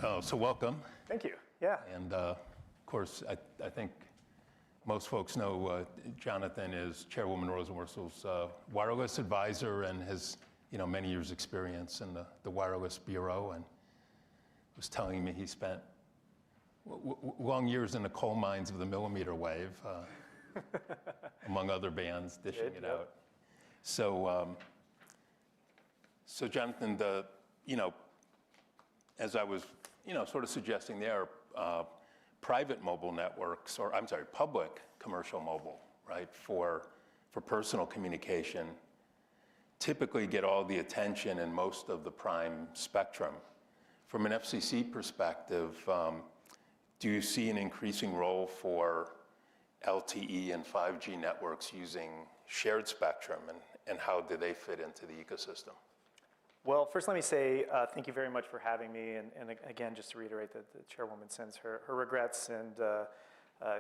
So welcome. Thank you. Yeah. And of course, I think most folks know Jonathan is Chairwoman Rosenworcel's wireless advisor and has many years' experience in the Wireless Bureau, and was telling me he spent long years in the coal mines of the millimeter wave, among other bands, dishing it out. So, so Jonathan, as I was, sort of suggesting there, private mobile networks, or I'm sorry, public commercial mobile, right, for personal communication, typically get all the attention and most of the prime spectrum. From an FCC perspective, do you see an increasing role for LTE and 5G networks using shared spectrum, and how do they fit into the ecosystem? Well, first let me say thank you very much for having me, and again, just to reiterate that the chairwoman sends her regrets, and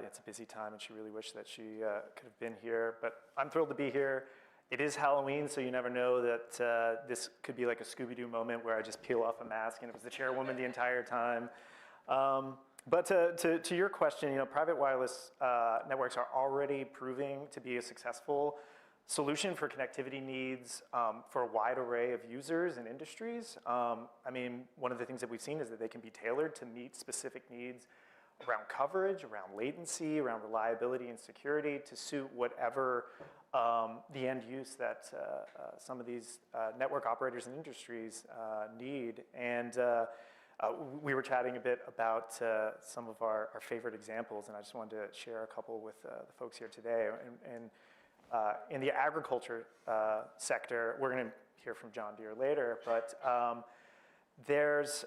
it's a busy time, and she really wished that she could have been here, but I'm thrilled to be here. It is Halloween, so you never know that this could be like a Scooby-Doo moment where I just peel off a mask and it was the chairwoman the entire time. But to your question, private wireless networks are already proving to be a successful solution for connectivity needs for a wide array of users and industries. I mean, one of the things that we've seen is that they can be tailored to meet specific needs around coverage, around latency, around reliability and security to suit whatever the end use that some of these network operators and industries need. And we were chatting a bit about some of our favorite examples, and I just wanted to share a couple with the folks here today. And in the agriculture sector, we're going to hear from John Deere later, but there's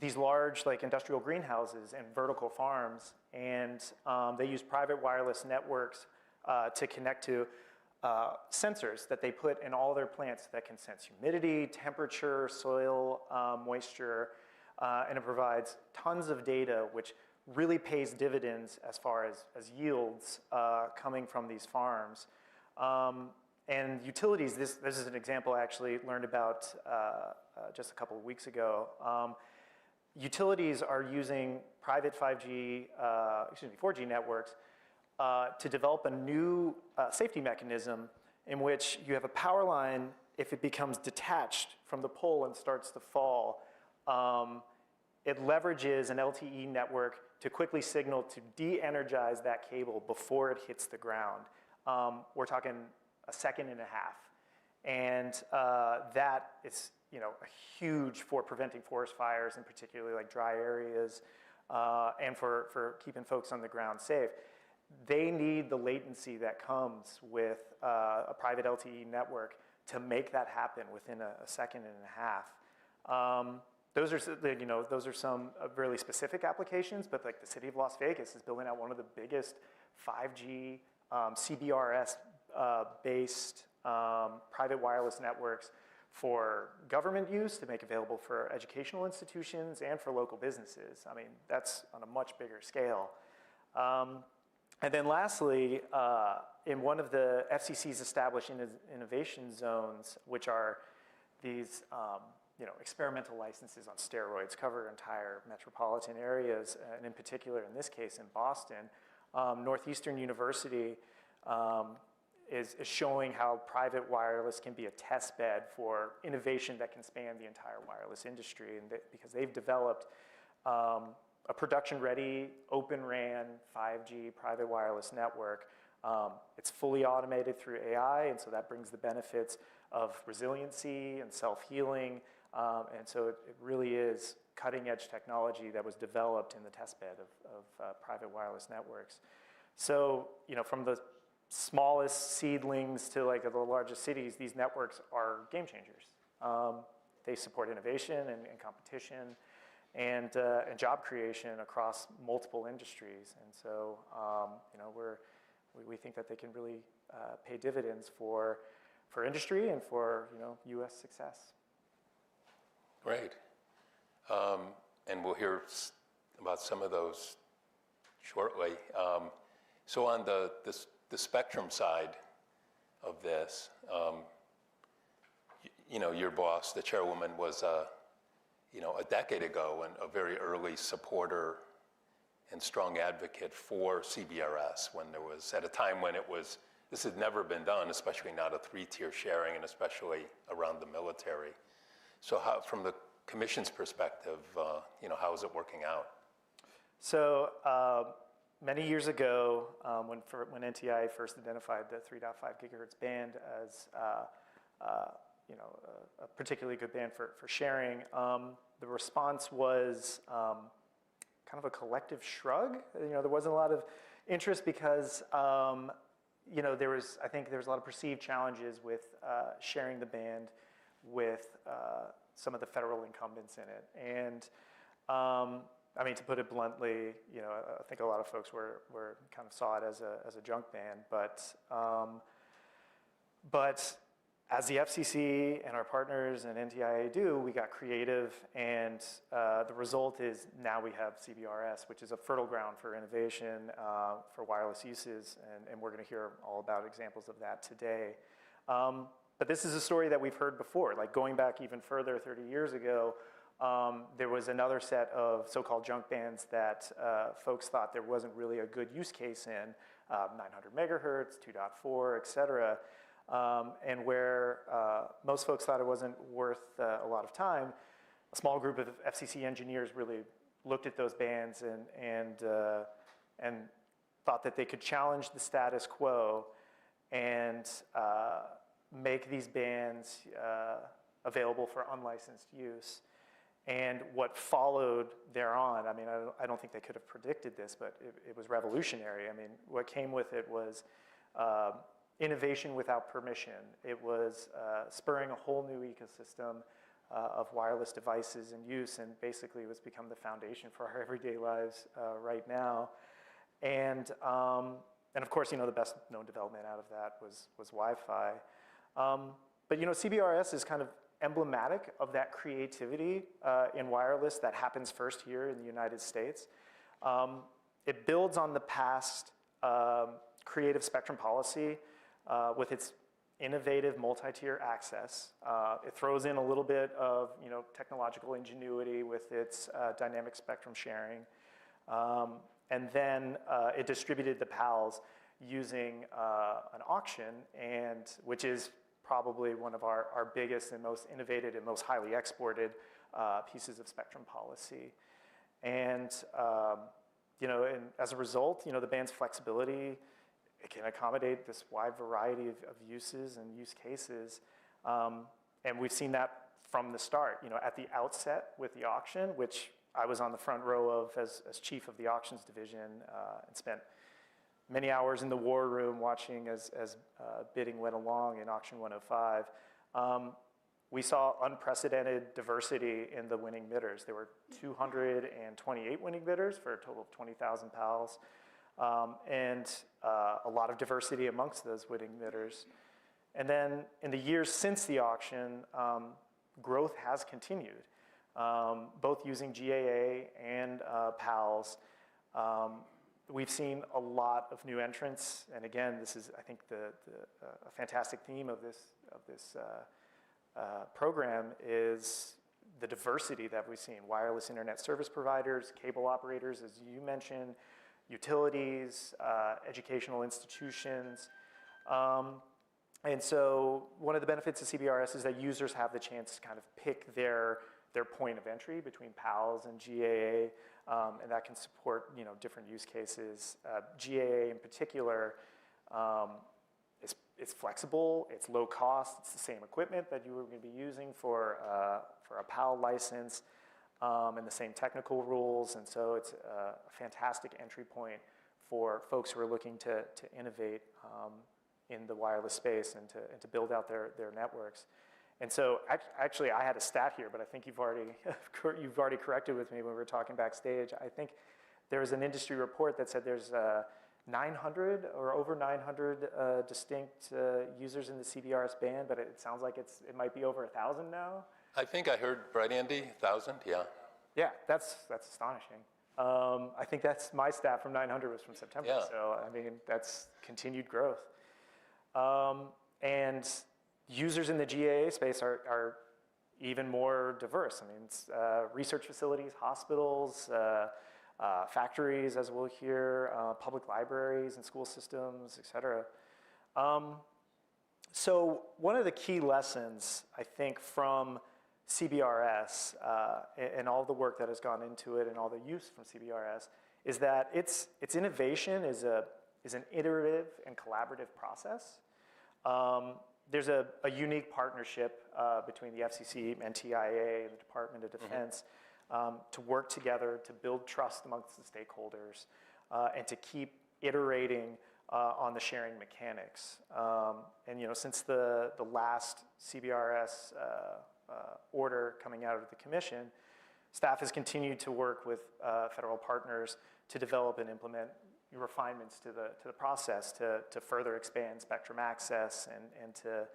these large industrial greenhouses and vertical farms, and they use private wireless networks to connect to sensors that they put in all their plants that can sense humidity, temperature, soil moisture, and it provides tons of data, which really pays dividends as far as yields coming from these farms. And utilities, this is an example I actually learned about just a couple of weeks ago. Utilities are using private 4G networks to develop a new safety mechanism in which you have a power line, if it becomes detached from the pole and starts to fall, it leverages an LTE network to quickly signal to de-energize that cable before it hits the ground. We're talking a second and a half. And that is a huge for preventing forest fires, and particularly dry areas, and for keeping folks on the ground safe. They need the latency that comes with a private LTE network to make that happen within a second and a half. Those are some really specific applications, but the city of Las Vegas is building out one of the biggest 5G CBRS based private wireless networks for government use to make available for educational institutions and for local businesses. I mean, that's on a much bigger scale. And then lastly, in one of the FCC's established innovation zones, which are these experimental licenses on steroids, cover entire metropolitan areas, and in particular, in this case, in Boston, Northeastern University is showing how private wireless can be a test bed for innovation that can span the entire wireless industry, and because they've developed a production-ready, Open RAN 5G private wireless network. It's fully automated through AI, and so that brings the benefits of resiliency and self-healing, and so it really is cutting-edge technology that was developed in the testbed of private wireless networks. So, from the smallest seedlings to the largest cities, these networks are game changers. They support innovation and competition and job creation across multiple industries. And so, we think that they can really pay dividends for industry and for U.S. success. Great. And we'll hear about some of those shortly. So on the spectrum side of this, your boss, the chairwoman, was a decade ago and a very early supporter and strong advocate for CBRS when there was, at a time when this had never been done, especially not a 3-tier sharing and especially around the military. So how, from the Commission's perspective, how is it working out? So many years ago, when NTIA first identified the 3.5 gigahertz band as a particularly good band for sharing, the response was kind of a collective shrug. There wasn't a lot of interest because there was a lot of perceived challenges with sharing the band with some of the federal incumbents in it. And to put it bluntly, I think a lot of folks were kind of saw it as a junk band, but as the FCC and our partners and NTIA do, we got creative, and the result is now we have CBRS, which is a fertile ground for innovation for wireless uses, and we're going to hear all about examples of that today. But this is a story that we've heard before, like going back even further, 30 years ago. There was another set of so-called junk bands that folks thought there wasn't really a good use case in, 900 megahertz, 2.4, et cetera. And where most folks thought it wasn't worth a lot of time, a small group of FCC engineers really looked at those bands and thought that they could challenge the status quo and make these bands available for unlicensed use. And what followed thereon, I don't think they could have predicted this, but it was revolutionary. What came with it was innovation without permission. It was spurring a whole new ecosystem of wireless devices and use, and basically it's become the foundation for our everyday lives right now. And of course, the best known development out of that was Wi-Fi. But CBRS is kind of emblematic of that creativity in wireless that happens first here in the United States. It builds on the past creative spectrum policy with its innovative multi-tier access. It throws in a little bit of technological ingenuity with its dynamic spectrum sharing. And then it distributed the PALs using an auction, which is probably one of our biggest and most innovative and most highly exported pieces of spectrum policy. And and as a result, the band's flexibility, it can accommodate this wide variety of uses and use cases. And we've seen that from the start, at the outset with the auction, which I was on the front row of as chief of the auctions division, and spent many hours in the war room watching as bidding went along in auction 105. We saw unprecedented diversity in the winning bidders. There were 228 winning bidders for a total of 20,000 PALs. And a lot of diversity amongst those winning bidders. And then in the years since the auction, growth has continued, both using GAA and PALs. We've seen a lot of new entrants, and again, this is, I think, a fantastic theme of this program is the diversity that we've seen. Wireless internet service providers, cable operators, as you mentioned, utilities, educational institutions. And so one of the benefits of CBRS is that users have the chance to kind of pick their point of entry between PALs and GAA, and that can support different use cases. GAA in particular is flexible, it's low cost, it's the same equipment that you were going to be using for a PAL license, and the same technical rules, and so it's a fantastic entry point for folks who are looking to innovate in the wireless space and to build out their networks. And so actually I had a stat here, but I think you've already corrected with me when we were talking backstage. I think there was an industry report that said there's 900 or over 900 distinct users in the CBRS band, but it sounds like it might be over 1,000 now. I think I heard, right, Andy? 1,000? Yeah. Yeah, that's astonishing. I think that's my stat from 900 was from September. Yeah. So that's continued growth. And users in the GAA space are even more diverse. I mean, it's, research facilities, hospitals, factories, as we'll hear, public libraries and school systems, et cetera. So one of the key lessons, I think, from CBRS and all the work that has gone into it and all the use from CBRS is that its innovation is an iterative and collaborative process. There's a unique partnership between the FCC, NTIA, and the Department of Defense to work together to build trust amongst the stakeholders and to keep iterating on the sharing mechanics. And since the last CBRS order coming out of the commission, staff has continued to work with federal partners to develop and implement refinements to the process to further expand spectrum access and to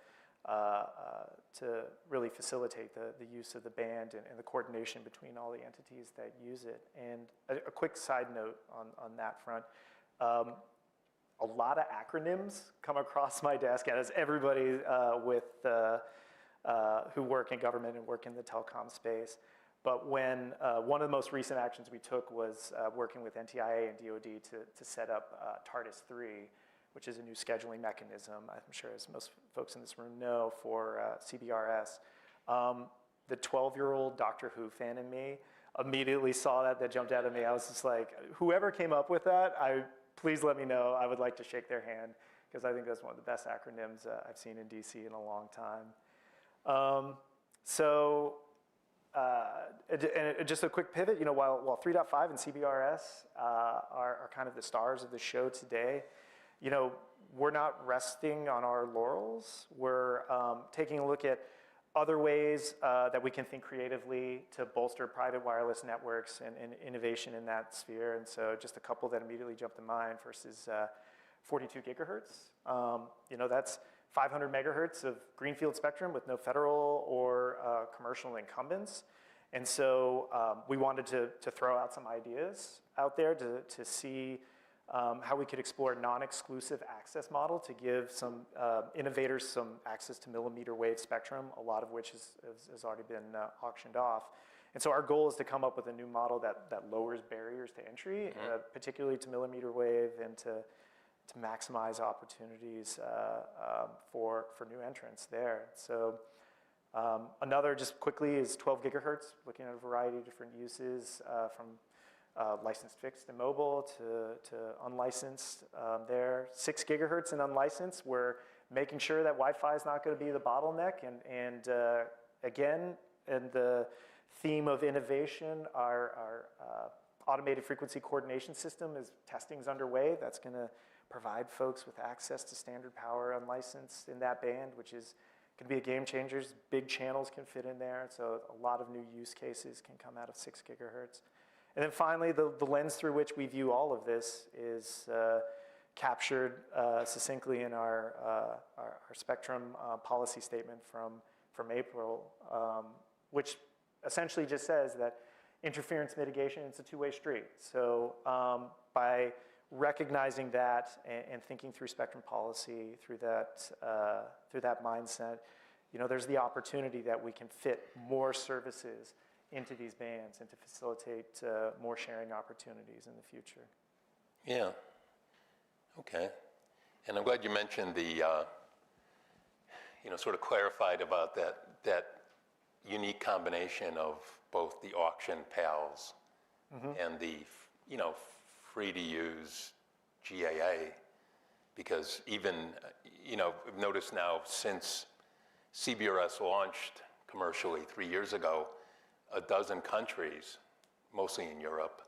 really facilitate the use of the band and the coordination between all the entities that use it. And a quick side note on that front, a lot of acronyms come across my desk, and as everybody who work in government and work in the telecom space. But when one of the most recent actions we took was working with NTIA and DoD to set up TARDIS 3, which is a new scheduling mechanism, I'm sure as most folks in this room know, for CBRS. The 12-year-old Doctor Who fan in me immediately saw that jumped out at me. I was just like, whoever came up with that, please let me know. I would like to shake their hand, because I think that's one of the best acronyms I've seen in DC in a long time. And just a quick pivot, while 3.5 and CBRS are kind of the stars of the show today, we're not resting on our laurels. We're taking a look at other ways that we can think creatively to bolster private wireless networks and innovation in that sphere. And so just a couple that immediately jumped to mind. First is 42 gigahertz. That's 500 megahertz of greenfield spectrum with no federal or commercial incumbents. And so we wanted to throw out some ideas out there to see how we could explore a non-exclusive access model to give some innovators some access to millimeter wave spectrum, a lot of which has already been auctioned off. And so our goal is to come up with a new model that lowers barriers to entry, particularly to millimeter wave, and to maximize opportunities for new entrants there. So another, just quickly, is 12 gigahertz, looking at a variety of different uses from licensed fixed and mobile to unlicensed there. 6 gigahertz and unlicensed, we're making sure that Wi-Fi is not going to be the bottleneck. And again, in the theme of innovation, our automated frequency coordination system testing is underway. That's going to provide folks with access to standard power unlicensed in that band, which is going to be a game changer. Big channels can fit in there, so a lot of new use cases can come out of 6 gigahertz. And then finally, the lens through which we view all of this is captured succinctly in our spectrum policy statement from April, which essentially just says that interference mitigation is a two-way street. So by recognizing that and thinking through spectrum policy through that mindset, there's the opportunity that we can fit more services into these bands and to facilitate more sharing opportunities in the future. Yeah. Okay. And I'm glad you mentioned the, sort of clarified about that unique combination of both the auction PALs and the, free-to-use GAA, because even, I've noticed now since CBRS launched commercially 3 years ago, a dozen countries, mostly in Europe,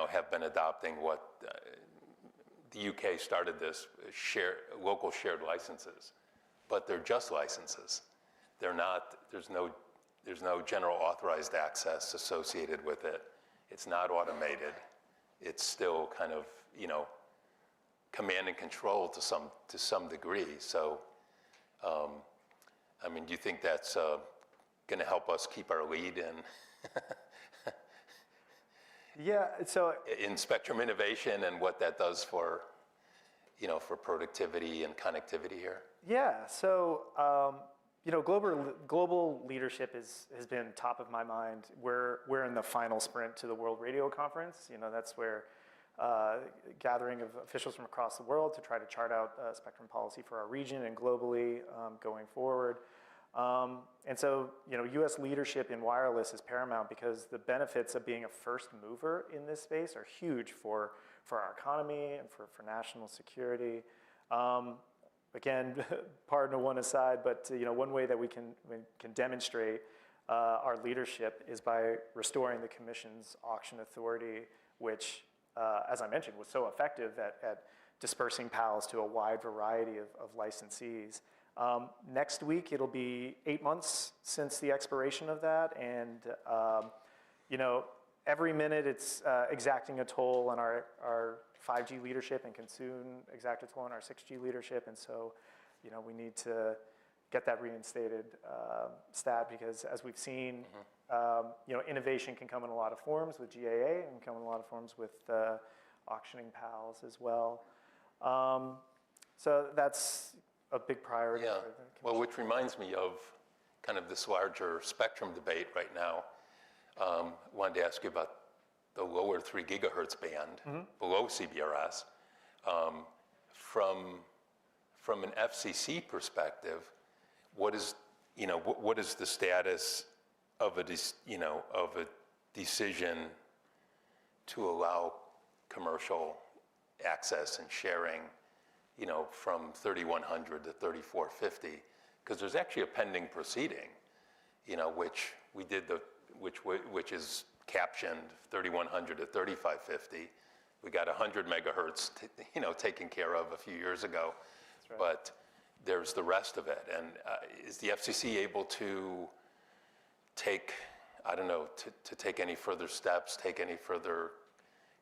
have been adopting what the UK started this, local shared licenses, but they're just licenses. They're not, there's no general authorized access associated with it. It's not automated. It's still kind of, command and control to some degree. So, do you think that's going to help us keep our lead in spectrum innovation and what that does for productivity and connectivity here? Yeah. So, global leadership has been top of my mind. We're in the final sprint to the World Radio Conference. That's where gathering of officials from across the world to try to chart out spectrum policy for our region and globally going forward. And so, U.S. leadership in wireless is paramount because the benefits of being a first mover in this space are huge for our economy and for national security. Again, pardon one aside, but one way that we can demonstrate our leadership is by restoring the Commission's auction authority, which, as I mentioned, was so effective at dispersing PALs to a wide variety of licensees. Next week, it'll be 8 months since the expiration of that, and every minute it's exacting a toll on our 5G leadership and can soon exact a toll on our 6G leadership, and so we need to get that reinstated stat because, as we've seen, innovation can come in a lot of forms with GAA and come in a lot of forms with auctioning PALs as well. So that's a big priority. Yeah. For the Commission. Well, which reminds me of kind of this larger spectrum debate right now. Wanted to ask you about the lower 3 gigahertz band below CBRS. From an FCC perspective, what is the status of a decision to allow commercial access and sharing, from 3100 to 3450? Because there's actually a pending proceeding, which is captioned 3100 to 3550. We got 100 megahertz, taken care of a few years ago. That's right. But there's the rest of it. And is the FCC able to take, to take any further steps, take any further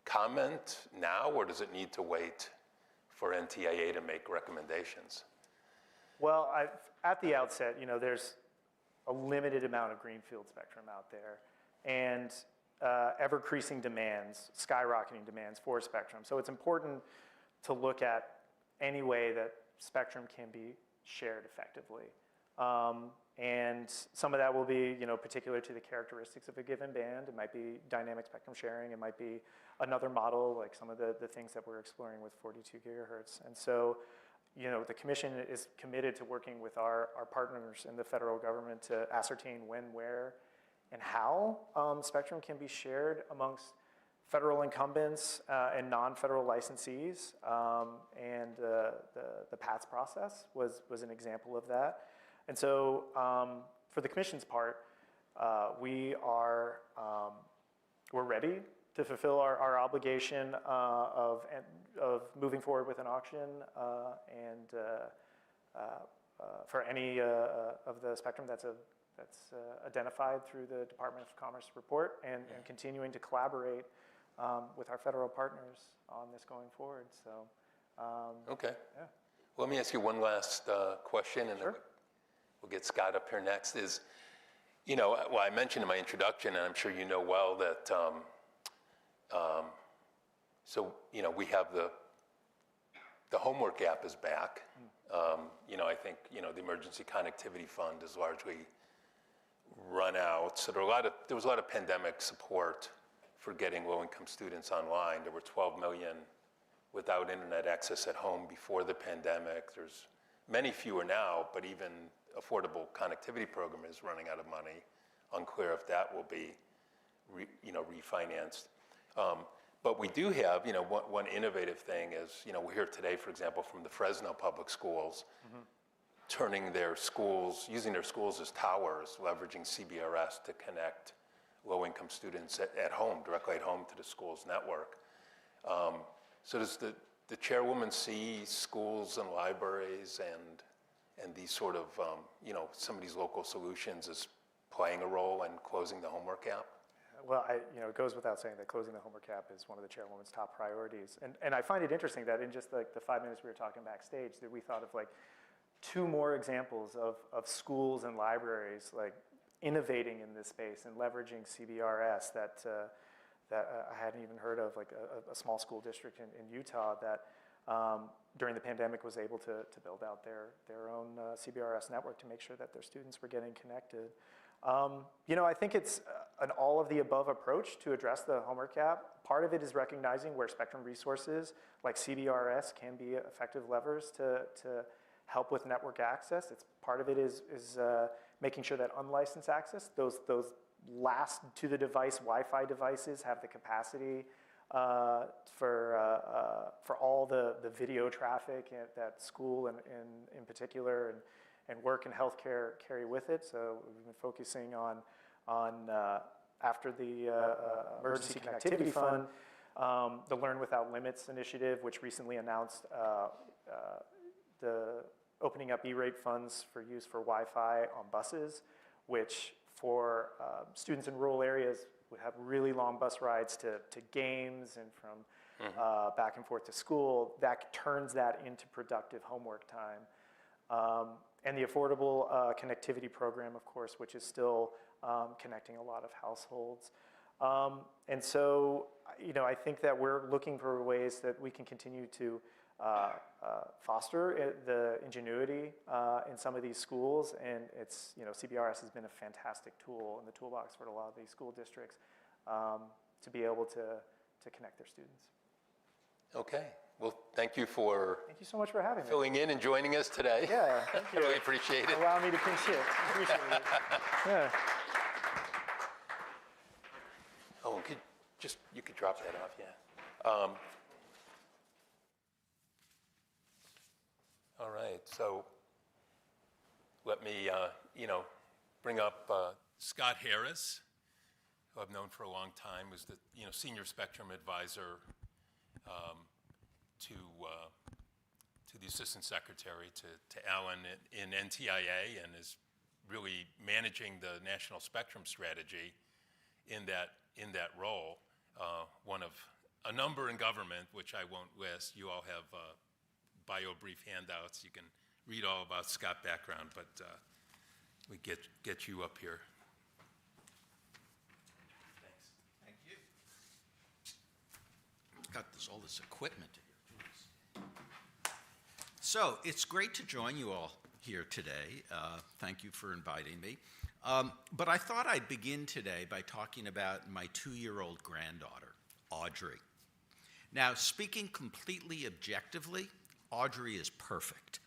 comment now, or does it need to wait for NTIA to make recommendations? Well, at the outset, there's a limited amount of greenfield spectrum out there, and ever-increasing demands, skyrocketing demands for spectrum. So it's important to look at any way that spectrum can be shared effectively. And some of that will be, particular to the characteristics of a given band. It might be dynamic spectrum sharing. It might be another model, like some of the things that we're exploring with 42 gigahertz. And so, the Commission is committed to working with our partners in the federal government to ascertain when, where, and how spectrum can be shared amongst federal incumbents and non-federal licensees. And the PATS process was an example of that. And so for the Commission's part, we're ready to fulfill our obligation of moving forward with an auction and for any of the spectrum that's identified through the Department of Commerce report and continuing to collaborate with our federal partners on this going forward. So, okay. Yeah. Well, let me ask you one last question, and Sure. then we'll get Scott up here next. I mentioned in my introduction, and I'm sure you know well that, we have the homework app is back. I think, the Emergency Connectivity Fund is largely run out. So there was a lot of pandemic support for getting low-income students online. There were 12 million without internet access at home before the pandemic. There's many fewer now, but even affordable connectivity program is running out of money. Unclear if that will be, refinanced. But we do have, one innovative thing is, we're here today, for example, from the Fresno Public Schools, using their schools as towers, leveraging CBRS to connect low-income students at home, directly at home to the school's network. So does the chairwoman see schools and libraries and these sort of, some of these local solutions as playing a role in closing the homework gap? Well, it goes without saying that closing the homework gap is one of the chairwoman's top priorities. And I find it interesting that in just the 5 minutes we were talking backstage, that we thought of 2 more examples of schools and libraries innovating in this space and leveraging CBRS that I hadn't even heard of, a small school district in Utah that during the pandemic was able to build out their own CBRS network to make sure that their students were getting connected. I think it's an all of the above approach to address the homework gap. Part of it is recognizing where spectrum resources like CBRS can be effective levers to help with network access. Part of it is making sure that unlicensed access, those last to the device Wi-Fi devices, have the capacity for all the video traffic that school and in particular and work and healthcare carry with it. So we've been focusing on after the Emergency Connectivity Fund, the Learn Without Limits initiative, which recently announced the opening up E-rate funds for use for Wi-Fi on buses, which for students in rural areas would have really long bus rides to games and from back and forth to school. That turns that into productive homework time. And the Affordable Connectivity Program, of course, which is still connecting a lot of households. And so, I think that we're looking for ways that we can continue to foster the ingenuity in some of these schools, and CBRS has been a fantastic tool in the toolbox for a lot of these school districts to be able to connect their students. Okay. Well, thank you for Thank you so much for having me. filling in and joining us today. Yeah, thank you. Really appreciate it. Allow me to pinch hit. Appreciate it. Yeah. Oh, you could drop that off, yeah. All right, so let me, bring up Scott Harris, who I've known for a long time, was the, senior spectrum advisor to the assistant secretary to Alan in NTIA, and is really managing the national spectrum strategy in that role. One of a number in government, which I won't list. You all have bio brief handouts. You can read all about Scott's background, but we get you up here. Thanks. Thank you. Got all this equipment here. So it's great to join you all here today. Thank you for inviting me. But I thought I'd begin today by talking about my 2-year-old granddaughter, Audrey. Now, speaking completely objectively, Audrey is perfect.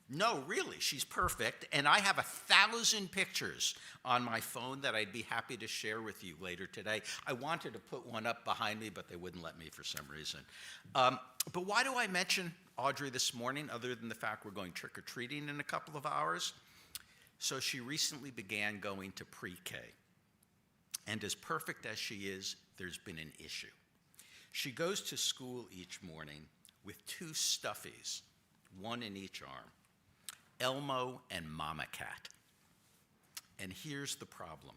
No, really, she's perfect, and I have 1,000 pictures on my phone that I'd be happy to share with you later today. I wanted to put one up behind me, but they wouldn't let me for some reason. But why do I mention Audrey this morning, other than the fact we're going trick-or-treating in a couple of hours? So she recently began going to pre-K, and as perfect as she is, there's been an issue. She goes to school each morning with 2 stuffies, one in each arm, Elmo and Mama Cat. And here's the problem.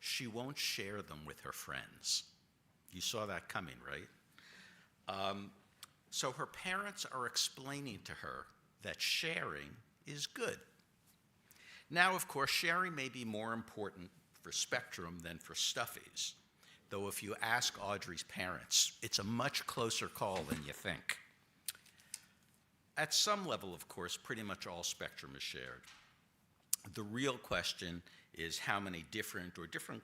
She won't share them with her friends. You saw that coming, right? So her parents are explaining to her that sharing is good. Now, of course, sharing may be more important for Spectrum than for stuffies, though if you ask Audrey's parents, it's a much closer call than you think. At some level, of course, pretty much all spectrum is shared. The real question is how many different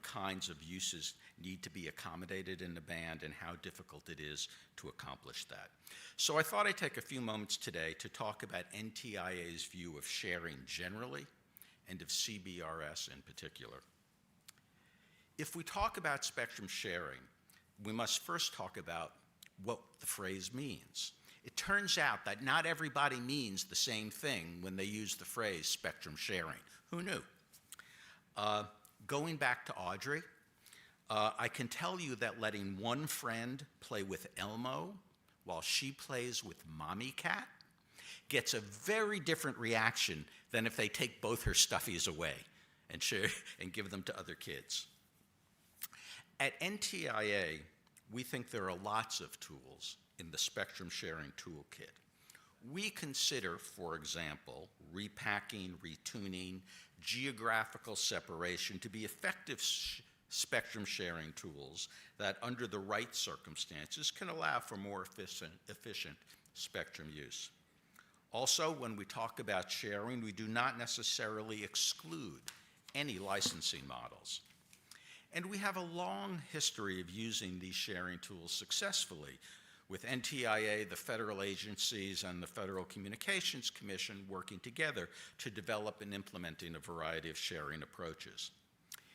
kinds of uses need to be accommodated in the band and how difficult it is to accomplish that. So I thought I'd take a few moments today to talk about NTIA's view of sharing generally and of CBRS in particular. If we talk about spectrum sharing, we must first talk about what the phrase means. It turns out that not everybody means the same thing when they use the phrase spectrum sharing. Who knew? Going back to Audrey, I can tell you that letting one friend play with Elmo while she plays with Mommy Cat gets a very different reaction than if they take both her stuffies away and share and give them to other kids. At NTIA, we think there are lots of tools in the spectrum sharing toolkit. We consider, for example, repacking, retuning, geographical separation to be effective spectrum sharing tools that, under the right circumstances, can allow for more efficient spectrum use. Also, when we talk about sharing, we do not necessarily exclude any licensing models. And we have a long history of using these sharing tools successfully, with NTIA, the federal agencies, and the Federal Communications Commission working together to develop and implementing a variety of sharing approaches.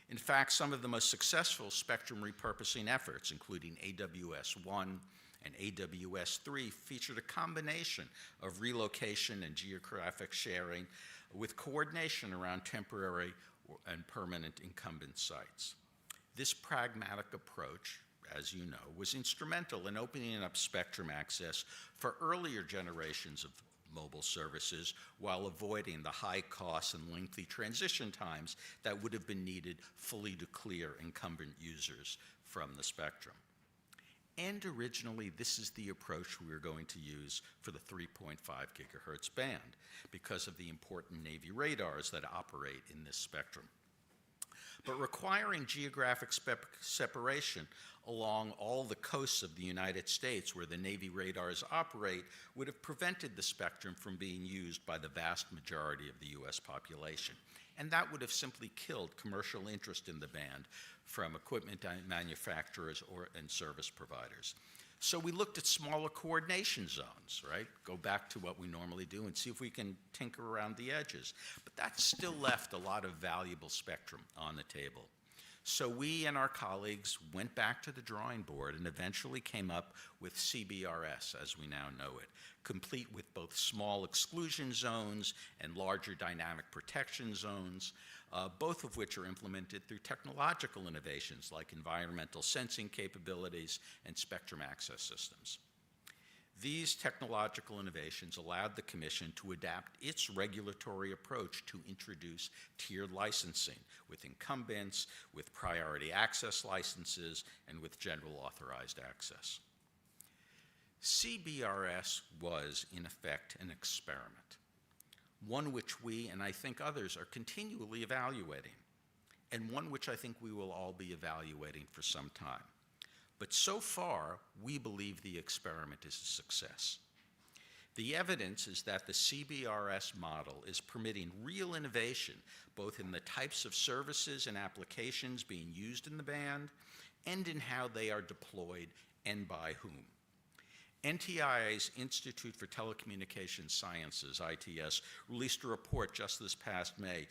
In fact, some of the most successful spectrum repurposing efforts, including AWS-1 and AWS-3, featured a combination of relocation and geographic sharing with coordination around temporary and permanent incumbent sites. This pragmatic approach, as you know, was instrumental in opening up spectrum access for earlier generations of mobile services while avoiding the high costs and lengthy transition times that would have been needed fully to clear incumbent users from the spectrum. And originally, this is the approach we were going to use for the 3.5 gigahertz band because of the important Navy radars that operate in this spectrum. But requiring geographic separation along all the coasts of the United States where the Navy radars operate would have prevented the spectrum from being used by the vast majority of the U.S. population. And that would have simply killed commercial interest in the band from equipment manufacturers and service providers. So we looked at smaller coordination zones, right? Go back to what we normally do and see if we can tinker around the edges. But that still left a lot of valuable spectrum on the table. So we and our colleagues went back to the drawing board and eventually came up with CBRS, as we now know it, complete with both small exclusion zones and larger dynamic protection zones, both of which are implemented through technological innovations like environmental sensing capabilities and spectrum access systems. These technological innovations allowed the Commission to adapt its regulatory approach to introduce tiered licensing with incumbents, with priority access licenses, and with general authorized access. CBRS was, in effect, an experiment, one which we, and I think others, are continually evaluating, and one which I think we will all be evaluating for some time. But so far, we believe the experiment is a success. The evidence is that the CBRS model is permitting real innovation, both in the types of services and applications being used in the band, and in how they are deployed and by whom. NTIA's Institute for Telecommunications Sciences, ITS, released a report just this past May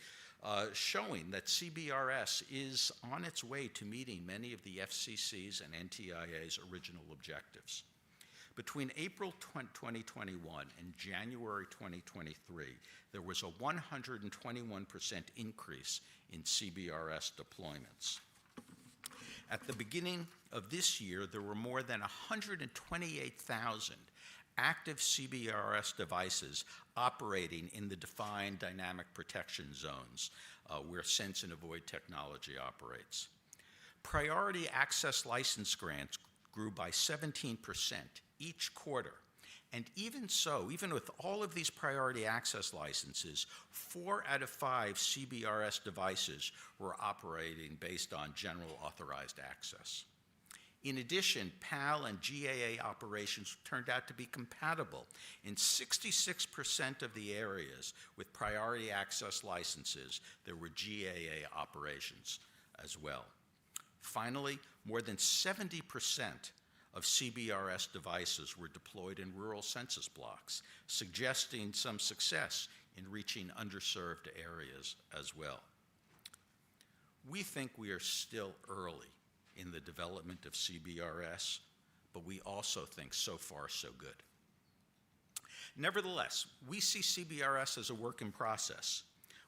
showing that CBRS is on its way to meeting many of the FCC's and NTIA's original objectives. Between April 2021 and January 2023, there was a 121% increase in CBRS deployments. At the beginning of this year, there were more than 128,000 active CBRS devices operating in the defined dynamic protection zones where sense and avoid technology operates. Priority access license grants grew by 17% each quarter. And even so, even with all of these priority access licenses, 4 out of 5 CBRS devices were operating based on general authorized access. In addition, PAL and GAA operations turned out to be compatible in 66% of the areas with priority access licenses. There were GAA operations as well. Finally, more than 70% of CBRS devices were deployed in rural census blocks, suggesting some success in reaching underserved areas as well. We think we are still early in the development of CBRS, but we also think so far so good. Nevertheless, we see CBRS as a work in process.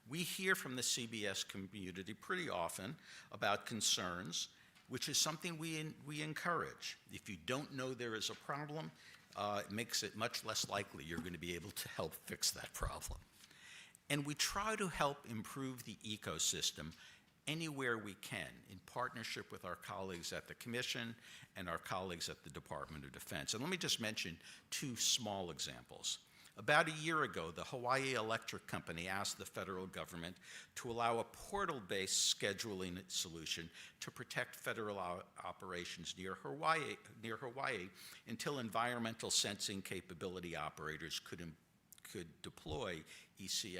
We hear from the CBS community pretty often about concerns, which is something we encourage. If you don't know there is a problem, it makes it much less likely you're going to be able to help fix that problem. And we try to help improve the ecosystem anywhere we can in partnership with our colleagues at the Commission and our colleagues at the Department of Defense. And let me just mention 2 small examples. About a year ago, the Hawaii Electric Company asked the federal government to allow a portal-based scheduling solution to protect federal operations near Hawaii until environmental sensing capability operators could deploy ESC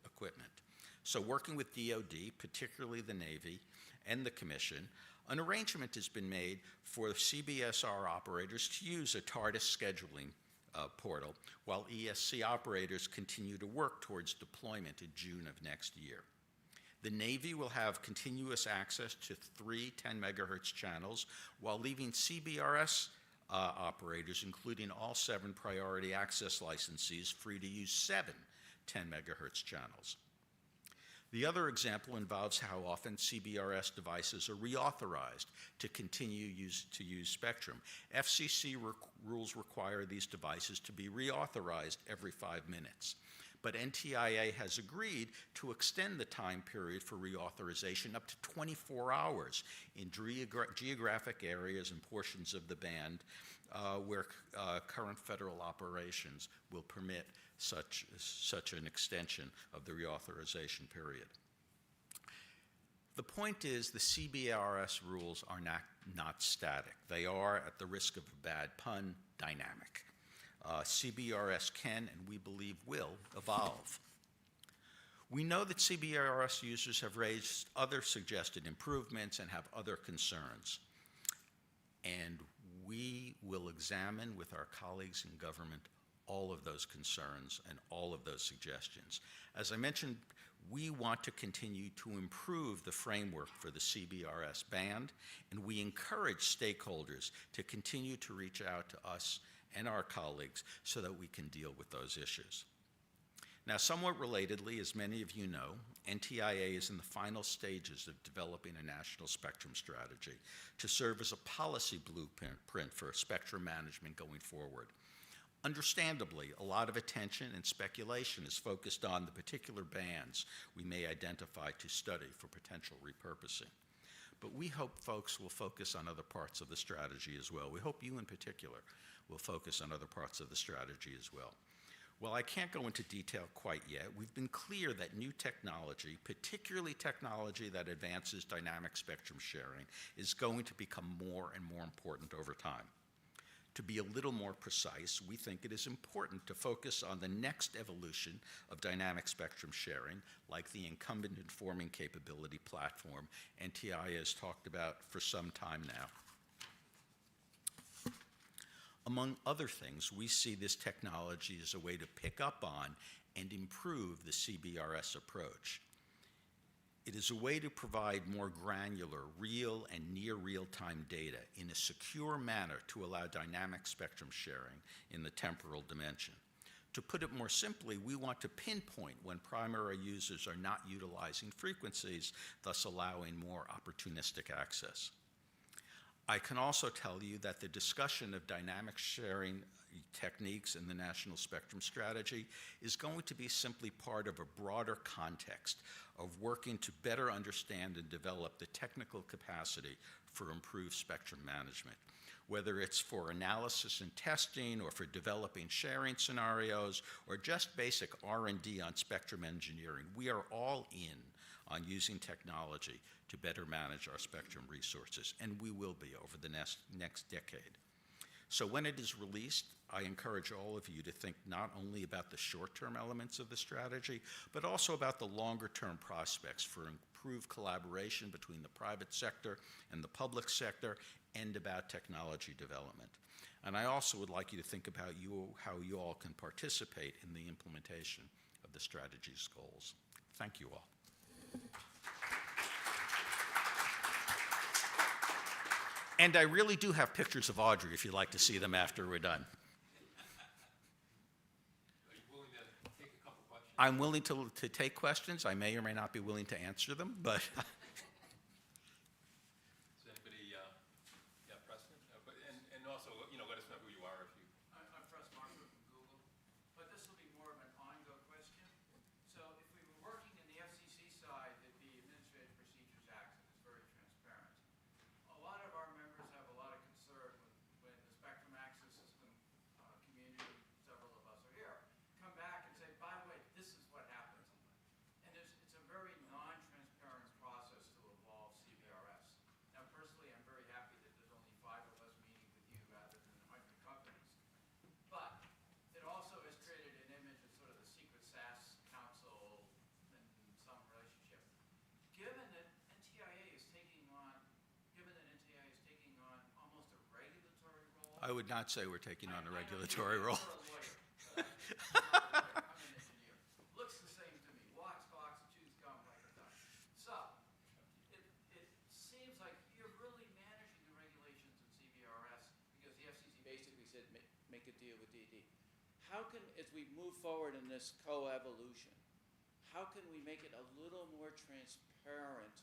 equipment. So working with DoD, particularly the Navy, and the Commission, an arrangement has been made for CBSR operators to use a TARDIS scheduling portal, while ESC operators continue to work towards deployment in June of next year. The Navy will have continuous access to 3 10 megahertz channels, while leaving CBRS operators, including all 7 priority access licensees, free to use 7 10 megahertz channels. The other example involves how often CBRS devices are reauthorized to continue to use spectrum. FCC rules require these devices to be reauthorized every 5 minutes. But NTIA has agreed to extend the time period for reauthorization up to 24 hours in geographic areas and portions of the band where current federal operations will permit such an extension of the reauthorization period. The point is the CBRS rules are not static. They are, at the risk of a bad pun, dynamic. CBRS can, and we believe will, evolve. We know that CBRS users have raised other suggested improvements and have other concerns. And we will examine with our colleagues in government all of those concerns and all of those suggestions. As I mentioned, we want to continue to improve the framework for the CBRS band, and we encourage stakeholders to continue to reach out to us and our colleagues so that we can deal with those issues. Now, somewhat relatedly, as many of you know, NTIA is in the final stages of developing a national spectrum strategy to serve as a policy blueprint for spectrum management going forward. Understandably, a lot of attention and speculation is focused on the particular bands we may identify to study for potential repurposing. But we hope folks will focus on other parts of the strategy as well. We hope you in particular will focus on other parts of the strategy as well. While I can't go into detail quite yet, we've been clear that new technology, particularly technology that advances dynamic spectrum sharing, is going to become more and more important over time. To be a little more precise, we think it is important to focus on the next evolution of dynamic spectrum sharing, like the incumbent informing capability platform NTIA has talked about for some time now. Among other things, we see this technology as a way to pick up on and improve the CBRS approach. It is a way to provide more granular, real and near real-time data in a secure manner to allow dynamic spectrum sharing in the temporal dimension. To put it more simply, we want to pinpoint when primary users are not utilizing frequencies, thus allowing more opportunistic access. I can also tell you that the discussion of dynamic sharing techniques in the National Spectrum Strategy is going to be simply part of a broader context of working to better understand and develop the technical capacity for improved spectrum management. Whether it's for analysis and testing, or for developing sharing scenarios, or just basic R&D on spectrum engineering, we are all in on using technology to better manage our spectrum resources, and we will be over the next decade. So when it is released, I encourage all of you to think not only about the short-term elements of the strategy, but also about the longer-term prospects for improved collaboration between the private sector and the public sector, and about technology development. And I also would like you to think about how you all can participate in the implementation of the strategy's goals. Thank you all. And I really do have pictures of Audrey if you'd like to see them after we're done. Are you willing to take a couple questions? I'm willing to take questions. I may or may not be willing to answer them, but Does anybody, Preston? And also, let us know who you are if you. I'm Press Marshall from Google, but this will be more of an ongoing question. So if we were working in the FCC side, it'd be Administrative Procedures Act, and it's very transparent. A lot of our members have a lot of concern when the spectrum access system community, several of us I would not say we're taking on a regulatory role. I'm an engineer. Looks the same to me. Walks, talks, chews gum like a duck. So, it seems like you're really managing the regulations in CBRS because the FCC basically said make a deal with DD. How can, as we move forward in this co-evolution, how can we make it a little more transparent?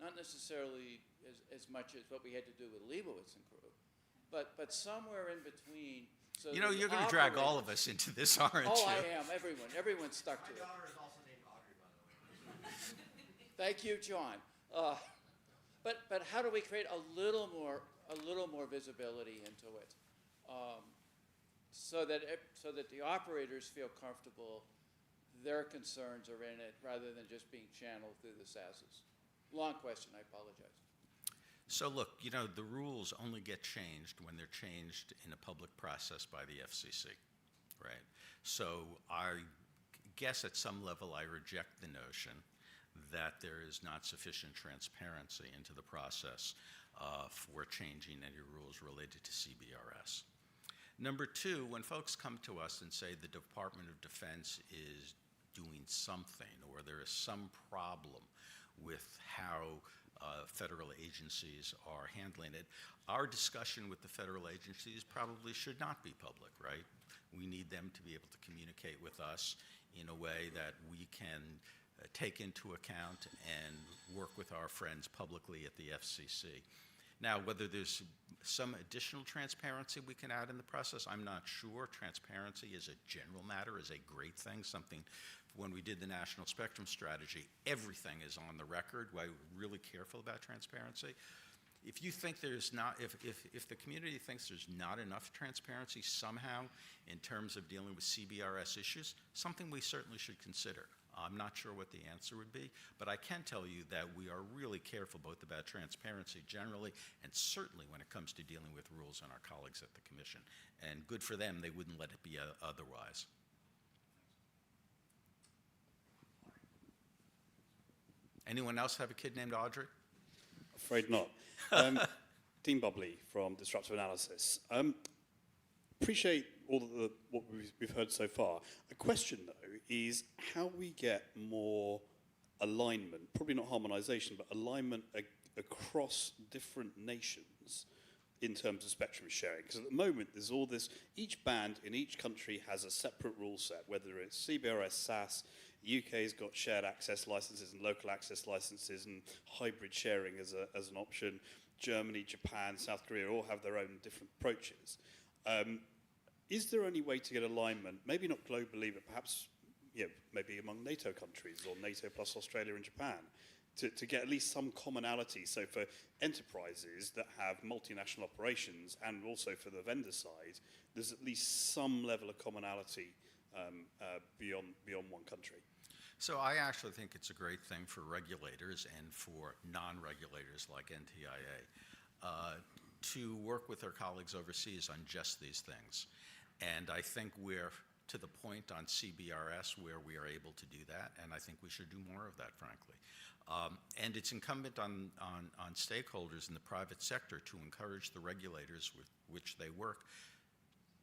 Not necessarily as much as what we had to do with Leibowitz and crew, but somewhere in between. So You know, that you're the going to drag all of operators- us into this, aren't Oh, you? I am. Everyone's stuck to it. My daughter is also named Audrey, by the way. Thank you, John. But how do we create a little more visibility into it, so that the operators feel comfortable, their concerns are in it, rather than just being channeled through the SASs? Long question. I apologize. So look, you know, the rules only get changed when they're changed in a public process by the FCC, right? So I guess at some level I reject the notion that there is not sufficient transparency into the process for changing any rules related to CBRS. Number two, when folks come to us and say the Department of Defense is doing something or there is some problem with how federal agencies are handling it, our discussion with the federal agencies probably should not be public, right? We need them to be able to communicate with us in a way that we can take into account and work with our friends publicly at the FCC. Now, whether there's some additional transparency we can add in the process, I'm not sure. Transparency as a general matter is a great thing, something when we did the National Spectrum Strategy, everything is on the record. We're really careful about transparency. If you think there's not, if the community thinks there's not enough transparency somehow in terms of dealing with CBRS issues, something we certainly should consider. I'm not sure what the answer would be, but I can tell you that we are really careful both about transparency generally and certainly when it comes to dealing with rules on our colleagues at the Commission. And good for them, they wouldn't let it be otherwise. Anyone else have a kid named Audrey? Afraid not. Dean Bubley from Disruptive Analysis. Appreciate all of what we've heard so far. A question, though, is how we get more alignment, probably not harmonization, but alignment across different nations in terms of spectrum sharing. Because at the moment, there's all this, each band in each country has a separate rule set, whether it's CBRS, SAS, UK's got shared access licenses and local access licenses and hybrid sharing as an option. Germany, Japan, South Korea all have their own different approaches. Is there any way to get alignment, maybe not globally, but perhaps maybe among NATO countries or NATO plus Australia and Japan, to get at least some commonality? So for enterprises that have multinational operations and also for the vendor side, there's at least some level of commonality beyond one country. So I actually think it's a great thing for regulators and for non-regulators like NTIA to work with their colleagues overseas on just these things. And I think we're to the point on CBRS where we are able to do that, and I think we should do more of that, frankly. And it's incumbent on stakeholders in the private sector to encourage the regulators with which they work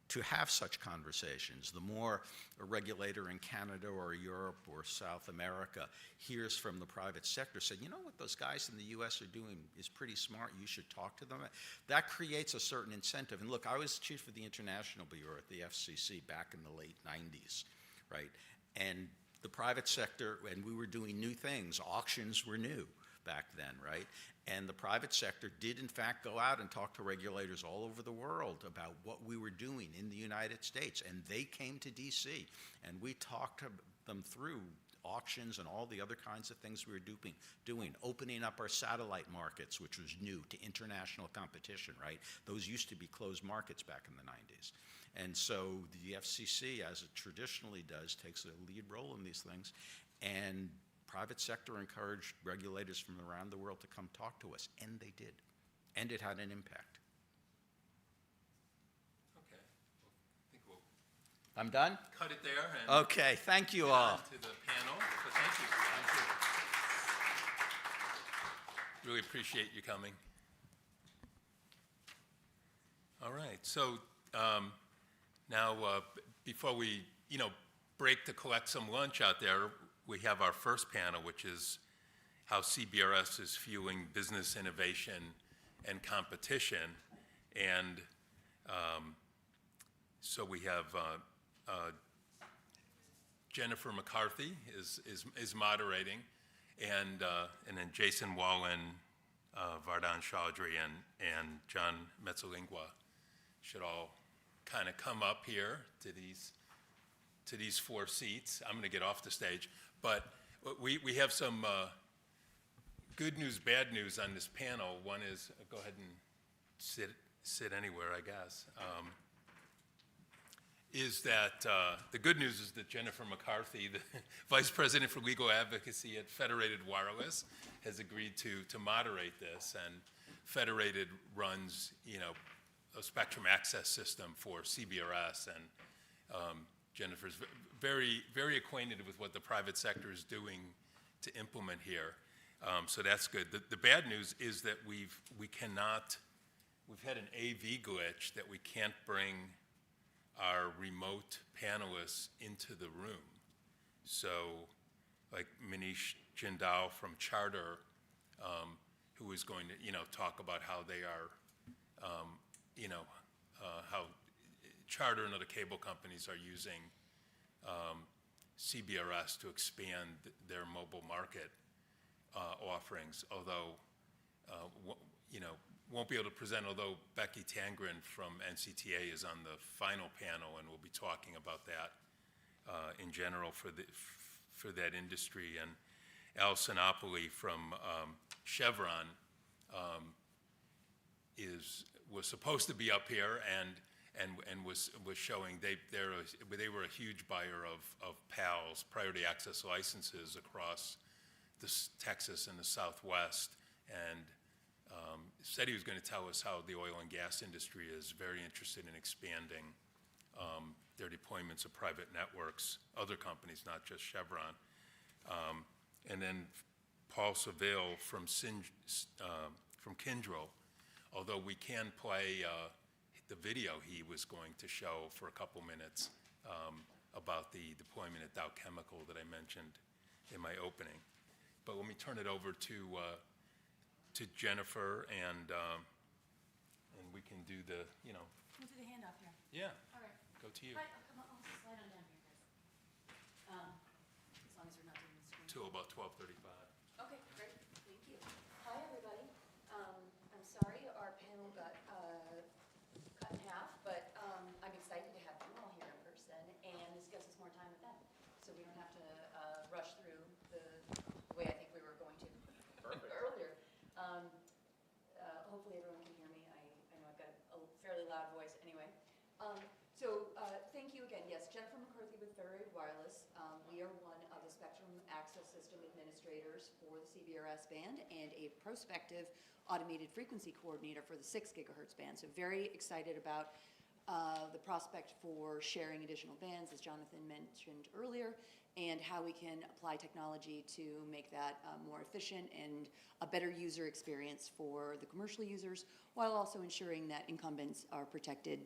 to have such conversations. The more a regulator in Canada or Europe or South America hears from the private sector, said, you know what those guys in the US are doing is pretty smart, you should talk to them. That creates a certain incentive. And look, I was chief of the International Bureau at the FCC back in the late 90s, right? And the private sector, and we were doing new things, auctions were new back then, right? And the private sector did, in fact, go out and talk to regulators all over the world about what we were doing in the United States. And they came to DC, and we talked to them through auctions and all the other kinds of things we were doing, opening up our satellite markets, which was new to international competition, right? Those used to be closed markets back in the 90s. And so the FCC, as it traditionally does, takes a lead role in these things. And private sector encouraged regulators from around the world to come talk to us, and they did. And it had an impact. Okay. I think we'll I'm done? cut it there. And Okay, thank you get all. on to the panel. So thank you. Thank you. Really appreciate you coming. All right. So now, before we, break to collect some lunch out there, we have our first panel, which is how CBRS is fueling business innovation and competition. And so we have Jennifer McCarthy is moderating, and then Jason Wallen, Vardhan Chaudhry, and John Metzalingua should all kind of come up here to these 4 seats. I'm going to get off the stage, but we have some good news, bad news on this panel. One is, go ahead and sit anywhere, I guess. Is that the good news is that Jennifer McCarthy, the Vice President for Legal Advocacy at Federated Wireless, has agreed to moderate this, and Federated runs, a spectrum access system for CBRS, and Jennifer's very, very acquainted with what the private sector is doing to implement here. So that's good. The bad news is that we've had an AV glitch that we can't bring our remote panelists into the room. So, like Manish Jindal from Charter, who is going to, talk about how they are, how Charter and other cable companies are using CBRS to expand their mobile market offerings, although, won't be able to present, although Becky Tangren from NCTA is on the final panel, and we'll be talking about that in general for that industry. And Al Sinopoli from Chevron was supposed to be up here and was showing they were a huge buyer of PALs, priority access licenses, across Texas and the Southwest, and said he was going to tell us how the oil and gas industry is very interested in expanding their deployments of private networks, other companies, not just Chevron. And then Paul Seville from Kyndryl, although we can play the video he was going to show for a couple minutes about the deployment at Dow Chemical that I mentioned in my opening. But let me turn it over to Jennifer, and we can do the, We'll do the handoff here. Yeah. All right. Go to you. Hi, come on, I'll just slide on down here, guys. As long as we're not doing the screen. Till about 12:35. Okay, great, thank you. Hi, everybody. I'm sorry our panel got cut in half, but I'm excited to have you all here in person, and this gives us more time with them. So we don't have to rush through the way I think we were going to earlier. Hopefully everyone can hear me. I know I've got a fairly loud voice anyway. Thank you again. Yes, Jennifer McCarthy with Federated Wireless. We are one of the Spectrum Access System administrators for the CBRS band and a prospective automated frequency coordinator for the 6 gigahertz band. So very excited about the prospect for sharing additional bands, as Jonathan mentioned earlier, and how we can apply technology to make that more efficient and a better user experience for the commercial users, while also ensuring that incumbents are protected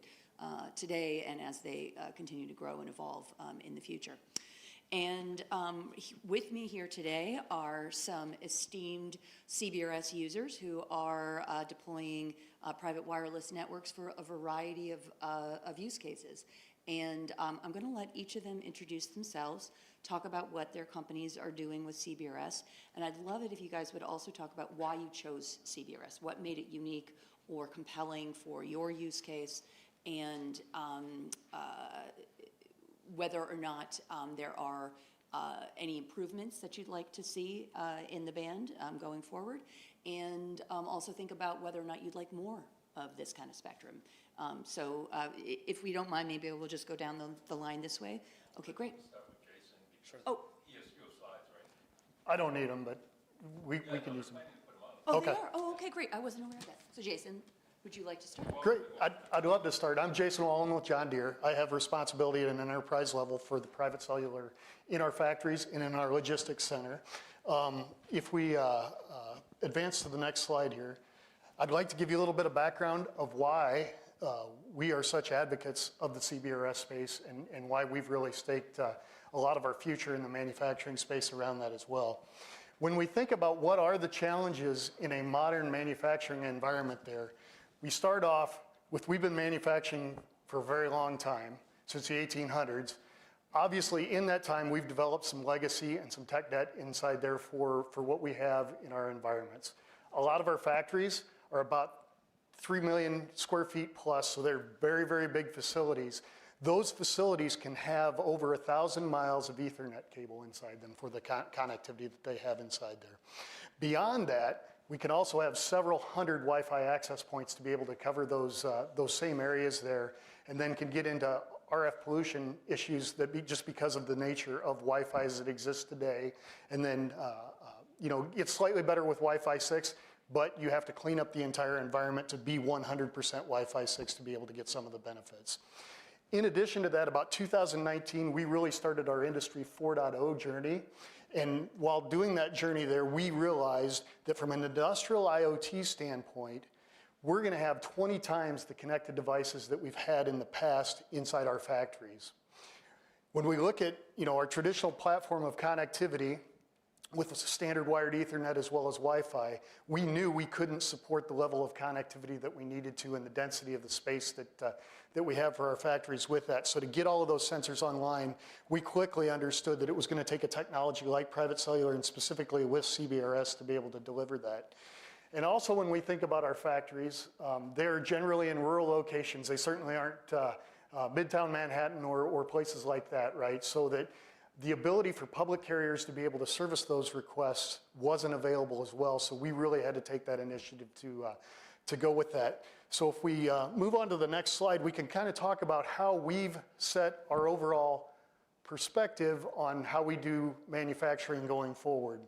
today and as they continue to grow and evolve in the future. And with me here today are some esteemed CBRS users who are deploying private wireless networks for a variety of use cases. And I'm going to let each of them introduce themselves, talk about what their companies are doing with CBRS, and I'd love it if you guys would also talk about why you chose CBRS, what made it unique or compelling for your use case, and whether or not there are any improvements that you'd like to see in the band going forward, and also think about whether or not you'd like more of this kind of spectrum. So if we don't mind, maybe we'll just go down the line this way. Okay, great. Start with Jason. Sure. Oh, He has your slides, right? I don't need them, but we can use them. oh, Okay. they are? Oh, okay, great. I wasn't aware of that. So Jason, would you like to start? Great. I'd love to start. I'm Jason Wallen with John Deere. I have responsibility at an enterprise level for the private cellular in our factories and in our logistics center. If we advance to the next slide here, I'd like to give you a little bit of background of why we are such advocates of the CBRS space and why we've really staked a lot of our future in the manufacturing space around that as well. When we think about what are the challenges in a modern manufacturing environment there, we start off with we've been manufacturing for a very long time, since the 1800s. Obviously, in that time, we've developed some legacy and some tech debt inside there for what we have in our environments. A lot of our factories are about 3 million square feet plus, so they're very, very big facilities. Those facilities can have over 1,000 miles of Ethernet cable inside them for the connectivity that they have inside there. Beyond that, we can also have several hundred Wi-Fi access points to be able to cover those same areas there, and then can get into RF pollution issues that just because of the nature of Wi-Fi as it exists today. And then, you know, it's slightly better with Wi-Fi 6, but you have to clean up the entire environment to be 100% Wi-Fi 6 to be able to get some of the benefits. In addition to that, about 2019, we really started our Industry 4.0 journey. And while doing that journey there, we realized that from an industrial IoT standpoint, we're going to have 20 times the connected devices that we've had in the past inside our factories. When we look at, you know, our traditional platform of connectivity with a standard wired Ethernet as well as Wi-Fi, we knew we couldn't support the level of connectivity that we needed to and the density of the space that we have for our factories with that. So to get all of those sensors online, we quickly understood that it was going to take a technology like private cellular and specifically with CBRS to be able to deliver that. And also when we think about our factories, they're generally in rural locations. They certainly aren't Midtown Manhattan or places like that, right? So that the ability for public carriers to be able to service those requests wasn't available as well. So we really had to take that initiative to go with that. So if we move on to the next slide, we can kind of talk about how we've set our overall perspective on how we do manufacturing going forward.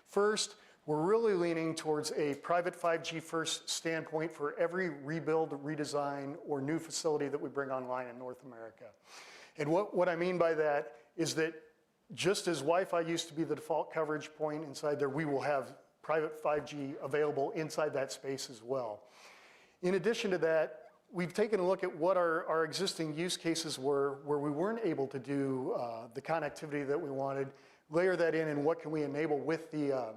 First, we're really leaning towards a private 5G first standpoint for every rebuild, redesign, or new facility that we bring online in North America. And what I mean by that is that just as Wi-Fi used to be the default coverage point inside there, we will have private 5G available inside that space as well. In addition to that, we've taken a look at what our existing use cases were where we weren't able to do the connectivity that we wanted, layer that in, and what can we enable with the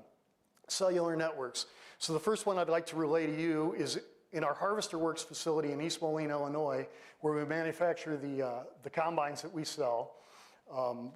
cellular networks. So the first one I'd like to relay to you is in our Harvester Works facility in East Moline, Illinois, where we manufacture the combines that we sell.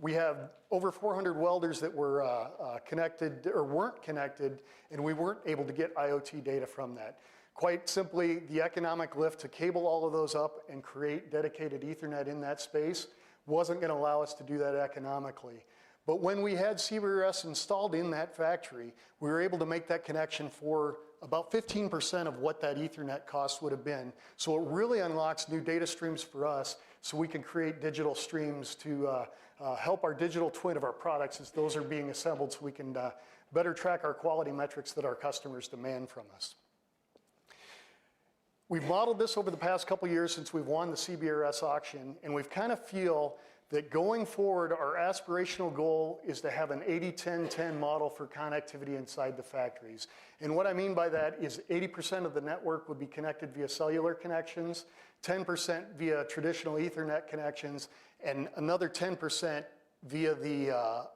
We have over 400 welders that were connected or weren't connected, and we weren't able to get IoT data from that. Quite simply, the economic lift to cable all of those up and create dedicated Ethernet in that space wasn't going to allow us to do that economically. But when we had CBRS installed in that factory, we were able to make that connection for about 15% of what that Ethernet cost would have been. So it really unlocks new data streams for us so we can create digital streams to help our digital twin of our products as those are being assembled so we can better track our quality metrics that our customers demand from us. We've modeled this over the past couple years since we've won the CBRS auction, and we've kind of feel that going forward, our aspirational goal is to have an 80-10-10 model for connectivity inside the factories. And what I mean by that is 80% of the network would be connected via cellular connections, 10% via traditional Ethernet connections, and another 10% via the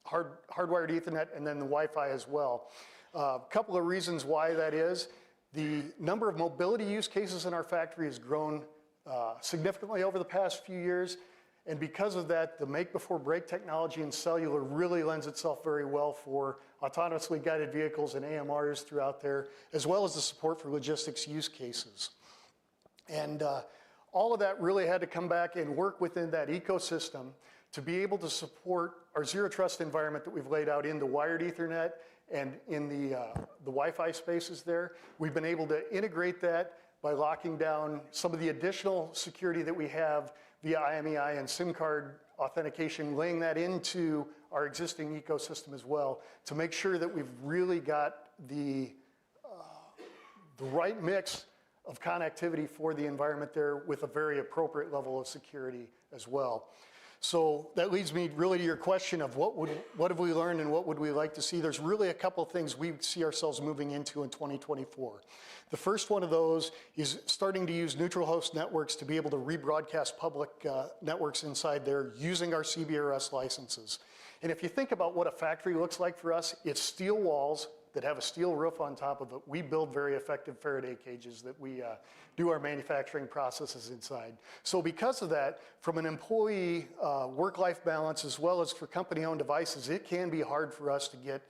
hardwired Ethernet and then the Wi-Fi as well. A couple of reasons why that is. The number of mobility use cases in our factory has grown significantly over the past few years. And because of that, the make-before-break technology in cellular really lends itself very well for autonomously guided vehicles and AMRs throughout there, as well as the support for logistics use cases. And all of that really had to come back and work within that ecosystem to be able to support our zero trust environment that we've laid out in the wired Ethernet and in the Wi-Fi spaces there. We've been able to integrate that by locking down some of the additional security that we have via IMEI and SIM card authentication, laying that into our existing ecosystem as well to make sure that we've really got the right mix of connectivity for the environment there with a very appropriate level of security as well. So that leads me really to your question of what have we learned and what would we like to see? There's really a couple of things we see ourselves moving into in 2024. The first one of those is starting to use neutral host networks to be able to rebroadcast public networks inside there using our CBRS licenses. And if you think about what a factory looks like for us, it's steel walls that have a steel roof on top of it. We build very effective Faraday cages that we do our manufacturing processes inside. So because of that, from an employee work-life balance as well as for company-owned devices, it can be hard for us to get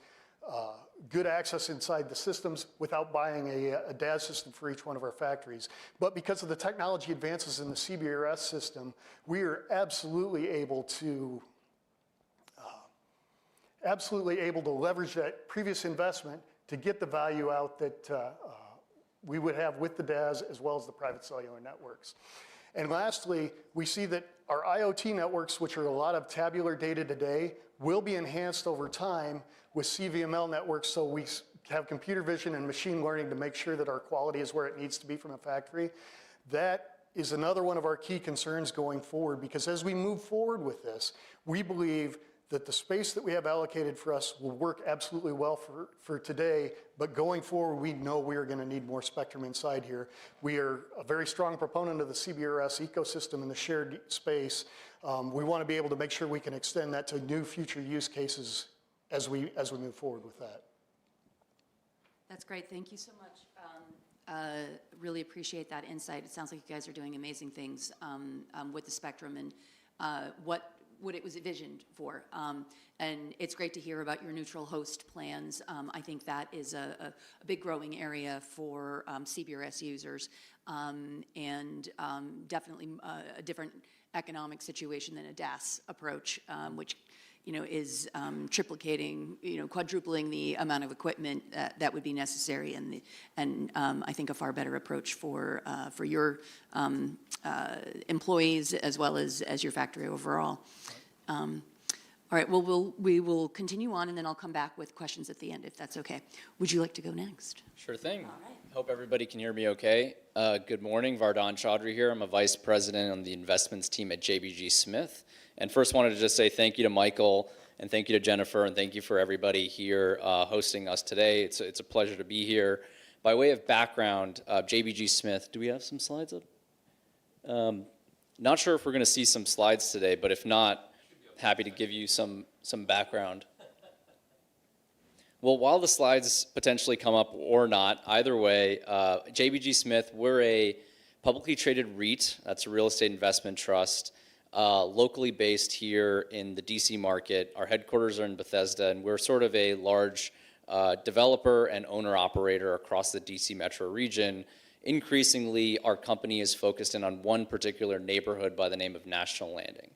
good access inside the systems without buying a DAS system for each one of our factories. But because of the technology advances in the CBRS system, we are absolutely able to leverage that previous investment to get the value out that we would have with the DAS as well as the private cellular networks. And lastly, we see that our IoT networks, which are a lot of tabular data today, will be enhanced over time with CVML networks, so we have computer vision and machine learning to make sure that our quality is where it needs to be from a factory. That is another one of our key concerns going forward, because as we move forward with this, we believe that the space that we have allocated for us will work absolutely well for today, but going forward, we know we are gonna need more spectrum inside here. We are a very strong proponent of the CBRS ecosystem in the shared space. We wanna be able to make sure we can extend that to new future use cases as we move forward with that. That's great. Thank you so much. Really appreciate that insight. It sounds like you guys are doing amazing things with the spectrum and what it was envisioned for. And it's great to hear about your neutral host plans. I think that is a big growing area for CBRS users, and definitely a different economic situation than a DAS approach, which is triplicating, quadrupling the amount of equipment that would be necessary, and I think a far better approach for your employees as well as your factory overall. All right, well, we will continue on, and then I'll come back with questions at the end, if that's okay. Would you like to go next? Sure thing. All right. Hope everybody can hear me okay. Good morning, Vardhan Chaudhry here. I'm a vice president on the investments team at JBG Smith. And first wanted to just say thank you to Michael, and thank you to Jennifer, and thank you for everybody here hosting us today. It's a pleasure to be here. By way of background, JBG Smith, do we have some slides up? Not sure if we're gonna see some slides today, but if not, happy to give you some background. Well, while the slides potentially come up or not, either way, JBG Smith, we're a publicly traded REIT, that's a real estate investment trust, locally based here in the DC market. Our headquarters are in Bethesda, and we're sort of a large developer and owner operator across the DC metro region. Increasingly, our company is focused in on one particular neighborhood by the name of National Landing.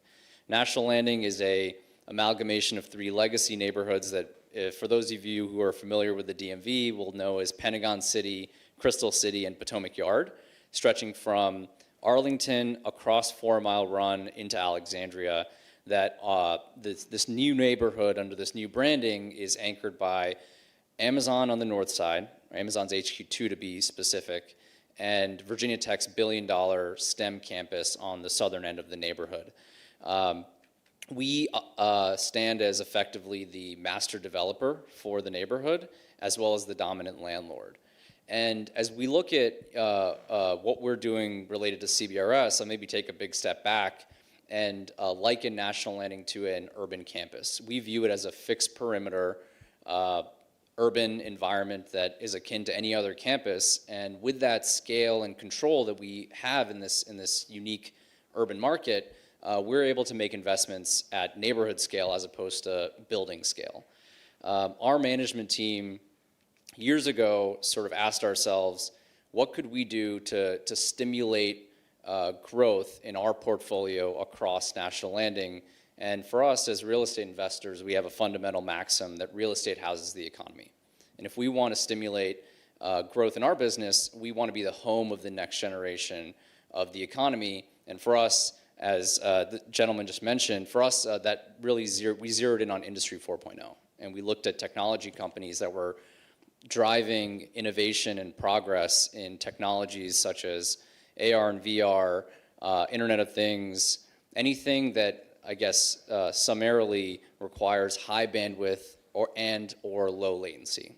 National Landing is a amalgamation of three legacy neighborhoods that, for those of you who are familiar with the DMV, will know as Pentagon City, Crystal City, and Potomac Yard, stretching from Arlington across 4 Mile Run into Alexandria. That this new neighborhood under this new branding is anchored by Amazon on the north side, Amazon's HQ2 to be specific, and Virginia Tech's billion-dollar STEM campus on the southern end of the neighborhood. We stand as effectively the master developer for the neighborhood, as well as the dominant landlord. And as we look at what we're doing related to CBRS, I'll maybe take a big step back and liken National Landing to an urban campus. We view it as a fixed perimeter urban environment that is akin to any other campus, and with that scale and control that we have in this unique urban market, we're able to make investments at neighborhood scale as opposed to building scale. Our management team years ago sort of asked ourselves, what could we do to stimulate growth in our portfolio across National Landing? And for us as real estate investors, we have a fundamental maxim that real estate houses the economy. And if we want to stimulate growth in our business, we want to be the home of the next generation of the economy. And for us, as the gentleman just mentioned, for us, that really we zeroed in on Industry 4.0. And we looked at technology companies that were driving innovation and progress in technologies such as AR and VR, Internet of Things, anything that summarily requires high bandwidth or low latency.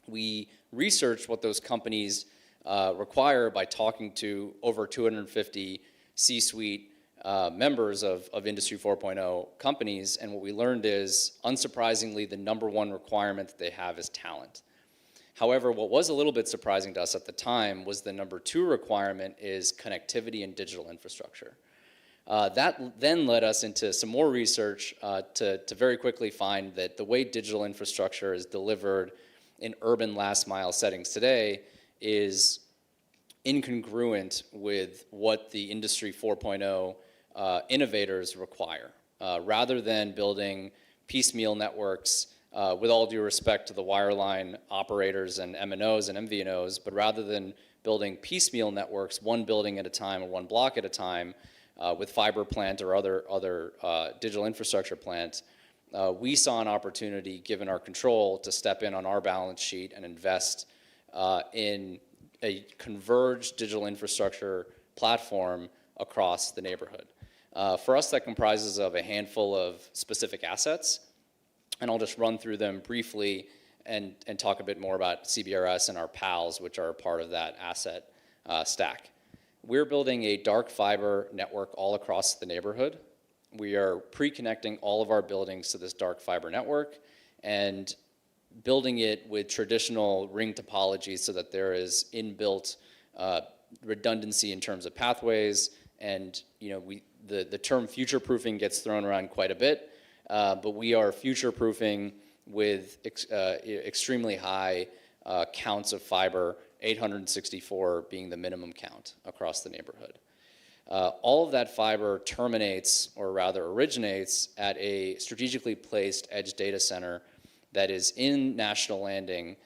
We researched what those companies require by talking to over 250 C-suite members of Industry 4.0 companies, and what we learned is, unsurprisingly, the number one requirement that they have is talent. However, what was a little bit surprising to us at the time was the number two requirement is connectivity and digital infrastructure. That then led us into some more research to very quickly find that the way digital infrastructure is delivered in urban last mile settings today is incongruent with what the Industry 4.0 innovators require. Rather than building piecemeal networks, with all due respect to the wireline operators and MNOs and MVNOs, but rather than building piecemeal networks, one building at a time or one block at a time, with fiber plant or other digital infrastructure plant, we saw an opportunity, given our control, to step in on our balance sheet and invest in a converged digital infrastructure platform across the neighborhood. For us, that comprises of a handful of specific assets, and I'll just run through them briefly and talk a bit more about CBRS and our PALs, which are a part of that asset stack. We're building a dark fiber network all across the neighborhood. We are pre-connecting all of our buildings to this dark fiber network and building it with traditional ring topology so that there is inbuilt redundancy in terms of pathways. And the term future-proofing gets thrown around quite a bit, but we are future-proofing with extremely high counts of fiber, 864 being the minimum count across the neighborhood. All of that fiber terminates, or rather originates, at a strategically placed edge data center that is in National Landing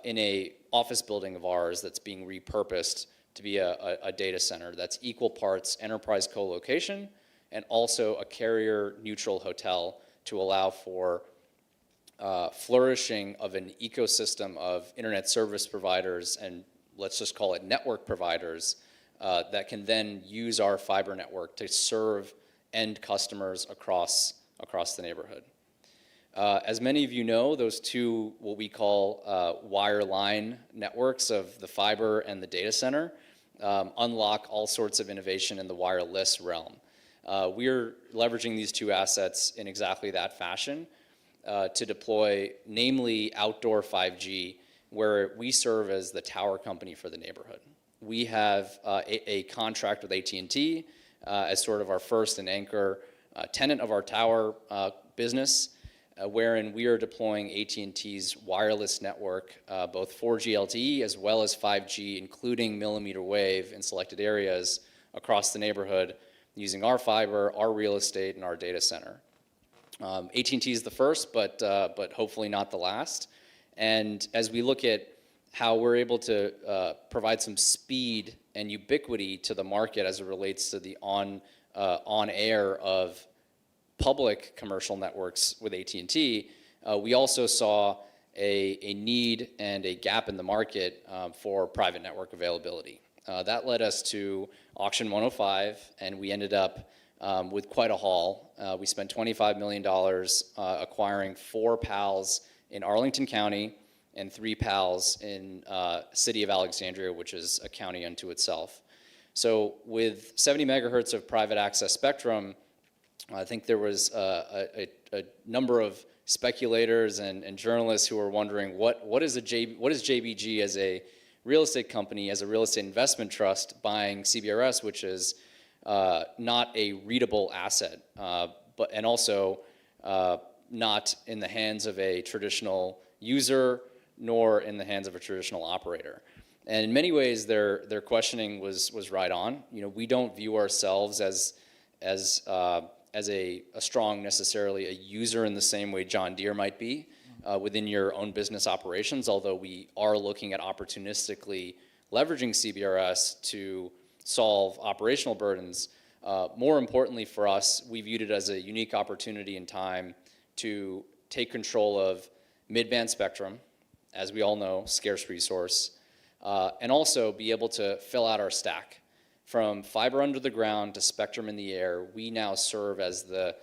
in a office building of ours that's being repurposed to be a data center that's equal parts enterprise co-location and also a carrier-neutral hotel to allow for flourishing of an ecosystem of internet service providers and let's just call it network providers that can then use our fiber network to serve end customers across the neighborhood. As many of you know, those two, what we call wireline networks of the fiber and the data center, unlock all sorts of innovation in the wireless realm. We're leveraging these two assets in exactly that fashion to deploy, namely outdoor 5G, where we serve as the tower company for the neighborhood. We have a contract with AT&T as sort of our first and anchor tenant of our tower business, wherein we are deploying AT&T's wireless network, both 4G LTE as well as 5G, including millimeter wave in selected areas across the neighborhood, using our fiber, our real estate, and our data center. AT&T is the first, but hopefully not the last. And as we look at how we're able to provide some speed and ubiquity to the market as it relates to the on-air of public commercial networks with AT&T, we also saw a need and a gap in the market for private network availability. That led us to Auction 105, and we ended up with quite a haul. We spent $25 million acquiring 4 PALs in Arlington County and 3 PALs in City of Alexandria, which is a county unto itself. So with 70 megahertz of private access spectrum, I think there was a number of speculators and journalists who were wondering what is JBG as a real estate company, as a real estate investment trust, buying CBRS, which is not a readable asset, and also not in the hands of a traditional user, nor in the hands of a traditional operator. And in many ways, their questioning was right on. We don't view ourselves as a strong, necessarily a user in the same way John Deere might be within your own business operations, although we are looking at opportunistically leveraging CBRS to solve operational burdens. More importantly for us, we viewed it as a unique opportunity in time to take control of mid-band spectrum, as we all know, scarce resource, and also be able to fill out our stack. from fiber under the ground to spectrum in the air, we now serve as the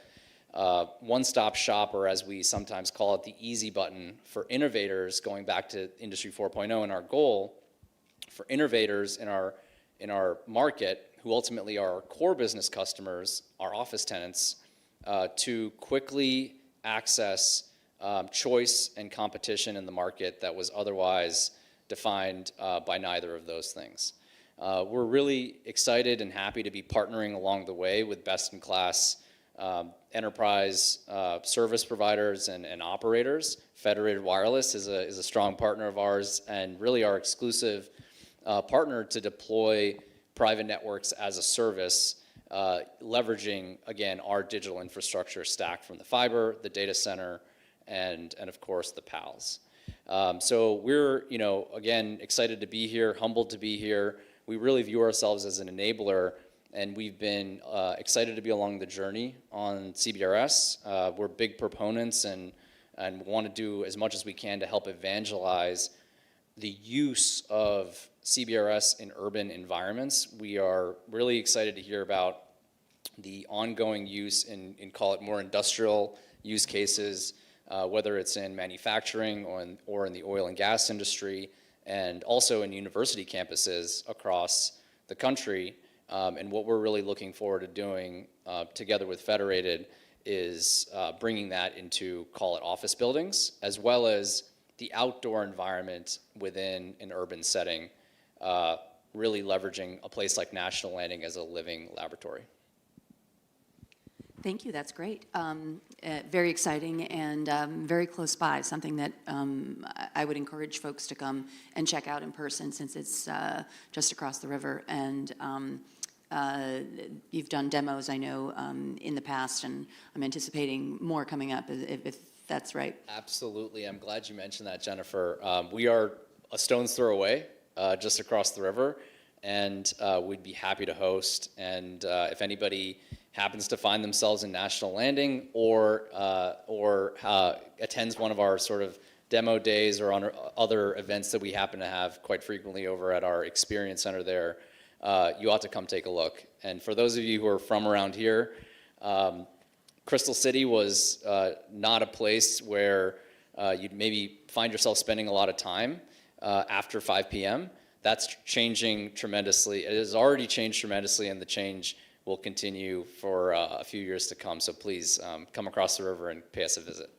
one-stop shop, or as we sometimes call it, the easy button for innovators, going back to Industry 4.0 and our goal for innovators in our market, who ultimately are our core business customers, our office tenants, to quickly access choice and competition in the market that was otherwise defined by neither of those things. We're really excited and happy to be partnering along the way with best-in-class enterprise service providers and operators. Federated Wireless is a strong partner of ours, and really our exclusive partner to deploy private networks as a service, leveraging, again, our digital infrastructure stack from the fiber, the data center, and of course the PALs. So we're, again, excited to be here, humbled to be here. We really view ourselves as an enabler, and we've been excited to be along the journey on CBRS. We're big proponents and want to do as much as we can to help evangelize the use of CBRS in urban environments. We are really excited to hear about the ongoing use in call it more industrial use cases, whether it's in manufacturing or in the oil and gas industry, and also in university campuses across the country. And what we're really looking forward to doing together with Federated is bringing that into, call it, office buildings, as well as the outdoor environment within an urban setting, really leveraging a place like National Landing as a living laboratory. Thank you, that's great. Very exciting and very close by, something that I would encourage folks to come and check out in person, since it's just across the river. And you've done demos, I know, in the past, and I'm anticipating more coming up, if that's right. Absolutely, I'm glad you mentioned that, Jennifer. We are a stone's throw away, just across the river, and we'd be happy to host. And if anybody happens to find themselves in National Landing or attends one of our sort of demo days or on other events that we happen to have quite frequently over at our experience center there, you ought to come take a look. And for those of you who are from around here, Crystal City was not a place where you'd maybe find yourself spending a lot of time after 5 p.m. That's changing tremendously. It has already changed tremendously, and the change will continue for a few years to come. So please come across the river and pay us a visit.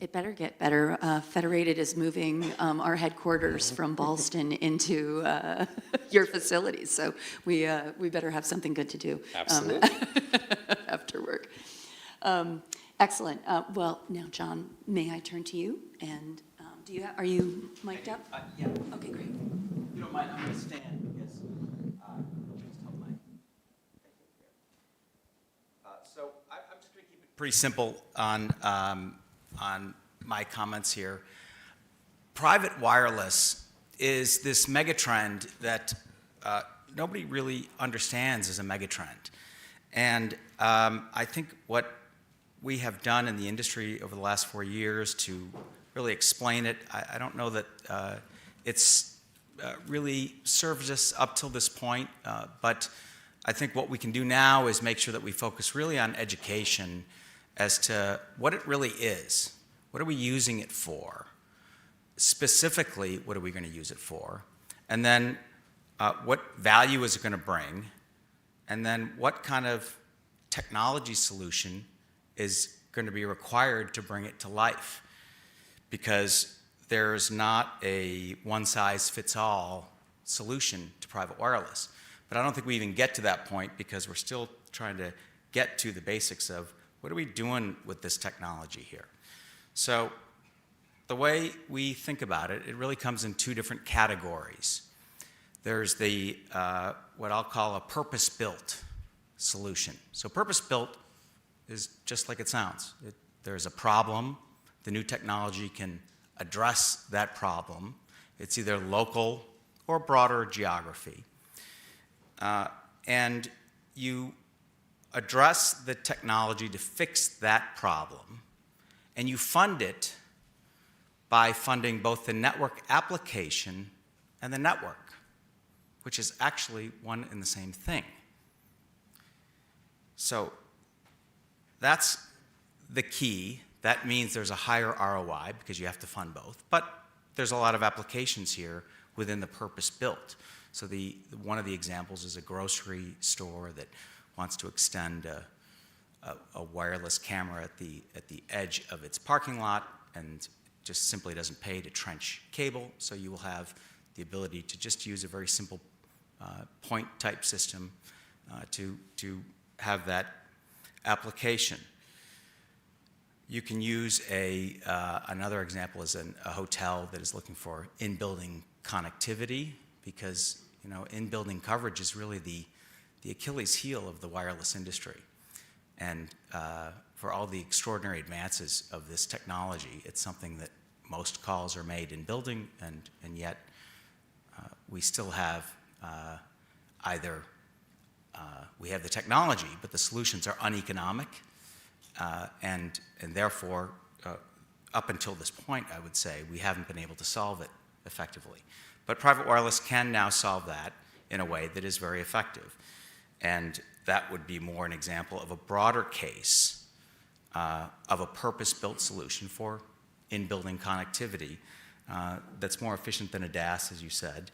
It better get better. Federated is moving our headquarters from Ballston into your facilities, so we better have something good to do. Absolutely. After work. Excellent. Well, now, John, may I turn to you? And are you mic'd up? Yeah. Okay, great. If you don't mind, I'm going to stand because just help my. So I'm just going to keep it pretty simple on my comments here. Private wireless is this megatrend that nobody really understands as a megatrend. And I think what we have done in the industry over the last 4 years to really explain it, I don't know that it's really served us up till this point, but I think what we can do now is make sure that we focus really on education as to what it really is. What are we using it for? Specifically, what are we going to use it for? And then what value is it going to bring? And then what kind of technology solution is going to be required to bring it to life? Because there's not a one-size-fits-all solution to private wireless. But I don't think we even get to that point because we're still trying to get to the basics of what are we doing with this technology here? So the way we think about it, it really comes in two different categories. There's the what I'll call a purpose-built solution. So purpose-built is just like it sounds. There's a problem. The new technology can address that problem. It's either local or broader geography. And you address the technology to fix that problem, and you fund it by funding both the network application and the network. which is actually one and the same thing. So that's the key. That means there's a higher ROI because you have to fund both. But there's a lot of applications here within the purpose-built. So one of the examples is a grocery store that wants to extend a wireless camera at the edge of its parking lot and just simply doesn't pay to trench cable. So you will have the ability to just use a very simple point-type system to have that application. You can use another example is a hotel that is looking for in-building connectivity, because in-building coverage is really the Achilles heel of the wireless industry. And for all the extraordinary advances of this technology, it's something that most calls are made in building, and yet we still have we have the technology, but the solutions are uneconomic, and therefore, up until this point, I would say, we haven't been able to solve it effectively. But private wireless can now solve that in a way that is very effective. And that would be more an example of a broader case of a purpose-built solution for in-building connectivity that's more efficient than a DAS, as you said.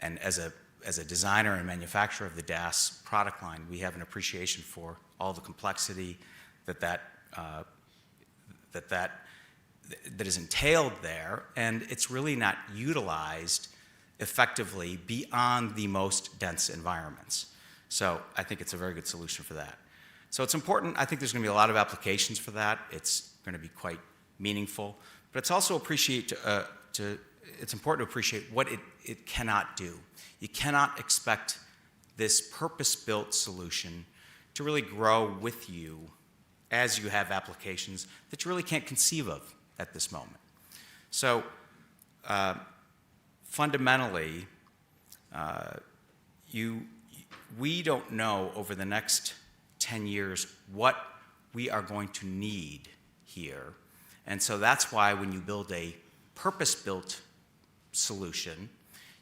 And as a designer and manufacturer of the DAS product line, we have an appreciation for all the complexity that is entailed there, and it's really not utilized effectively beyond the most dense environments. So I think it's a very good solution for that. So it's important. I think there's going to be a lot of applications for that. It's going to be quite meaningful, but it's also it's important to appreciate what it cannot do. You cannot expect this purpose-built solution to really grow with you as you have applications that you really can't conceive of at this moment. So fundamentally, we don't know over the next 10 years what we are going to need here. And so that's why when you build a purpose-built solution,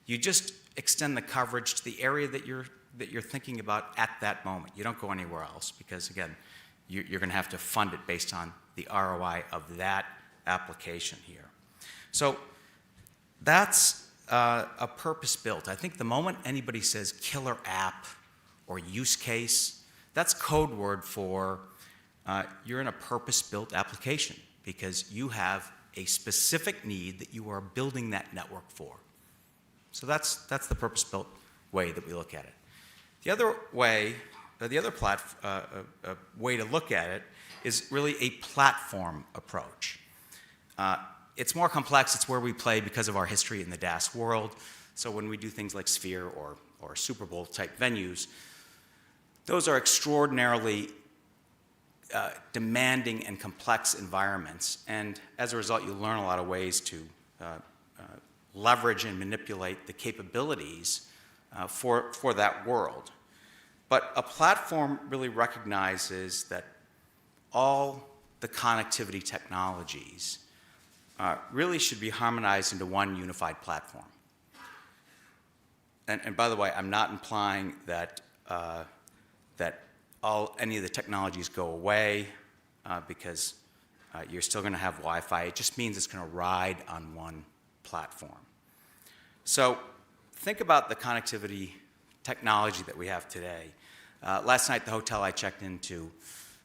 you just extend the coverage to the area that you're thinking about at that moment. You don't go anywhere else because, again, you're going to have to fund it based on the ROI of that application here. So that's a purpose-built. I think the moment anybody says killer app or use case, that's code word for you're in a purpose-built application because you have a specific need that you are building that network for. So that's the purpose-built way that we look at it. The other way, way to look at it is really a platform approach. It's more complex. It's where we play because of our history in the DAS world. So when we do things like Sphere or Super Bowl type venues, those are extraordinarily demanding and complex environments. And as a result, you learn a lot of ways to leverage and manipulate the capabilities for that world. But a platform really recognizes that all the connectivity technologies really should be harmonized into one unified platform. And by the way, I'm not implying that any of the technologies go away because you're still going to have Wi-Fi. It just means it's going to ride on one platform. So think about the connectivity technology that we have today. Last night, the hotel I checked into,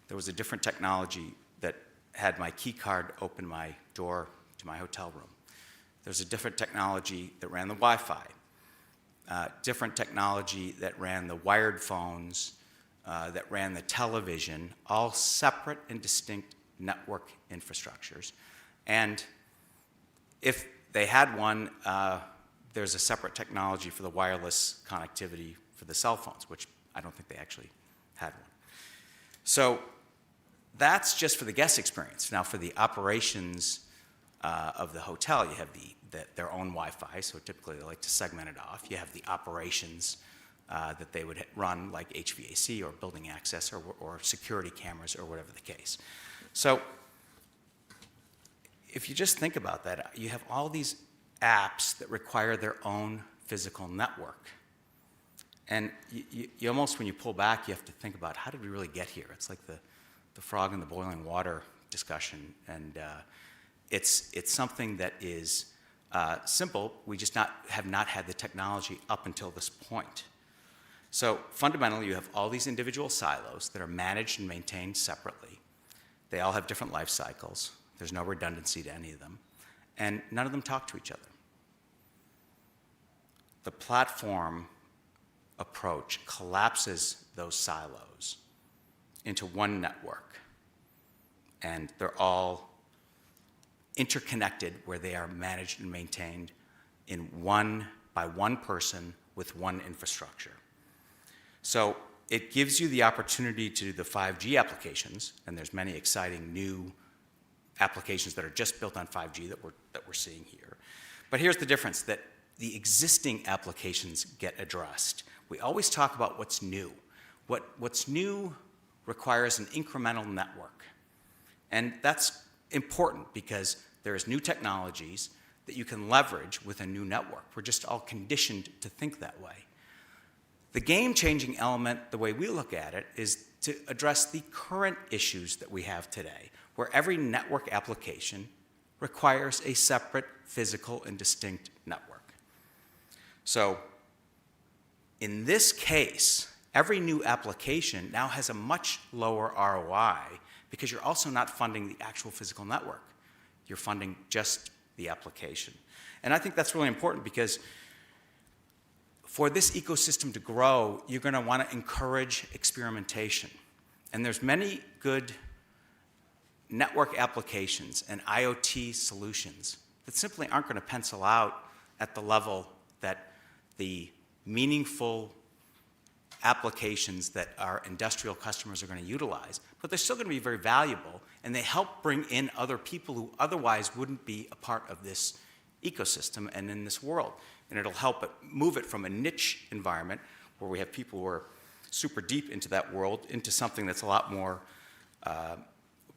there was a different technology that had my key card open my door to my hotel room. There's a different technology that ran the Wi-Fi, different technology that ran the wired phones, that ran the television, all separate and distinct network infrastructures. And if they had one, there's a separate technology for the wireless connectivity for the cell phones, which I don't think they actually had one. So that's just for the guest experience. Now for the operations of the hotel, you have their own Wi-Fi, so typically they like to segment it off. You have the operations that they would run, like HVAC or building access or security cameras or whatever the case. So if you just think about that, you have all these apps that require their own physical network. And you almost, when you pull back, you have to think about, how did we really get here? It's like the frog in the boiling water discussion. And it's something that is simple. We just have not had the technology up until this point. So fundamentally, you have all these individual silos that are managed and maintained separately. They all have different life cycles. There's no redundancy to any of them. And none of them talk to each other. The platform approach collapses those silos into one network. And they're all interconnected, where they are managed and maintained by one person with one infrastructure. So it gives you the opportunity to do the 5G applications, and there's many exciting new applications that are just built on 5G that we're seeing here. But here's the difference, that the existing applications get addressed. We always talk about what's new. What's new requires an incremental network. And that's important because there's new technologies that you can leverage with a new network. We're just all conditioned to think that way. The game-changing element, the way we look at it, is to address the current issues that we have today, where every network application requires a separate physical and distinct network. So in this case, every new application now has a much lower ROI because you're also not funding the actual physical network. You're funding just the application. And I think that's really important because for this ecosystem to grow, you're going to want to encourage experimentation. And there's many good network applications and IoT solutions that simply aren't going to pencil out at the level that the meaningful applications that our industrial customers are going to utilize, but they're still going to be very valuable, and they help bring in other people who otherwise wouldn't be a part of this ecosystem and in this world. And it'll help move it from a niche environment where we have people who are super deep into that world into something that's a lot more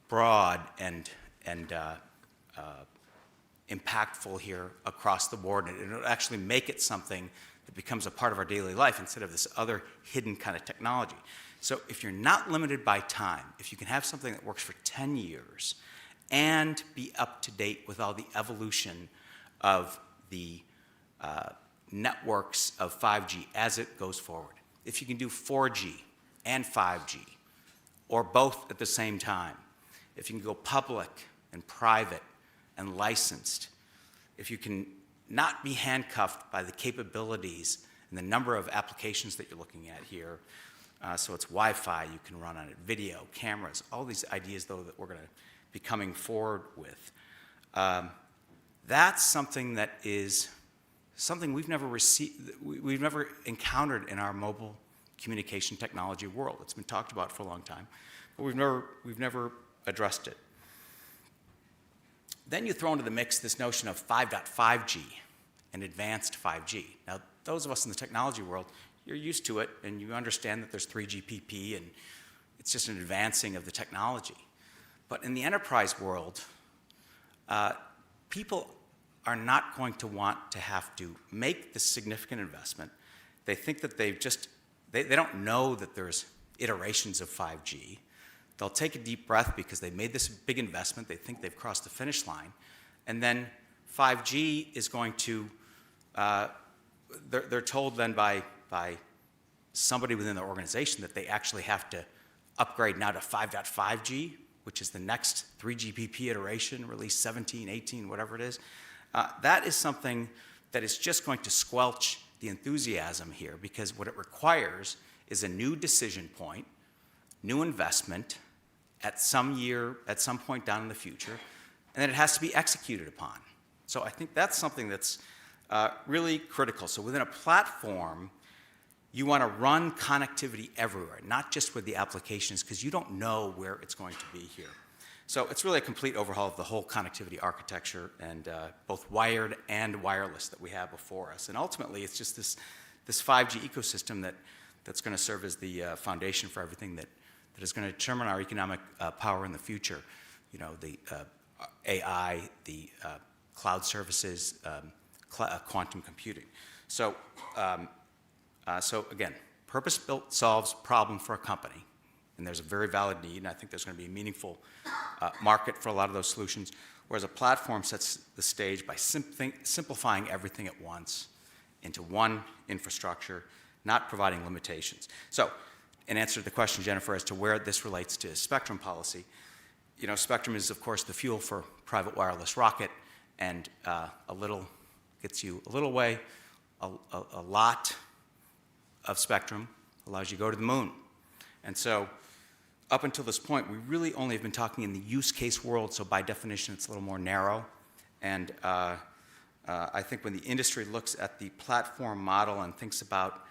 broad and impactful here across the board. And it'll actually make it something that becomes a part of our daily life instead of this other hidden kind of technology. So if you're not limited by time, if you can have something that works for 10 years and be up to date with all the evolution of the networks of 5G as it goes forward, if you can do 4G and 5G, or both at the same time, if you can go public and private and licensed, if you can not be handcuffed by the capabilities and the number of applications that you're looking at here, so it's Wi-Fi, you can run on it, video, cameras, all these ideas, though, that we're going to be coming forward with. That's something that is something we've never encountered in our mobile communication technology world. It's been talked about for a long time, but we've never addressed it. Then you throw into the mix this notion of 5.5G and advanced 5G. Now, those of us in the technology world, you're used to it, and you understand that there's 3GPP, and it's just an advancing of the technology. But in the enterprise world, people are not going to want to have to make this significant investment. They think that they don't know that there's iterations of 5G. They'll take a deep breath because they made this big investment. They think they've crossed the finish line. And then 5G is going to, they're told then by somebody within the organization that they actually have to upgrade now to 5.5G, which is the next 3GPP iteration, release 17, 18, whatever it is. That is something that is just going to squelch the enthusiasm here, because what it requires is a new decision point, new investment at some point down in the future, and then it has to be executed upon. So I think that's something that's really critical. So within a platform, you want to run connectivity everywhere, not just with the applications, because you don't know where it's going to be here. So it's really a complete overhaul of the whole connectivity architecture, and both wired and wireless that we have before us. And ultimately, it's just this 5G ecosystem that's going to serve as the foundation for everything that is going to determine our economic power in the future. You know, the AI, the cloud services, quantum computing. So, so again, purpose-built solves problem for a company, and there's a very valid need, and I think there's going to be a meaningful market for a lot of those solutions, whereas a platform sets the stage by simplifying everything at once into one infrastructure, not providing limitations. So, in answer to the question, Jennifer, as to where this relates to spectrum policy, you know, spectrum is, of course, the fuel for private wireless rocket, and a little gets you a little way. A lot of spectrum allows you to go to the moon. And so, up until this point, we really only have been talking in the use case world, so by definition, it's a little more narrow. And I think when the industry looks at the platform model and thinks about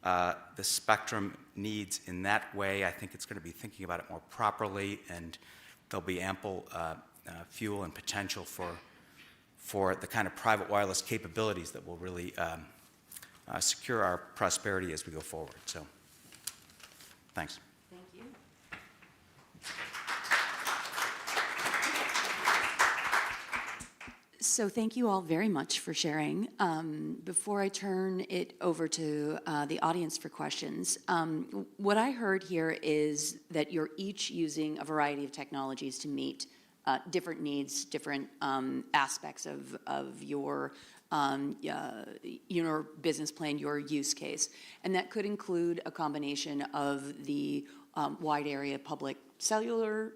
the spectrum needs in that way, I think it's going to be thinking about it more properly, and there'll be ample fuel and potential for the kind of private wireless capabilities that will really secure our prosperity as we go forward. So, thanks. Thank you. So thank you all very much for sharing. Before I turn it over to the audience for questions, what I heard here is that you're each using a variety of technologies to meet different needs, different aspects of your business plan, your use case. And that could include a combination of the wide area public cellular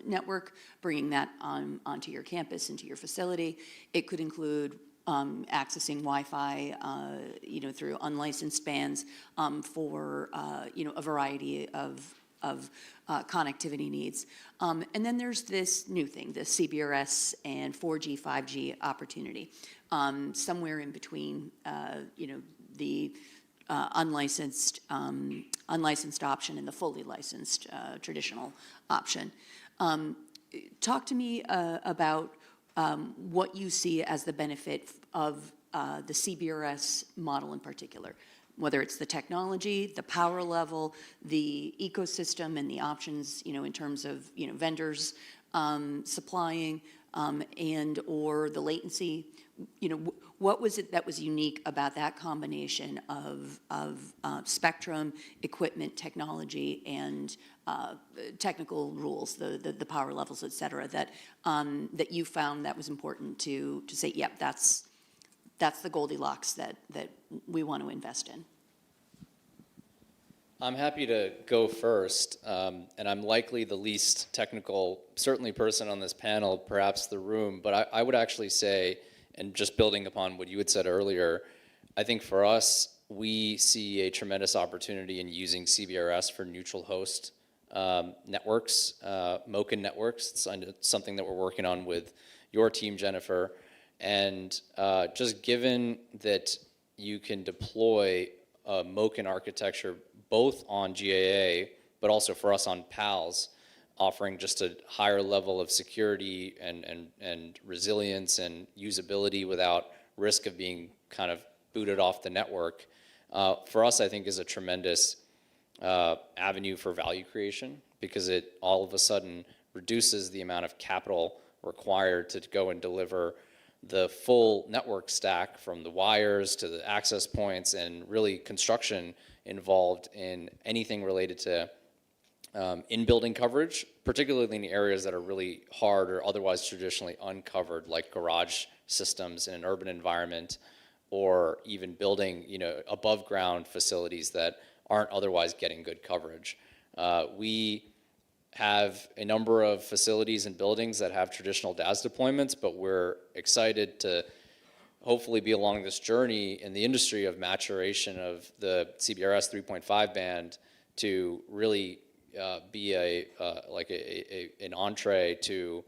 network, bringing that onto your campus, into your facility. It could include accessing Wi-Fi, through unlicensed bands for, a variety of connectivity needs. And then there's this new thing, the CBRS and 4G, 5G opportunity. Somewhere in between, the unlicensed option and the fully licensed traditional option. Talk to me about what you see as the benefit of the CBRS model in particular, whether it's the technology, the power level, the ecosystem, and the options, in terms of vendors supplying and or the latency. What was it that was unique about that combination of spectrum, equipment, technology, and technical rules, the power levels, et cetera, that you found that was important to say, yep, that's the Goldilocks that we want to invest in? I'm happy to go first, and I'm likely the least technical, certainly person on this panel, perhaps the room, but I would actually say, and just building upon what you had said earlier, I think for us, we see a tremendous opportunity in using CBRS for neutral host networks, MOCN networks. It's something that we're working on with your team, Jennifer. And just given that you can deploy a MOCN architecture both on GAA, but also for us on PALs, offering just a higher level of security and resilience and usability without risk of being kind of booted off the network, for us, I think is a tremendous avenue for value creation, because it all of a sudden reduces the amount of capital required to go and deliver the full network stack, from the wires to the access points, and really construction involved in anything related to in-building coverage, particularly in the areas that are really hard or otherwise traditionally uncovered, like garage systems in an urban environment, or even building, above ground facilities that aren't otherwise getting good coverage. We have a number of facilities and buildings that have traditional DAS deployments, but we're excited to hopefully be along this journey in the industry of maturation of the CBRS 3.5 band to really be an entree to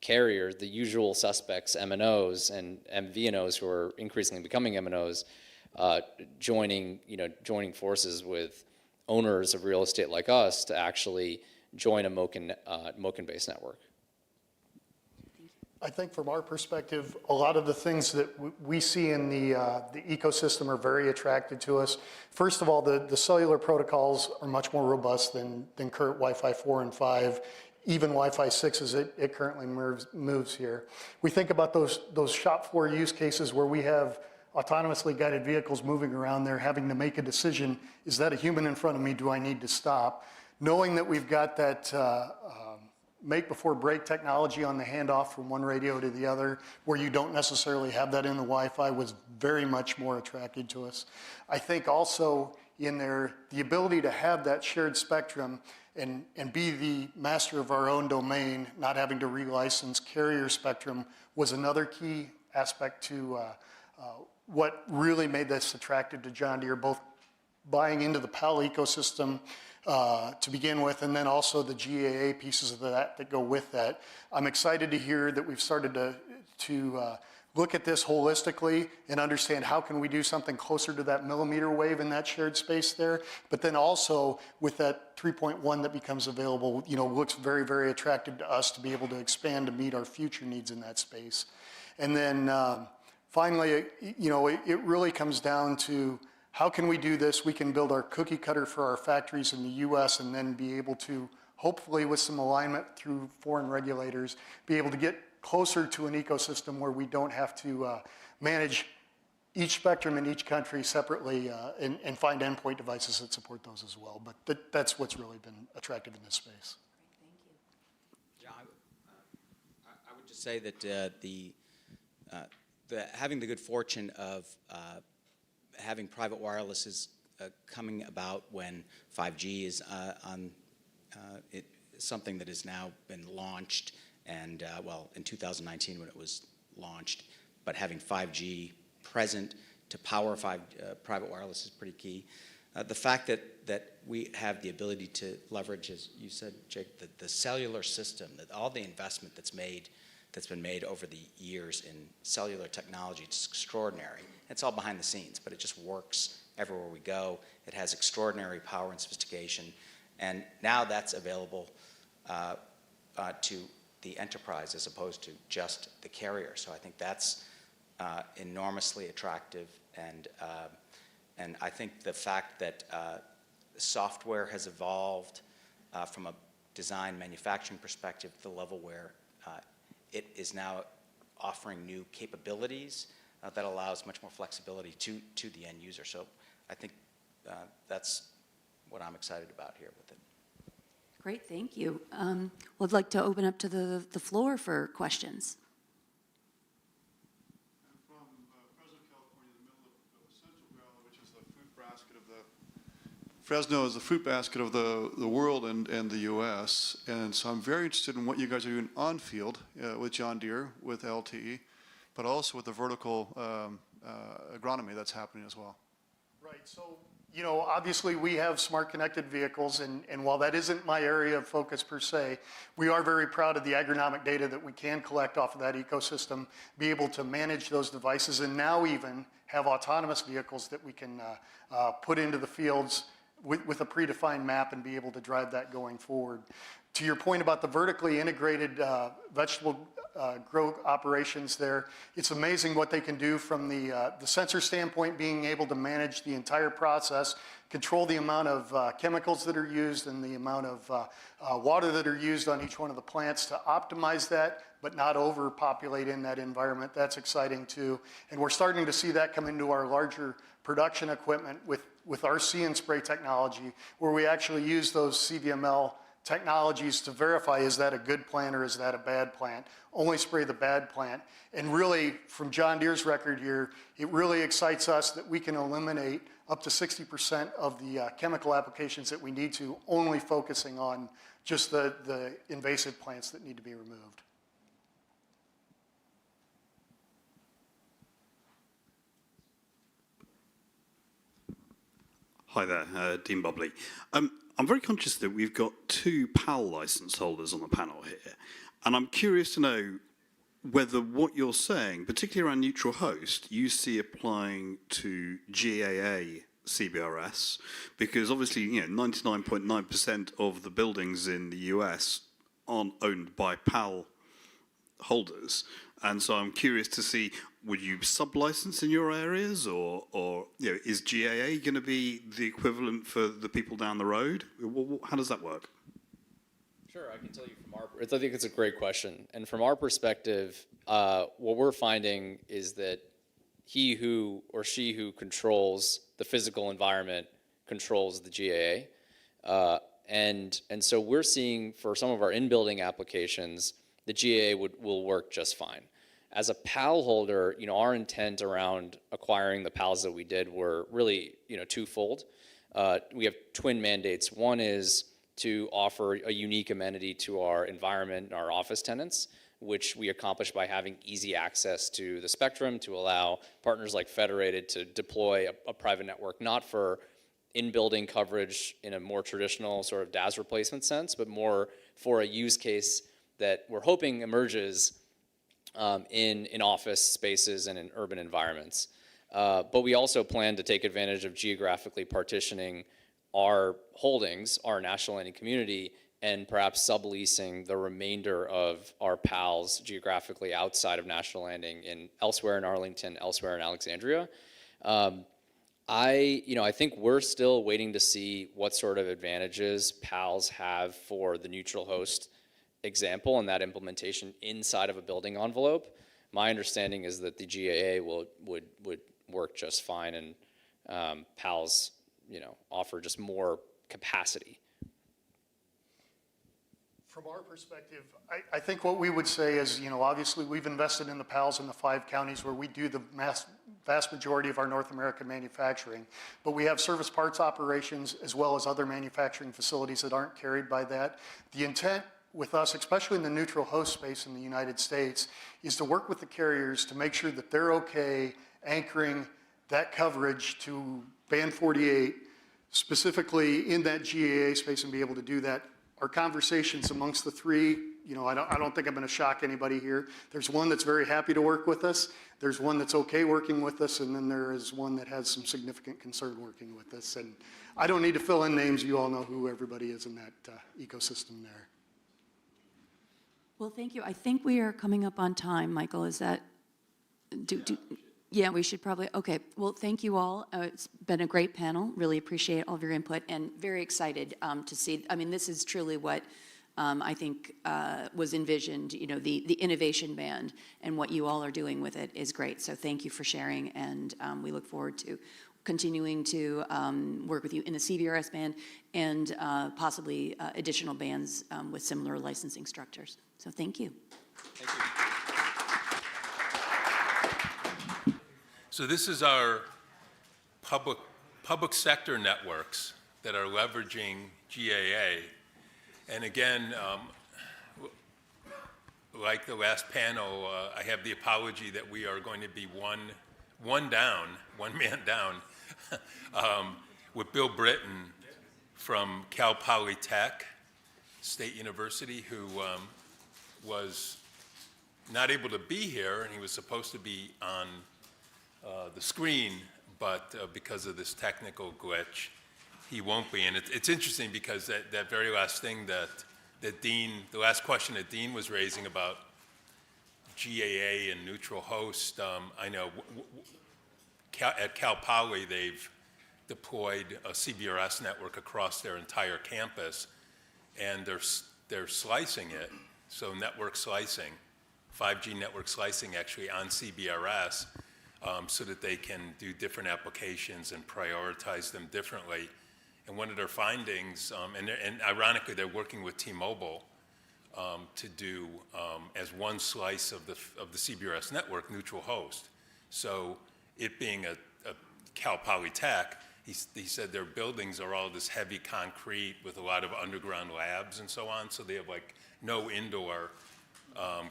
carriers, the usual suspects, MNOs and MVNOs, who are increasingly becoming MNOs, joining forces with owners of real estate like us to actually join a MOCN-based network. I think from our perspective, a lot of the things that we see in the ecosystem are very attractive to us. First of all, the cellular protocols are much more robust than current Wi-Fi 4 and 5, even Wi-Fi 6 as it currently moves here. We think about those shop floor use cases where we have autonomously guided vehicles moving around there, having to make a decision, is that a human in front of me, do I need to stop? Knowing that we've got that make before break technology on the handoff from one radio to the other, where you don't necessarily have that in the Wi-Fi, was very much more attractive to us. I think also in there, the ability to have that shared spectrum and be the master of our own domain, not having to relicense carrier spectrum, was another key aspect to what really made this attractive to John Deere, both buying into the PAL ecosystem to begin with, and then also the GAA pieces of that go with that. I'm excited to hear that we've started to look at this holistically and understand how can we do something closer to that millimeter wave in that shared space there. But then also with that 3.1 that becomes available, looks very, very attractive to us to be able to expand to meet our future needs in that space. And then finally, it really comes down to how can we do this? We can build our cookie cutter for our factories in the US and then be able to, hopefully with some alignment through foreign regulators, be able to get closer to an ecosystem where we don't have to manage each spectrum in each country separately and find endpoint devices that support those as well. But that's what's really been attractive in this space. Great, thank you. Yeah, I would just say that having the good fortune of having private wireless is coming about when 5G is something that has now been launched, and in 2019 when it was launched, but having 5G present to power private wireless is pretty key. The fact that we have the ability to leverage, as you said, Jake, the cellular system, that all the investment that's been made over the years in cellular technology, it's extraordinary. It's all behind the scenes, but it just works everywhere we go. It has extraordinary power and sophistication, and now that's available to the enterprise as opposed to just the carrier. So I think that's enormously attractive, and I think the fact that software has evolved from a design manufacturing perspective to the level where it is now offering new capabilities that allows much more flexibility to the end user. So I think that's what I'm excited about here with it. Great, thank you. Would like to open up to the floor for questions. I'm from Fresno, California, the middle of Central Valley, which is the fruit basket of the Fresno is the fruit basket of the world and the U.S. And so I'm very interested in what you guys are doing on field with John Deere, with LTE, but also with the vertical agronomy that's happening as well. Right, so obviously we have smart connected vehicles, and while that isn't my area of focus per se, we are very proud of the agronomic data that we can collect off of that ecosystem, be able to manage those devices, and now even have autonomous vehicles that we can put into the fields with a predefined map and be able to drive that going forward. To your point about the vertically integrated vegetable grow operations there, it's amazing what they can do from the sensor standpoint, being able to manage the entire process, control the amount of chemicals that are used and the amount of water that are used on each one of the plants to optimize that, but not overpopulate in that environment. That's exciting too. And we're starting to see that come into our larger production equipment with our See and Spray technology, where we actually use those CVML technologies to verify, is that a good plant or is that a bad plant? Only spray the bad plant. And really, from John Deere's record here, it really excites us that we can eliminate up to 60% of the chemical applications that we need to, only focusing on just the invasive plants that need to be removed. Hi there, Dean Bubley. I'm very conscious that we've got two PAL license holders on the panel here, and I'm curious to know whether what you're saying, particularly around neutral host, you see applying to GAA CBRS, because obviously 99.9% of the buildings in the US aren't owned by PAL holders. And so I'm curious to see, would you sub-license in your areas, or is GAA going to be the equivalent for the people down the road? How does that work? Sure, I can tell you from I think it's a great question. And from our perspective, what we're finding is that he who or she who controls the physical environment controls the GAA. And so we're seeing for some of our in-building applications, the GAA will work just fine. As a PAL holder, our intent around acquiring the PALs that we did were really, twofold. We have twin mandates. One is to offer a unique amenity to our environment and our office tenants, which we accomplish by having easy access to the spectrum to allow partners like Federated to deploy a private network, not for in-building coverage in a more traditional sort of DAS replacement sense, but more for a use case that we're hoping emerges in office spaces and in urban environments. But we also plan to take advantage of geographically partitioning our holdings, our national landing community, and perhaps subleasing the remainder of our PALs geographically outside of national landing elsewhere in Arlington, elsewhere in Alexandria. I think we're still waiting to see what sort of advantages PALs have for the neutral host example and that implementation inside of a building envelope. My understanding is that the GAA would work just fine, and PALs, offer just more capacity. From our perspective, I think what we would say is, obviously we've invested in the PALs in the 5 counties where we do the vast majority of our North American manufacturing, but we have service parts operations as well as other manufacturing facilities that aren't carried by that. The intent with us, especially in the neutral host space in the United States, is to work with the carriers to make sure that they're okay anchoring that coverage to band 48, specifically in that GAA space, and be able to do that. Our conversations amongst the 3, I don't think I'm going to shock anybody here. There's one that's very happy to work with us. There's one that's okay working with us, and then there is one that has some significant concern working with us. And I don't need to fill in names. You all know who everybody is in that ecosystem there. Well, thank you. I think we are coming up on time, Michael. Is that, yeah, we should probably, okay. Well, thank you all. It's been a great panel. Really appreciate all of your input and very excited to see, this is truly what I think was envisioned, the innovation band, and what you all are doing with it is great. So thank you for sharing, and we look forward to continuing to work with you in the CBRS band and possibly additional bands with similar licensing structures. So thank you. Thank you. So this is our public sector networks that are leveraging GAA. And again, like the last panel, I have the apology that we are going to be one man down, with Bill Britton from Cal Polytech State University, who was not able to be here, and he was supposed to be on the screen, but because of this technical glitch, he won't be. And it's interesting because that very last thing that Dean, the last question that Dean was raising about GAA and neutral host, I know at Cal Poly they've deployed a CBRS network across their entire campus, and they're slicing it, so network slicing, 5G network slicing actually on CBRS, so that they can do different applications and prioritize them differently. And one of their findings, and ironically, they're working with T-Mobile to do as one slice of the CBRS network neutral host. So it being a Cal Polytech, he said their buildings are all this heavy concrete with a lot of underground labs and so on. So they have like no indoor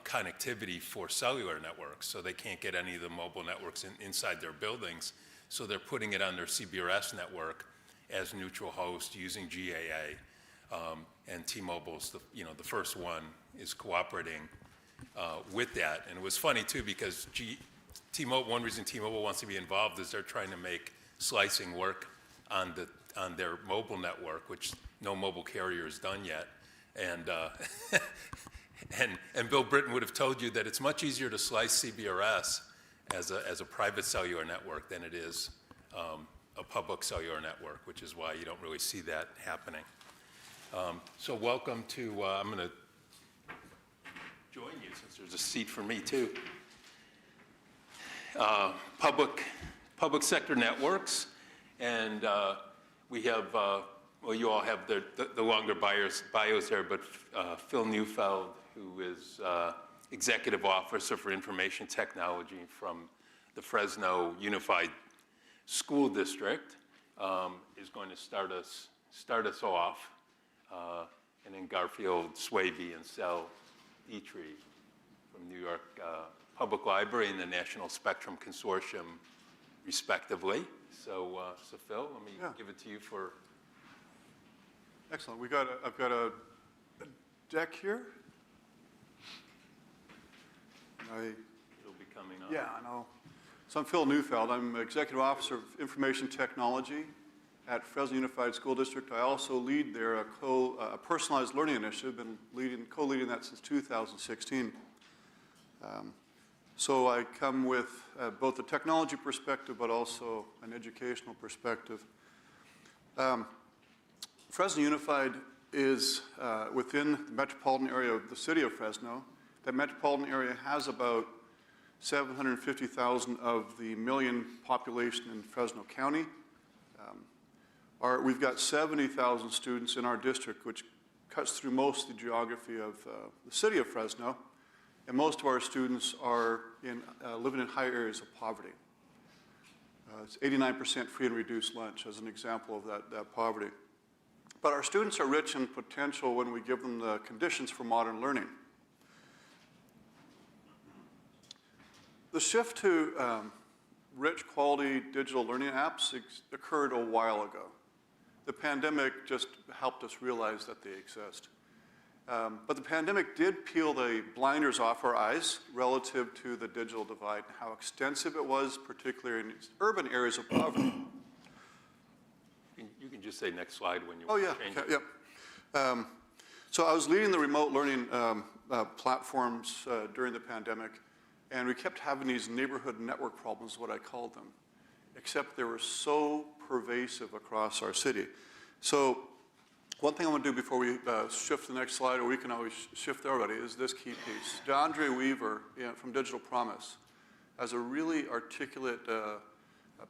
connectivity for cellular networks. So they can't get any of the mobile networks inside their buildings. So they're putting it on their CBRS network as neutral host using GAA. And T-Mobile's the first one is cooperating with that. And it was funny too because T-Mobile, one reason T-Mobile wants to be involved is they're trying to make slicing work on their mobile network, which no mobile carrier has done yet. And and Bill Britton would have told you that it's much easier to slice CBRS as a private cellular network than it is a public cellular network, which is why you don't really see that happening. So welcome to, I'm going to join you since there's a seat for me too. public sector networks, and we have, well, you all have the longer bios there, but Phil Neufeld, who is Executive Officer for Information Technology from the Fresno Unified School District, is going to start us off, and then Garfield Swaby and Sel Dietrich from New York Public Library and the National Spectrum Consortium, respectively. So, Phil, let me give it to you for. Excellent. I've got a deck here. It'll be coming up. Yeah, I know. So I'm Phil Neufeld. I'm Executive Officer of Information Technology at Fresno Unified School District. I also lead there a personalized learning initiative, been co-leading that since 2016. So I come with both a technology perspective, but also an educational perspective. Fresno Unified is within the metropolitan area of the city of Fresno. That metropolitan area has about 750,000 of the million population in Fresno County. We've got 70,000 students in our district, which cuts through most of the geography of the city of Fresno. And most of our students are living in high areas of poverty. It's 89% free and reduced lunch as an example of that poverty. But our students are rich in potential when we give them the conditions for modern learning. The shift to rich quality digital learning apps occurred a while ago. The pandemic just helped us realize that they exist. But the pandemic did peel the blinders off our eyes relative to the digital divide and how extensive it was, particularly in urban areas of poverty. You can just say next slide when you change it. Yep. So I was leading the remote learning platforms during the pandemic, and we kept having these neighborhood network problems, what I called them, except they were so pervasive across our city. So one thing I want to do before we shift to the next slide, or we can always shift already, is this key piece. DeAndre Weaver from Digital Promise has a really articulate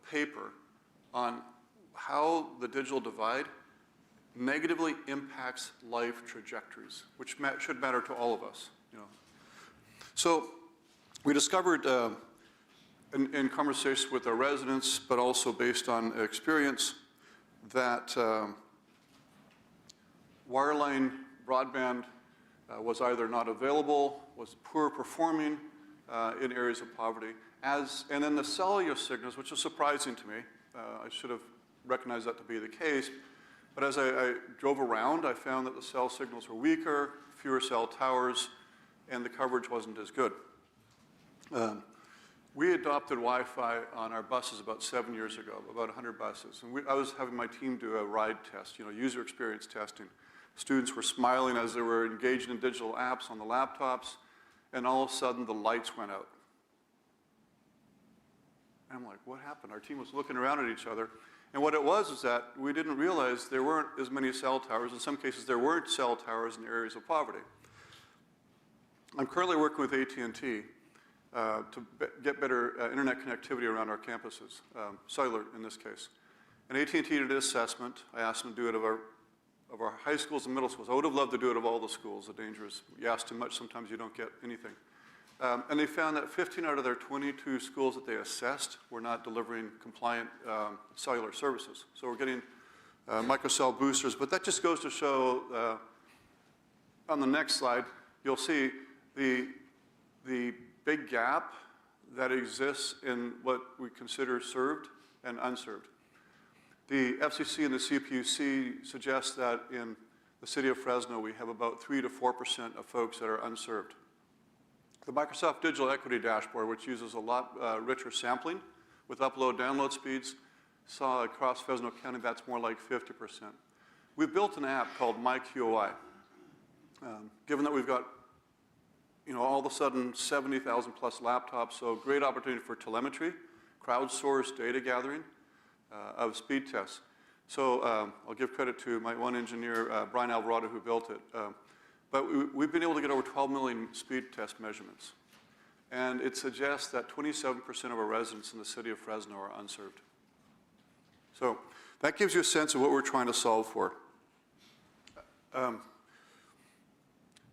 paper on how the digital divide negatively impacts life trajectories, which should matter to all of us. So we discovered in conversations with our residents, but also based on experience, that wireline broadband was either not available, was poor performing in areas of poverty, and then the cellular signals, which was surprising to me. I should have recognized that to be the case. But as I drove around, I found that the cell signals were weaker, fewer cell towers, and the coverage wasn't as good. We adopted Wi-Fi on our buses about 7 years ago, about 100 buses. And I was having my team do a ride test, user experience testing. Students were smiling as they were engaging in digital apps on the laptops, and all of a sudden the lights went out. And I'm like, what happened? Our team was looking around at each other. And what it was is that we didn't realize there weren't as many cell towers. In some cases, there weren't cell towers in areas of poverty. I'm currently working with AT&T to get better internet connectivity around our campuses, cellular in this case. And AT&T did an assessment. I asked them to do it of our high schools and middle schools. I would have loved to do it of all the schools. The danger is you ask too much, sometimes you don't get anything. And they found that 15 out of their 22 schools that they assessed were not delivering compliant cellular services. So we're getting microcell boosters, but that just goes to show, on the next slide, you'll see the big gap that exists in what we consider served and unserved. The FCC and the CPUC suggest that in the city of Fresno, we have about 3 to 4% of folks that are unserved. The Microsoft Digital Equity Dashboard, which uses a lot richer sampling with upload-download speeds, saw across Fresno County that's more like 50%. We've built an app called MyQOI. Given that we've got all of a sudden 70,000 plus laptops, so great opportunity for telemetry, crowdsourced data gathering of speed tests. So I'll give credit to my one engineer, Brian Alvarado, who built it. But we've been able to get over 12 million speed test measurements. and it suggests that 27% of our residents in the city of Fresno are unserved. So that gives you a sense of what we're trying to solve for.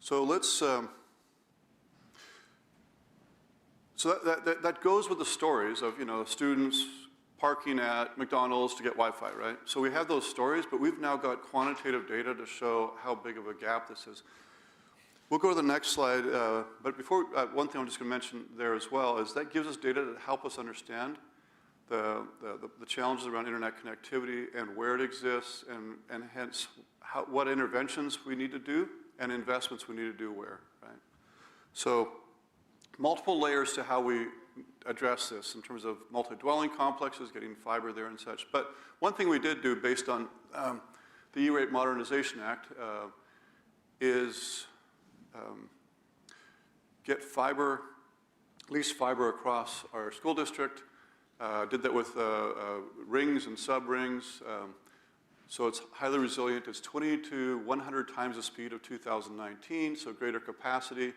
So let's, so that goes with the stories of, students parking at McDonald's to get Wi-Fi, right? So we have those stories, but we've now got quantitative data to show how big of a gap this is. We'll go to the next slide, but before, one thing I'm just going to mention there as well is that gives us data that help us understand the challenges around internet connectivity and where it exists, and hence what interventions we need to do and investments we need to do where, right? So multiple layers to how we address this in terms of multi-dwelling complexes, getting fiber there and such. But one thing we did do based on the E-Rate Modernization Act is get fiber, lease fiber across our school district. Did that with rings and sub-rings. So it's highly resilient. It's 20 to 100 times the speed of 2019, so greater capacity.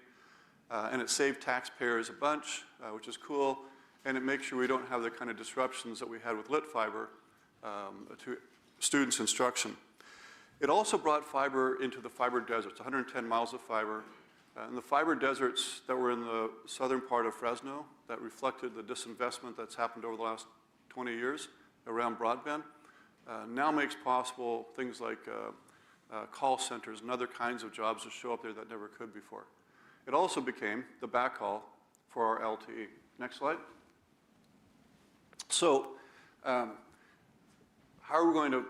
And it saved taxpayers a bunch, which is cool. And it makes sure we don't have the kind of disruptions that we had with lit fiber to students' instruction. It also brought fiber into the fiber deserts, 110 miles of fiber. And the fiber deserts that were in the southern part of Fresno that reflected the disinvestment that's happened over the last 20 years around broadband now makes possible things like call centers and other kinds of jobs to show up there that never could before. It also became the backhaul for our LTE. Next slide. So how are we going to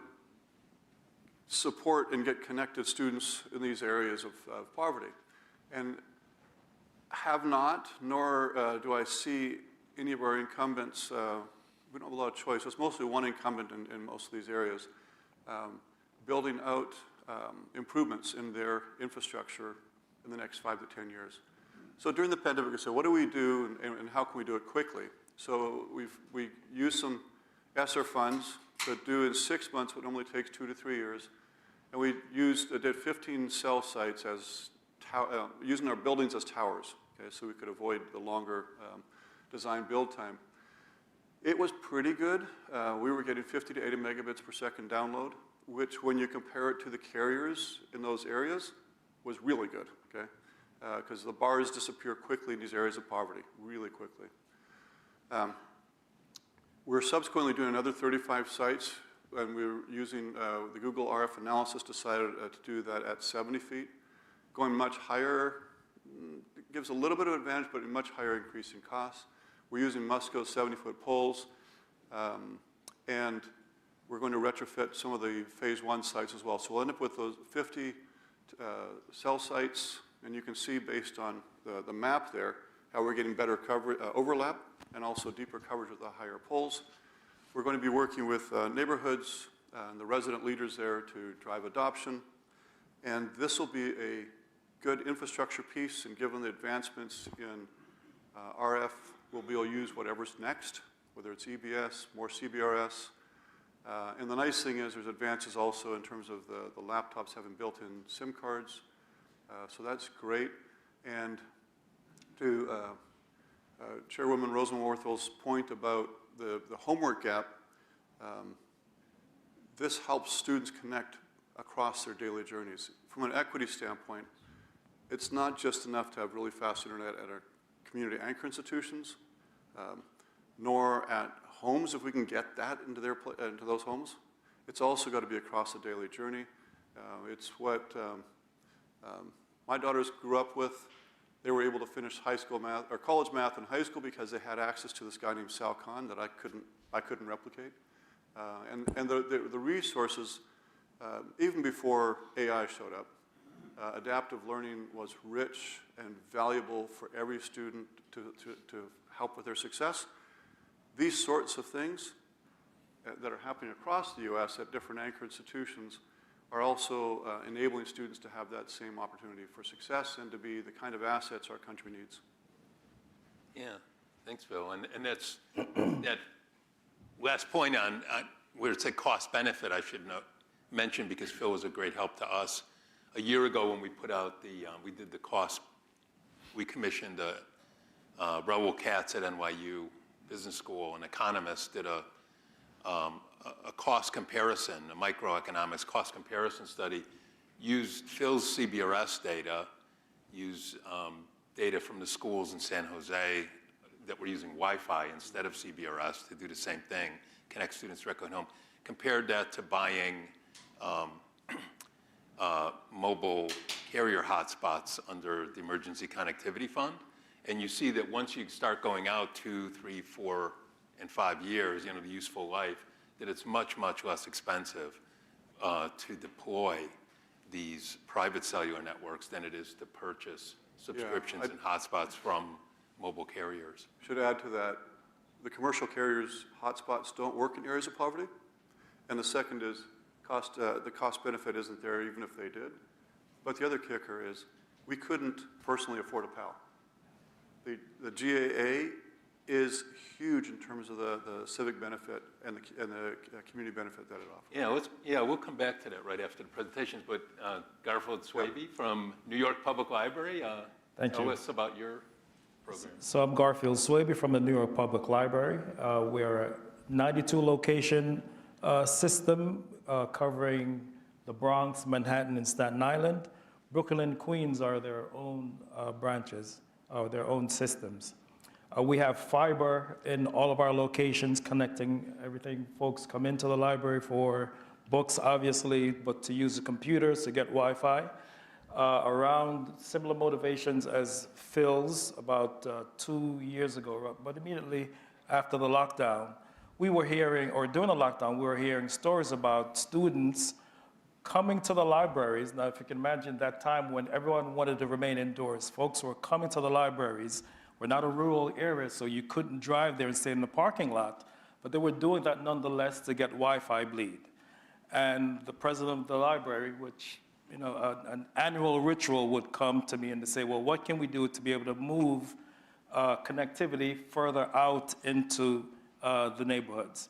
support and get connected students in these areas of poverty? And have not, nor do I see any of our incumbents, we don't have a lot of choice. It's mostly one incumbent in most of these areas, building out improvements in their infrastructure in the next 5 to 10 years. So during the pandemic, we said, what do we do and how can we do it quickly? So we used some ESSER funds to do in 6 months what normally takes 2 to 3 years. And we did 15 cell sites as using our buildings as towers, okay, so we could avoid the longer design build time. It was pretty good. We were getting 50 to 80 megabits per second download, which when you compare it to the carriers in those areas was really good, okay? Because the bars disappear quickly in these areas of poverty, really quickly. We're subsequently doing another 35 sites, and we're using the Google RF analysis decided to do that at 70 feet. Going much higher gives a little bit of advantage, but a much higher increase in costs. We're using Musco 70-foot poles, and we're going to retrofit some of the phase 1 sites as well. So we'll end up with those 50 cell sites, and you can see based on the map there how we're getting better coverage, overlap, and also deeper coverage with the higher poles. We're going to be working with neighborhoods and the resident leaders there to drive adoption. And this will be a good infrastructure piece, and given the advancements in RF, we'll be able to use whatever's next, whether it's EBS, more CBRS. And the nice thing is there's advances also in terms of the laptops having built-in SIM cards. So that's great. And to Chairwoman Rosenworthel's point about the homework gap, this helps students connect across their daily journeys. From an equity standpoint, it's not just enough to have really fast internet at our community anchor institutions, nor at homes if we can get that into those homes. It's also got to be across the daily journey. It's what my daughters grew up with. They were able to finish high school math or college math in high school because they had access to this guy named Sal Khan that I couldn't replicate. And the resources, even before AI showed up, adaptive learning was rich and valuable for every student to help with their success. These sorts of things that are happening across the U.S. at different anchor institutions are also enabling students to have that same opportunity for success and to be the kind of assets our country needs. Yeah, thanks, Phil. And that's that last point on where it's a cost benefit, I should mention, because Phil was a great help to us. A year ago when we put out we did the cost, we commissioned Raoul Katz at NYU Business School, an economist, did a cost comparison, a microeconomics cost comparison study, used Phil's CBRS data, used data from the schools in San Jose that were using Wi-Fi instead of CBRS to do the same thing, connect students directly at home, compared that to buying mobile carrier hotspots under the Emergency Connectivity Fund. And you see that once you start going out 2, 3, 4, and 5 years, the useful life, that it's much, much less expensive to deploy these private cellular networks than it is to purchase subscriptions and hotspots from mobile carriers. Should add to that, the commercial carriers' hotspots don't work in areas of poverty. And the second is the cost benefit isn't there even if they did. But the other kicker is we couldn't personally afford a PAL. The GAA is huge in terms of the civic benefit and the community benefit that it offers. We'll come back to that right after the presentations. But Garfield Swaby from New York Public Library, tell us about your program. So I'm Garfield Swaby from the New York Public Library. We're a 92 location system covering the Bronx, Manhattan, and Staten Island. Brooklyn and Queens are their own branches, their own systems. We have fiber in all of our locations connecting everything. Folks come into the library for books, obviously, but to use the computers, to get Wi-Fi. Around similar motivations as Phil's about 2 years ago, but immediately after the lockdown, we were hearing, or during the lockdown, we were hearing stories about students coming to the libraries. Now, if you can imagine that time when everyone wanted to remain indoors, folks were coming to the libraries. We're not a rural area, so you couldn't drive there and stay in the parking lot, but they were doing that nonetheless to get Wi-Fi bleed. And the president of the library, which, an annual ritual would come to me and to say, well, what can we do to be able to move connectivity further out into the neighborhoods?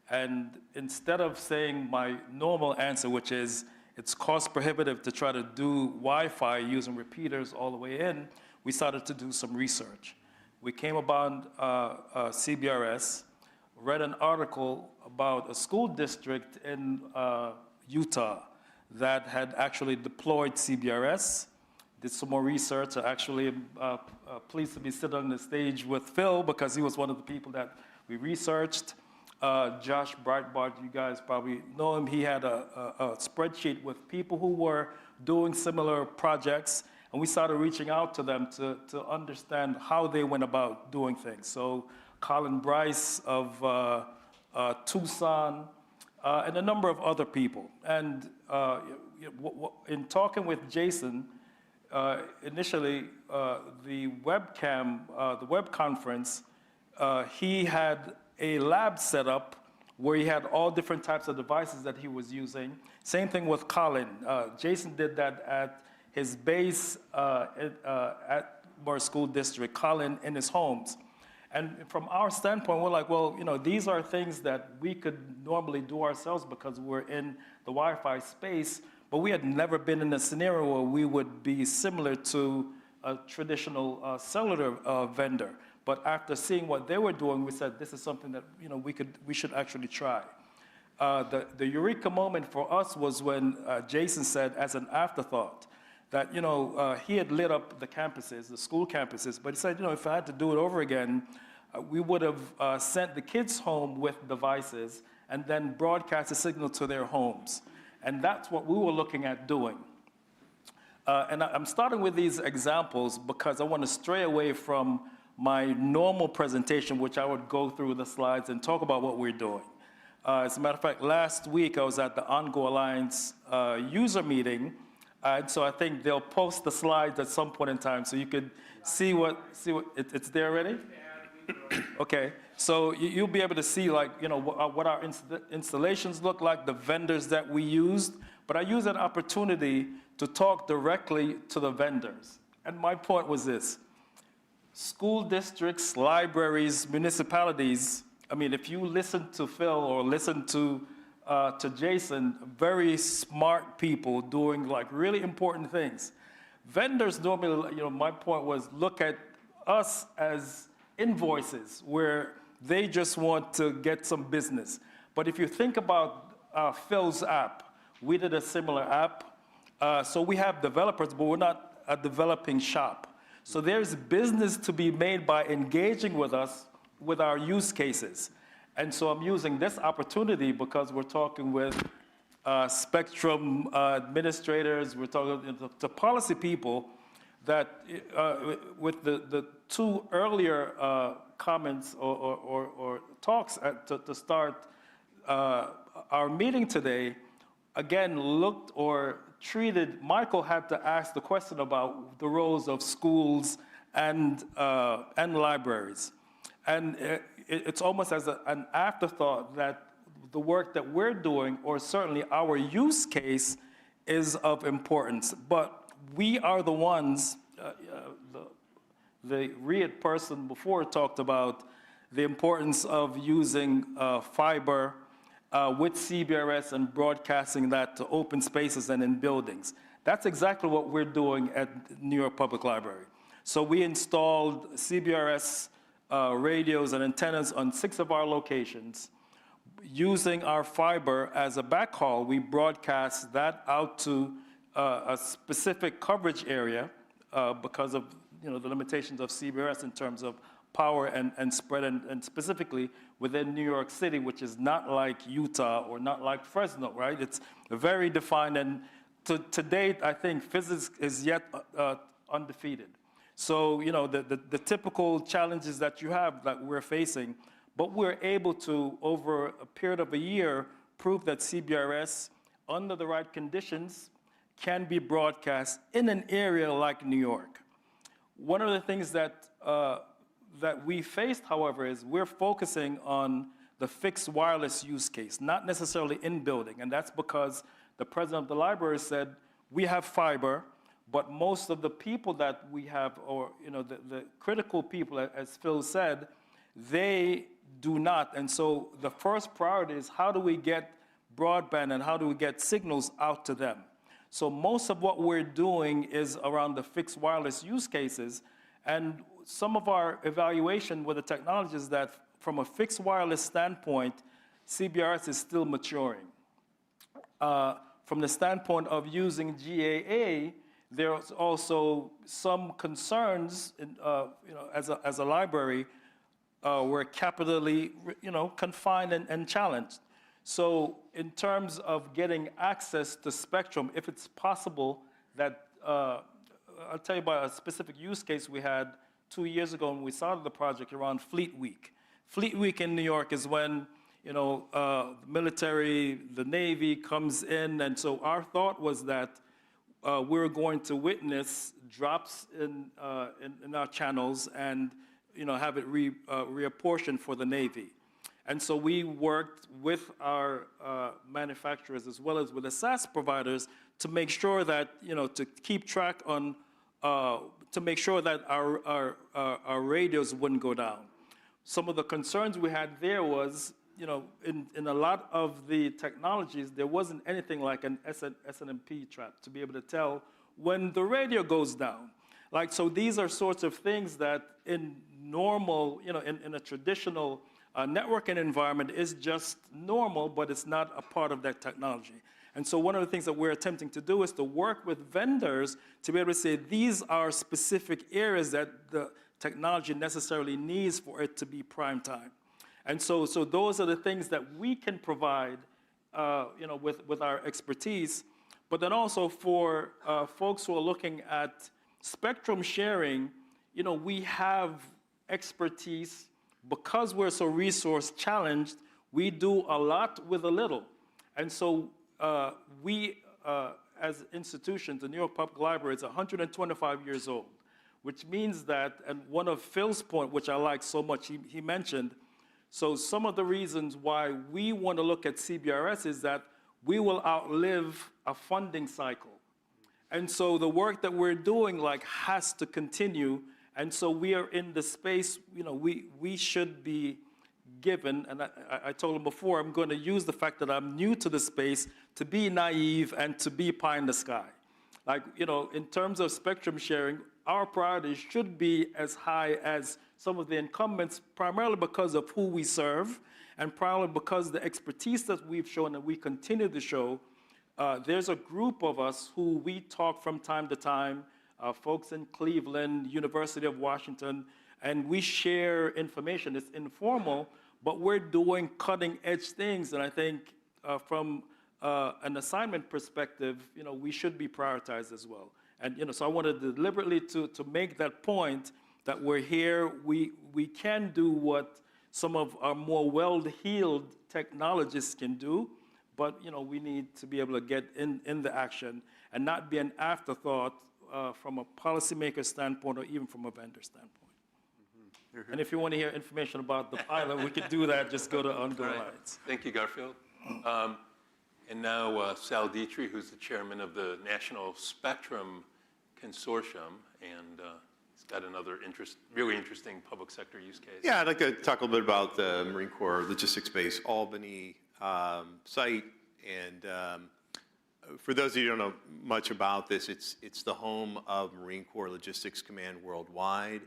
And instead of saying my normal answer, which is it's cost prohibitive to try to do Wi-Fi using repeaters all the way in, we started to do some research. We came upon CBRS, read an article about a school district in Utah that had actually deployed CBRS, did some more research. I actually am pleased to be sitting on the stage with Phil because he was one of the people that we researched. Josh Breitbart, you guys probably know him. He had a spreadsheet with people who were doing similar projects, and we started reaching out to them to understand how they went about doing things. So Colin Bryce of Tucson, and a number of other people. And in talking with Jason, initially, the web conference, he had a lab set up where he had all different types of devices that he was using. Same thing with Colin. Jason did that at his base at Morris School District, Colin in his homes. And from our standpoint, we're like, well, these are things that we could normally do ourselves because we're in the Wi-Fi space, but we had never been in a scenario where we would be similar to a traditional cellular vendor. But after seeing what they were doing, we said, this is something that we should actually try. The eureka moment for us was when Jason said, as an afterthought, that he had lit up the campuses, the school campuses, but he said, if I had to do it over again, we would have sent the kids home with devices and then broadcast a signal to their homes. And that's what we were looking at doing. And I'm starting with these examples because I want to stray away from my normal presentation, which I would go through the slides and talk about what we're doing. As a matter of fact, last week I was at the OnGo Alliance user meeting, and so I think they'll post the slides at some point in time so you could see it's there already? Okay, so you'll be able to see what our installations look like, the vendors that we used, but I used an opportunity to talk directly to the vendors. And my point was this: school districts, libraries, municipalities, if you listen to Phil or listen to Jason, very smart people doing really important things. Vendors normally, my point was, look at us as invoices where they just want to get some business. But if you think about Phil's app, we did a similar app. So we have developers, but we're not a developing shop. So there's business to be made by engaging with us with our use cases. And so I'm using this opportunity because we're talking with Spectrum administrators, we're talking to policy people that with the two earlier comments or talks to start our meeting today, again, looked or treated, Michael had to ask the question about the roles of schools and libraries. And it's almost as an afterthought that the work that we're doing, or certainly our use case, is of importance. But we are the ones, the REIT person before talked about the importance of using fiber with CBRS and broadcasting that to open spaces and in buildings. That's exactly what we're doing at New York Public Library. So we installed CBRS radios and antennas on 6 of our locations. Using our fiber as a backhaul, we broadcast that out to a specific coverage area because of the limitations of CBRS in terms of power and spread, and specifically within New York City, which is not like Utah or not like Fresno, right? It's very defined, and to date, I think physics is yet undefeated. So, the typical challenges that you have that we're facing, but we're able to, over a period of a year, prove that CBRS, under the right conditions, can be broadcast in an area like New York. One of the things that we faced, however, is we're focusing on the fixed wireless use case, not necessarily in building. And that's because the president of the library said, we have fiber, but most of the people that we have, or the critical people, as Phil said, they do not. And so the first priority is how do we get broadband and how do we get signals out to them? So most of what we're doing is around the fixed wireless use cases. And some of our evaluation with the technology is that from a fixed wireless standpoint, CBRS is still maturing. From the standpoint of using GAA, there's also some concerns, as a library, we're capitally, confined and challenged. So in terms of getting access to spectrum, if it's possible that, I'll tell you about a specific use case we had 2 years ago when we started the project around Fleet Week. Fleet Week in New York is when, the military, the Navy comes in, and so our thought was that we're going to witness drops in our channels and, have it reapportioned for the Navy. And so we worked with our manufacturers as well as with the SaaS providers to make sure that, to keep track on, to make sure that our radios wouldn't go down. Some of the concerns we had there was, in a lot of the technologies, there wasn't anything like an SNMP trap to be able to tell when the radio goes down. So these are sorts of things that in normal, in a traditional networking environment is just normal, but it's not a part of that technology. And so one of the things that we're attempting to do is to work with vendors to be able to say these are specific areas that the technology necessarily needs for it to be prime time. And so those are the things that we can provide, with our expertise. But then also for folks who are looking at spectrum sharing, we have expertise. Because we're so resource challenged, we do a lot with a little. And so we, as institutions, the New York Public Library is 125 years old, which means that, and one of Phil's point, which I like so much, he mentioned, so some of the reasons why we want to look at CBRS is that we will outlive a funding cycle. And so the work that we're doing has to continue. And so we are in the space, we should be given, and I told him before, I'm going to use the fact that I'm new to the space to be naive and to be pie in the sky. In terms of spectrum sharing, our priorities should be as high as some of the incumbents, primarily because of who we serve, and primarily because of the expertise that we've shown and we continue to show. There's a group of us who we talk from time to time, folks in Cleveland, University of Washington, and we share information. It's informal, but we're doing cutting-edge things, and I think from an assignment perspective, we should be prioritized as well. And so I wanted deliberately to make that point that we're here. We can do what some of our more well-heeled technologists can do, but we need to be able to get in the action and not be an afterthought from a policymaker standpoint or even from a vendor standpoint. And if you want to hear information about the pilot, we could do that. Just go to Ongoing Lights. Thank you, Garfield. And now Sal Dietrich, who's the chairman of the National Spectrum Consortium, and he's got another really interesting public sector use case. Yeah, I'd like to talk a little bit about the Marine Corps Logistics Base Albany site. And for those of you who don't know much about this, it's the home of Marine Corps Logistics Command worldwide.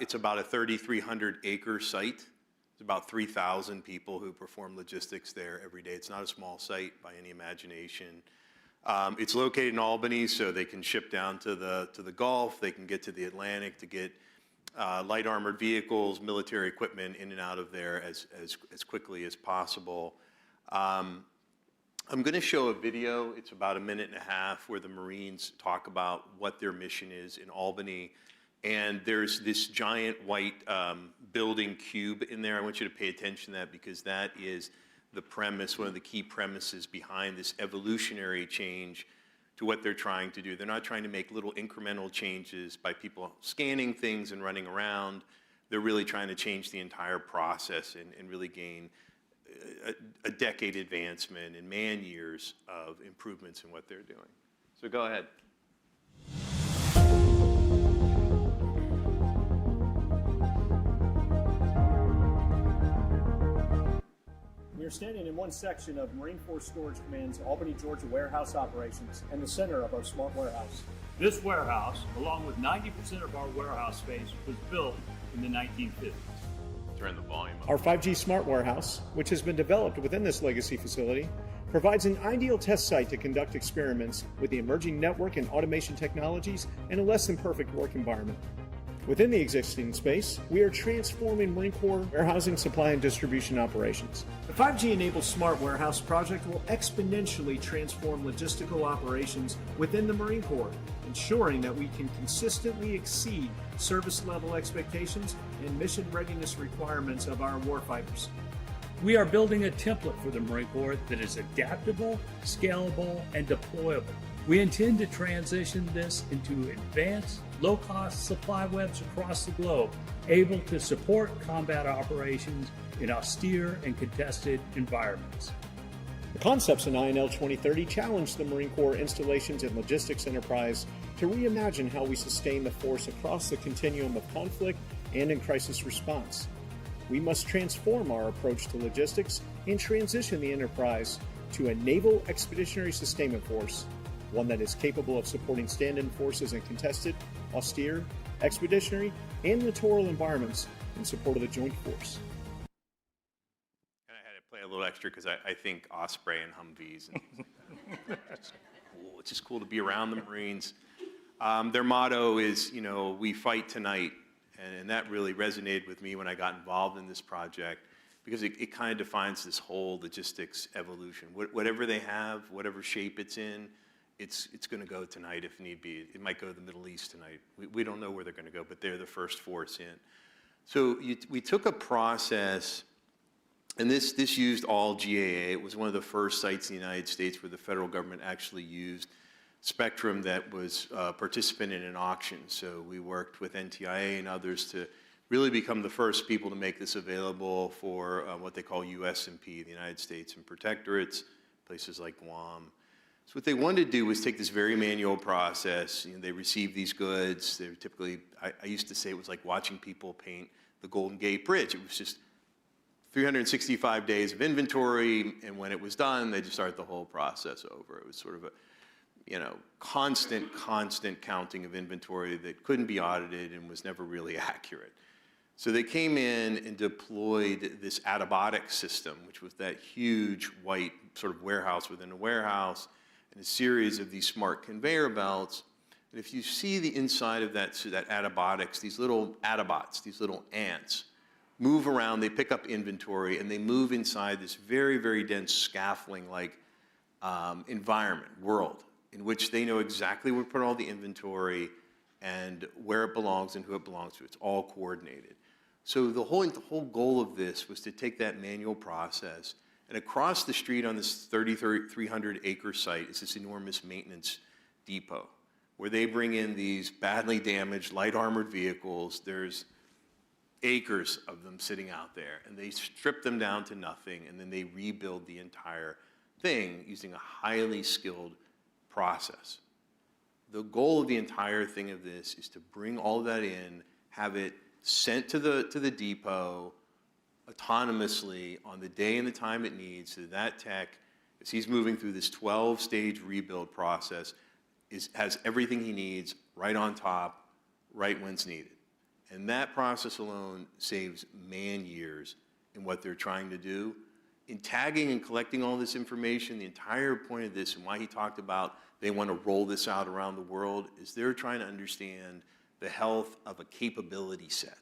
It's about a 3,300 acre site. There's about 3,000 people who perform logistics there every day. It's not a small site by any imagination. It's located in Albany, so they can ship down to the Gulf. They can get to the Atlantic to get light armored vehicles, military equipment in and out of there as quickly as possible. I'm going to show a video. It's about 1.5 minutes where the Marines talk about what their mission is in Albany. And there's this giant white building cube in there. I want you to pay attention to that because that is the premise, one of the key premises behind this evolutionary change to what they're trying to do. They're not trying to make little incremental changes by people scanning things and running around. They're really trying to change the entire process and really gain a decade advancement in man years of improvements in what they're doing. So go ahead. We are standing in one section of Marine Corps Storage Command's Albany, Georgia warehouse operations and the center of our smart warehouse. This warehouse, along with 90% of our warehouse space, was built in the 1950s. Turn the volume up. Our 5G smart warehouse, which has been developed within this legacy facility, provides an ideal test site to conduct experiments with the emerging network and automation technologies in a less than perfect work environment. Within the existing space, we are transforming Marine Corps warehousing, supply, and distribution operations. The 5G-enabled smart warehouse project will exponentially transform logistical operations within the Marine Corps, ensuring that we can consistently exceed service level expectations and mission readiness requirements of our warfighters. We are building a template for the Marine Corps that is adaptable, scalable, and deployable. We intend to transition this into advanced, low-cost supply webs across the globe, able to support combat operations in austere and contested environments. The concepts in INL 2030 challenge the Marine Corps installations and logistics enterprise to reimagine how we sustain the force across the continuum of conflict and in crisis response. We must transform our approach to logistics and transition the enterprise to a naval expeditionary sustainment force, one that is capable of supporting stand-in forces in contested, austere, expeditionary, and littoral environments in support of the joint force. And I had to play a little extra because I think Osprey and Humvees. And it's just cool to be around the Marines. Their motto is, we fight tonight. And that really resonated with me when I got involved in this project because it kind of defines this whole logistics evolution. Whatever they have, whatever shape it's in, it's going to go tonight if need be. It might go to the Middle East tonight. We don't know where they're going to go, but they're the first force in. So we took a process, and this used all GAA. It was one of the first sites in the United States where the federal government actually used spectrum that was participant in an auction. So we worked with NTIA and others to really become the first people to make this available for what they call USMP, the United States and Protectorates, places like Guam. So what they wanted to do was take this very manual process. They received these goods. They were typically, I used to say it was like watching people paint the Golden Gate Bridge. It was just 365 days of inventory, and when it was done, they just started the whole process over. It was sort of constant counting of inventory that couldn't be audited and was never really accurate. So they came in and deployed this Adibotic system, which was that huge white sort of warehouse within a warehouse, and a series of these smart conveyor belts. And if you see the inside of that Adibotics, these little Adibots, these little ants, move around, they pick up inventory, and they move inside this very, very dense scaffolding-like environment, world, in which they know exactly where to put all the inventory and where it belongs and who it belongs to. It's all coordinated. So the whole goal of this was to take that manual process, and across the street on this 3,300-acre site is this enormous maintenance depot where they bring in these badly damaged, light armored vehicles. There's acres of them sitting out there, and they strip them down to nothing, and then they rebuild the entire thing using a highly skilled process. The goal of the entire thing of this is to bring all that in, have it sent to the depot autonomously on the day and the time it needs, so that tech, as he's moving through this 12-stage rebuild process, has everything he needs right on top, right when it's needed. And that process alone saves man-years in what they're trying to do. In tagging and collecting all this information, the entire point of this and why he talked about they want to roll this out around the world is they're trying to understand the health of a capability set.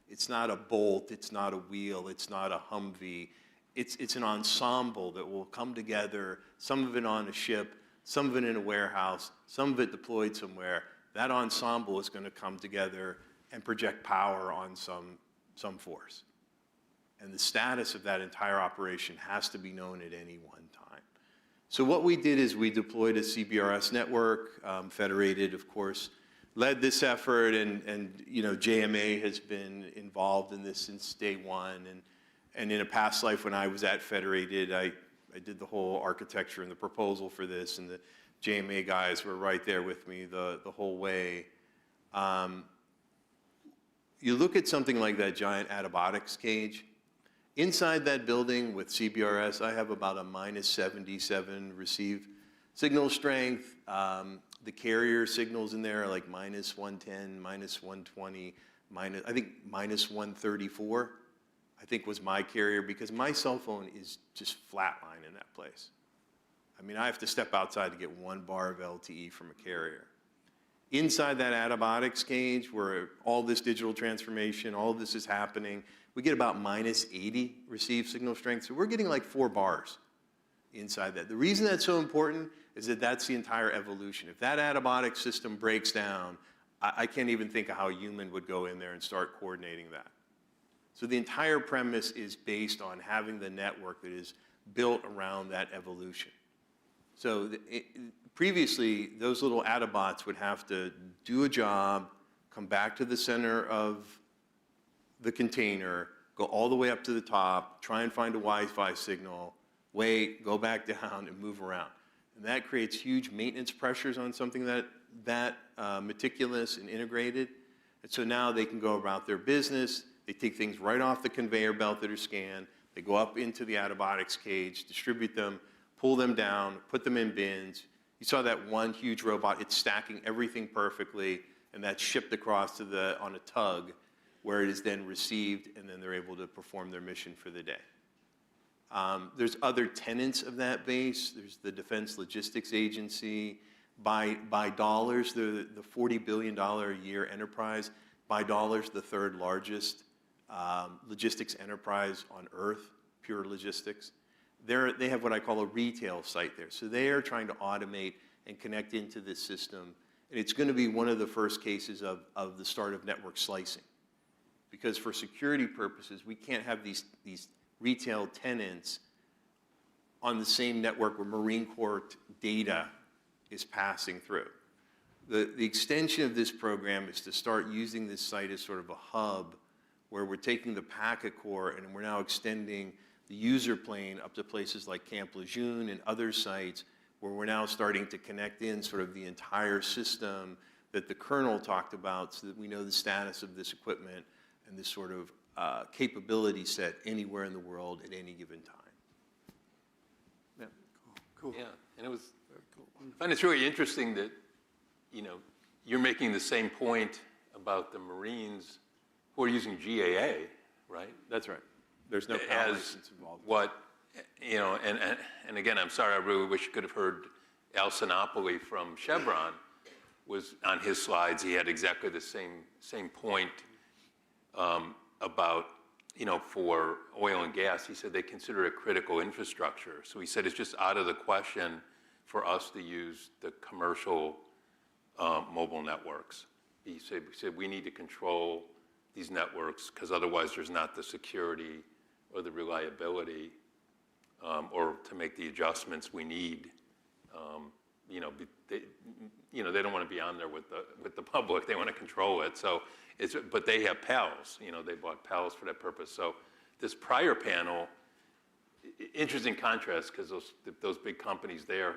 It's not a bolt, it's not a wheel, it's not a Humvee. It's an ensemble that will come together, some of it on a ship, some of it in a warehouse, some of it deployed somewhere. That ensemble is going to come together and project power on some force. And the status of that entire operation has to be known at any one time. So what we did is we deployed a CBRS network. Federated, of course, led this effort, and JMA has been involved in this since day one. And in a past life when I was at Federated, I did the whole architecture and the proposal for this, and the JMA guys were right there with me the whole way. You look at something like that giant Adibotics cage. Inside that building with CBRS, I have about a -77 receive signal strength. The carrier signals in there are like -110, -120, I think -134, I think was my carrier, because my cell phone is just flatline in that place. I mean, I have to step outside to get 1 bar of LTE from a carrier. Inside that Adibotics cage, where all this digital transformation, all of this is happening, we get about -80 receive signal strength. So we're getting like 4 bars inside that. The reason that's so important is that that's the entire evolution. If that Adibotic system breaks down, I can't even think of how a human would go in there and start coordinating that. So the entire premise is based on having the network that is built around that evolution. So previously, those little Adibots would have to do a job, come back to the center of the container, go all the way up to the top, try and find a Wi-Fi signal, wait, go back down, and move around. And that creates huge maintenance pressures on something that meticulous and integrated. And so now they can go about their business. They take things right off the conveyor belt that are scanned. They go up into the Adibotics cage, distribute them, pull them down, put them in bins. You saw that one huge robot. It's stacking everything perfectly, and that's shipped across to on a tug, where it is then received, and then they're able to perform their mission for the day. There's other tenants of that base. There's the Defense Logistics Agency. By dollars, the $40 billion a year enterprise. By dollars, the 3rd largest logistics enterprise on Earth, pure logistics. They have what I call a retail site there. So they are trying to automate and connect into this system. And it's going to be one of the first cases of the start of network slicing. Because for security purposes, we can't have these retail tenants on the same network where Marine Corps data is passing through. The extension of this program is to start using this site as sort of a hub where we're taking the packet core and we're now extending the user plane up to places like Camp Lejeune and other sites where we're now starting to connect in sort of the entire system that the colonel talked about, so that we know the status of this equipment and this sort of capability set anywhere in the world at any given time. Yeah. Cool. Yeah, and it was I find it's really interesting that, you know, you're making the same point about the Marines who are using GAA, right? That's right. There's no power license involved. What, you know, and again, I'm sorry, I really wish you could have heard Al Sinopoli from Chevron was on his slides. He had exactly the same point about, you know, for oil and gas. He said they consider it critical infrastructure. So he said it's just out of the question for us to use the commercial mobile networks. He said we need to control these networks because otherwise there's not the security or the reliability or to make the adjustments we need. You know, they don't want to be on there with the public. They want to control it. So but they have PALs. You know, they bought PALs for that purpose. So this prior panel, interesting contrast because those big companies there,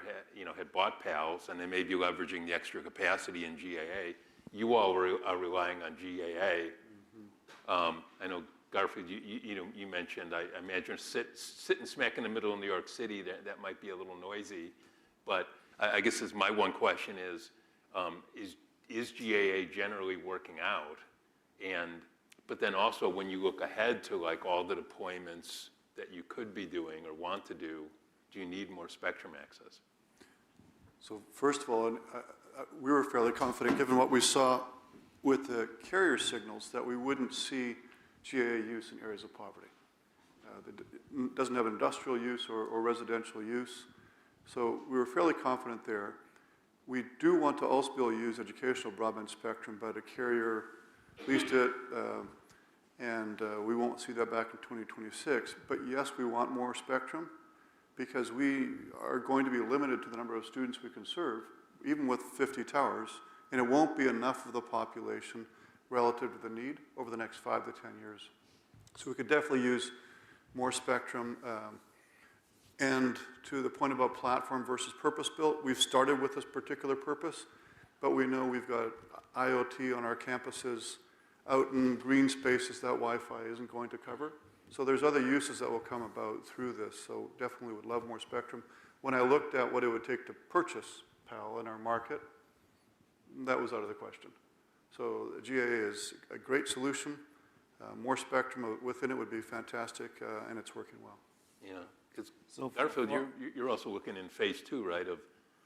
had bought PALs and they may be leveraging the extra capacity in GAA. You all are relying on GAA. I know, Garfield, you mentioned, I imagine sitting smack in the middle of New York City, that might be a little noisy. But I guess my one question is GAA generally working out? But then also when you look ahead to like all the deployments that you could be doing or want to do you need more spectrum access? So first of all, we were fairly confident, given what we saw with the carrier signals, that we wouldn't see GAA use in areas of poverty. It doesn't have industrial use or residential use. So we were fairly confident there. We do want to also be able to use educational broadband spectrum, but a carrier leased it, and we won't see that back in 2026. But yes, we want more spectrum because we are going to be limited to the number of students we can serve, even with 50 towers, and it won't be enough of the population relative to the need over the next 5 to 10 years. So we could definitely use more spectrum. And to the point about platform versus purpose-built, we've started with this particular purpose, but we know we've got IoT on our campuses out in green spaces that Wi-Fi isn't going to cover. So there's other uses that will come about through this, so definitely would love more spectrum. When I looked at what it would take to purchase PAL in our market, that was out of the question. So GAA is a great solution. More spectrum within it would be fantastic, and it's working well. Yeah, because Garfield, you're also looking in phase 2, right?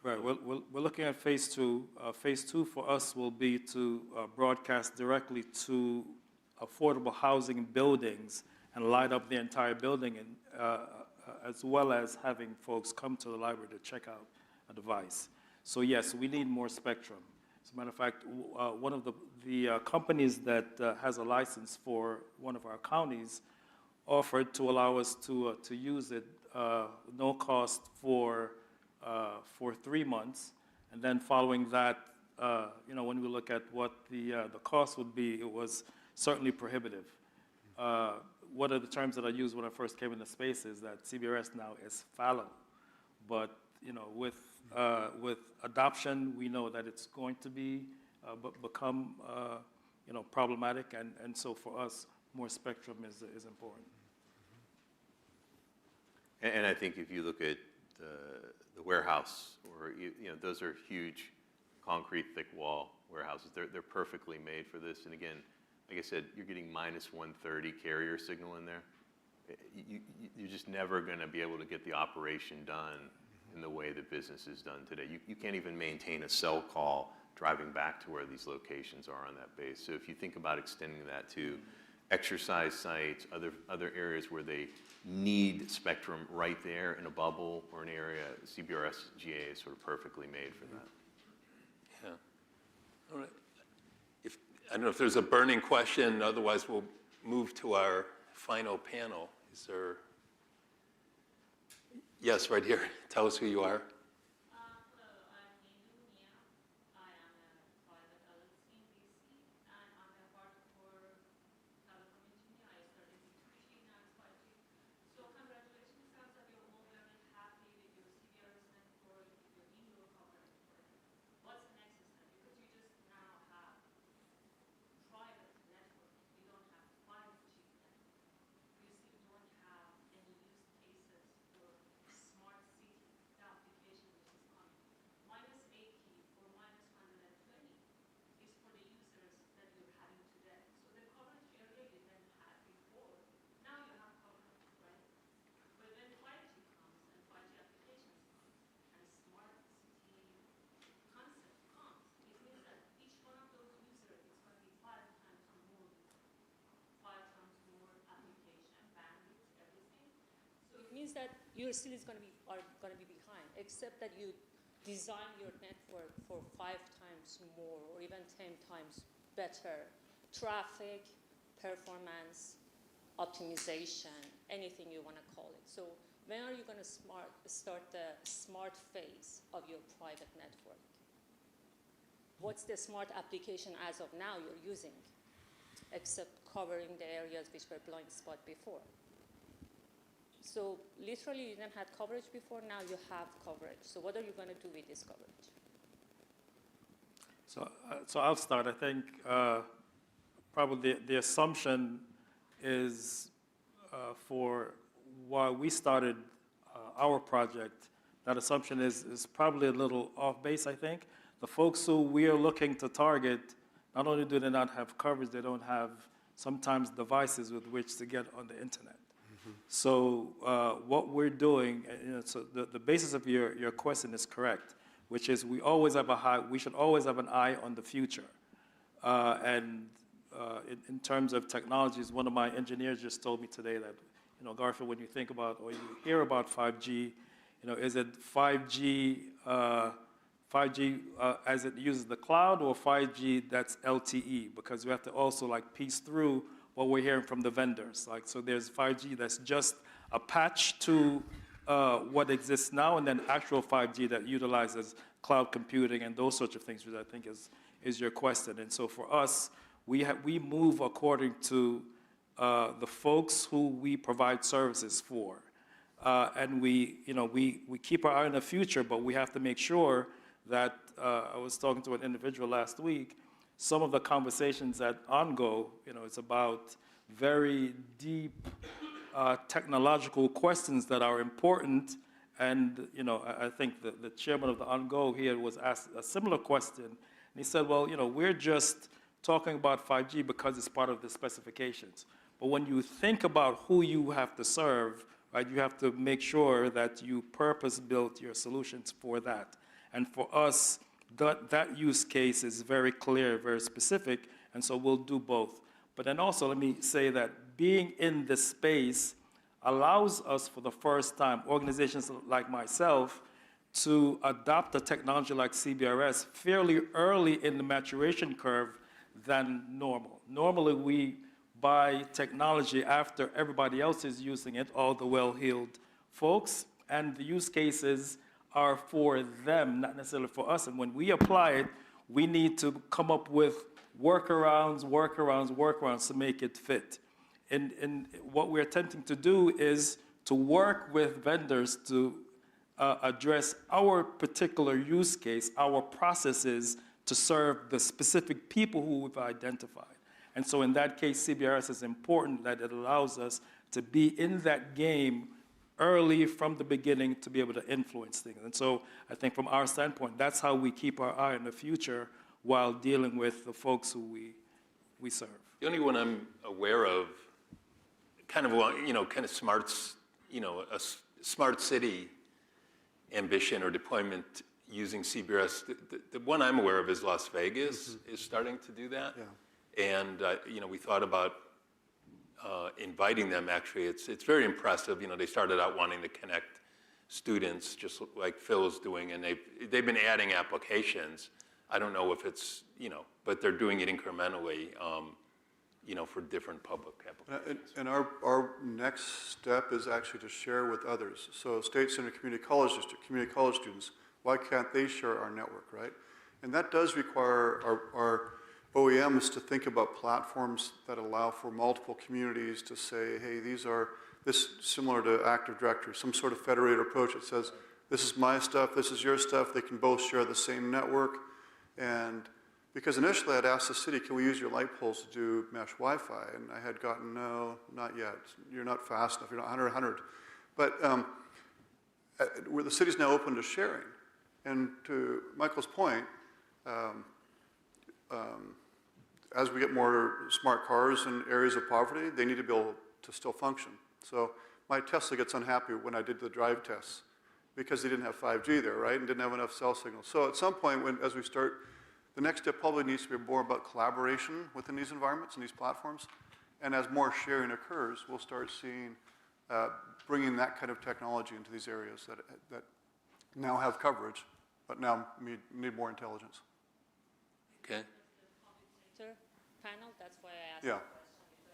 Right, we're looking at phase 2. Phase 2 for us will be to broadcast directly to affordable housing buildings and light up the entire building, and as well as having folks come to the library to check out a device. So yes, we need more spectrum. As a matter of fact, one of the companies that has a license for one of our counties offered to allow us to use it no cost for 3 months, and then following that, when we look at what the cost would be, it was certainly prohibitive. One of the terms that I used when I first came into space is that CBRS now is fallow, but with adoption, we know that it's going to become problematic, and so for us, more spectrum is important. And I think if you look at the warehouse, or those are huge, concrete, thick wall warehouses. They're perfectly made for this. And again, like I said, you're getting minus 130 carrier signal in there. You're just never going to be able to get the operation done in the way that business is done today. You can't even maintain a cell call driving back to where these locations are on that base. So if you think about extending that to exercise sites, other areas where they need spectrum right there in a bubble or an area, CBRS GA is sort of perfectly made for that. Yeah. All right. I don't know if there's a burning question, otherwise we'll move to our final panel. Is there? Yes, right here. Tell us who you are. means that your still are going to be behind, except that you design your network for 5 times more or even 10 times better traffic, performance, optimization, anything you want to call it. So when are you going to start the smart phase of your private network? What's the smart application as of now you're using, except covering the areas which were blind spot before? So literally you didn't have coverage before, now you have coverage. So what are you going to do with this coverage? So I'll start. I think probably the assumption is for why we started our project, that assumption is probably a little off base, I think. The folks who we are looking to target, not only do they not have coverage, they don't have sometimes devices with which to get on the internet. So what we're doing, so the basis of your question is correct, which is we should always have an eye on the future. In terms of technologies, one of my engineers just told me today that, Garfield, when you think about or you hear about 5G, is it 5G as it uses the cloud, or 5G that's LTE? Because we have to also piece through what we're hearing from the vendors. So there's 5G that's just a patch to what exists now, and then actual 5G that utilizes cloud computing and those sorts of things, which I think is your question. And so for us, we move according to the folks who we provide services for. And we keep our eye on the future, but we have to make sure that, I was talking to an individual last week, some of the conversations at OnGo, it's about very deep technological questions that are important. And, I think the chairman of the OnGo here was asked a similar question. And he said, well, we're just talking about 5G because it's part of the specifications. But when you think about who you have to serve, right, you have to make sure that you purpose-built your solutions for that. And for us, that use case is very clear, very specific, and so we'll do both. But then also, let me say that being in this space allows us for the first time, organizations like myself, to adopt a technology like CBRS fairly early in the maturation curve than normal. Normally, we buy technology after everybody else is using it, all the well-heeled folks, and the use cases are for them, not necessarily for us. And when we apply it, we need to come up with workarounds to make it fit. And what we're attempting to do is to work with vendors to address our particular use case, our processes to serve the specific people who we've identified. And so in that case, CBRS is important that it allows us to be in that game early from the beginning to be able to influence things. And so I think from our standpoint, that's how we keep our eye on the future while dealing with the folks who we serve. The only one I'm aware of, kind of smarts, a smart city ambition or deployment using CBRS. The one I'm aware of is Las Vegas is starting to do that. Yeah. And we thought about inviting them. Actually, it's very impressive. They started out wanting to connect students, just like Phil's doing, and they've been adding applications. I don't know if it's but they're doing it incrementally, for different public applications. And our next step is actually to share with others. So State Center Community College District, community college students, why can't they share our network, right? And that does require our OEMs to think about platforms that allow for multiple communities to say, hey, this similar to Active Directory, some sort of federated approach that says, this is my stuff, this is your stuff, they can both share the same network. And because initially I'd asked the city, can we use your light poles to do mesh Wi-Fi? And I had gotten, no, not yet. You're not fast enough, you're not 100. But where the city's now open to sharing. And to Michael's point, as we get more smart cars in areas of poverty, they need to be able to still function. So my Tesla gets unhappy when I did the drive tests because they didn't have 5G there, right, and didn't have enough cell signals. So at some point, as we start, the next step probably needs to be more about collaboration within these environments and these platforms. And as more sharing occurs, we'll start seeing bringing that kind of technology into these areas that now have coverage, but now need more intelligence. Okay. Computer panel, that's why I asked Yeah. the question.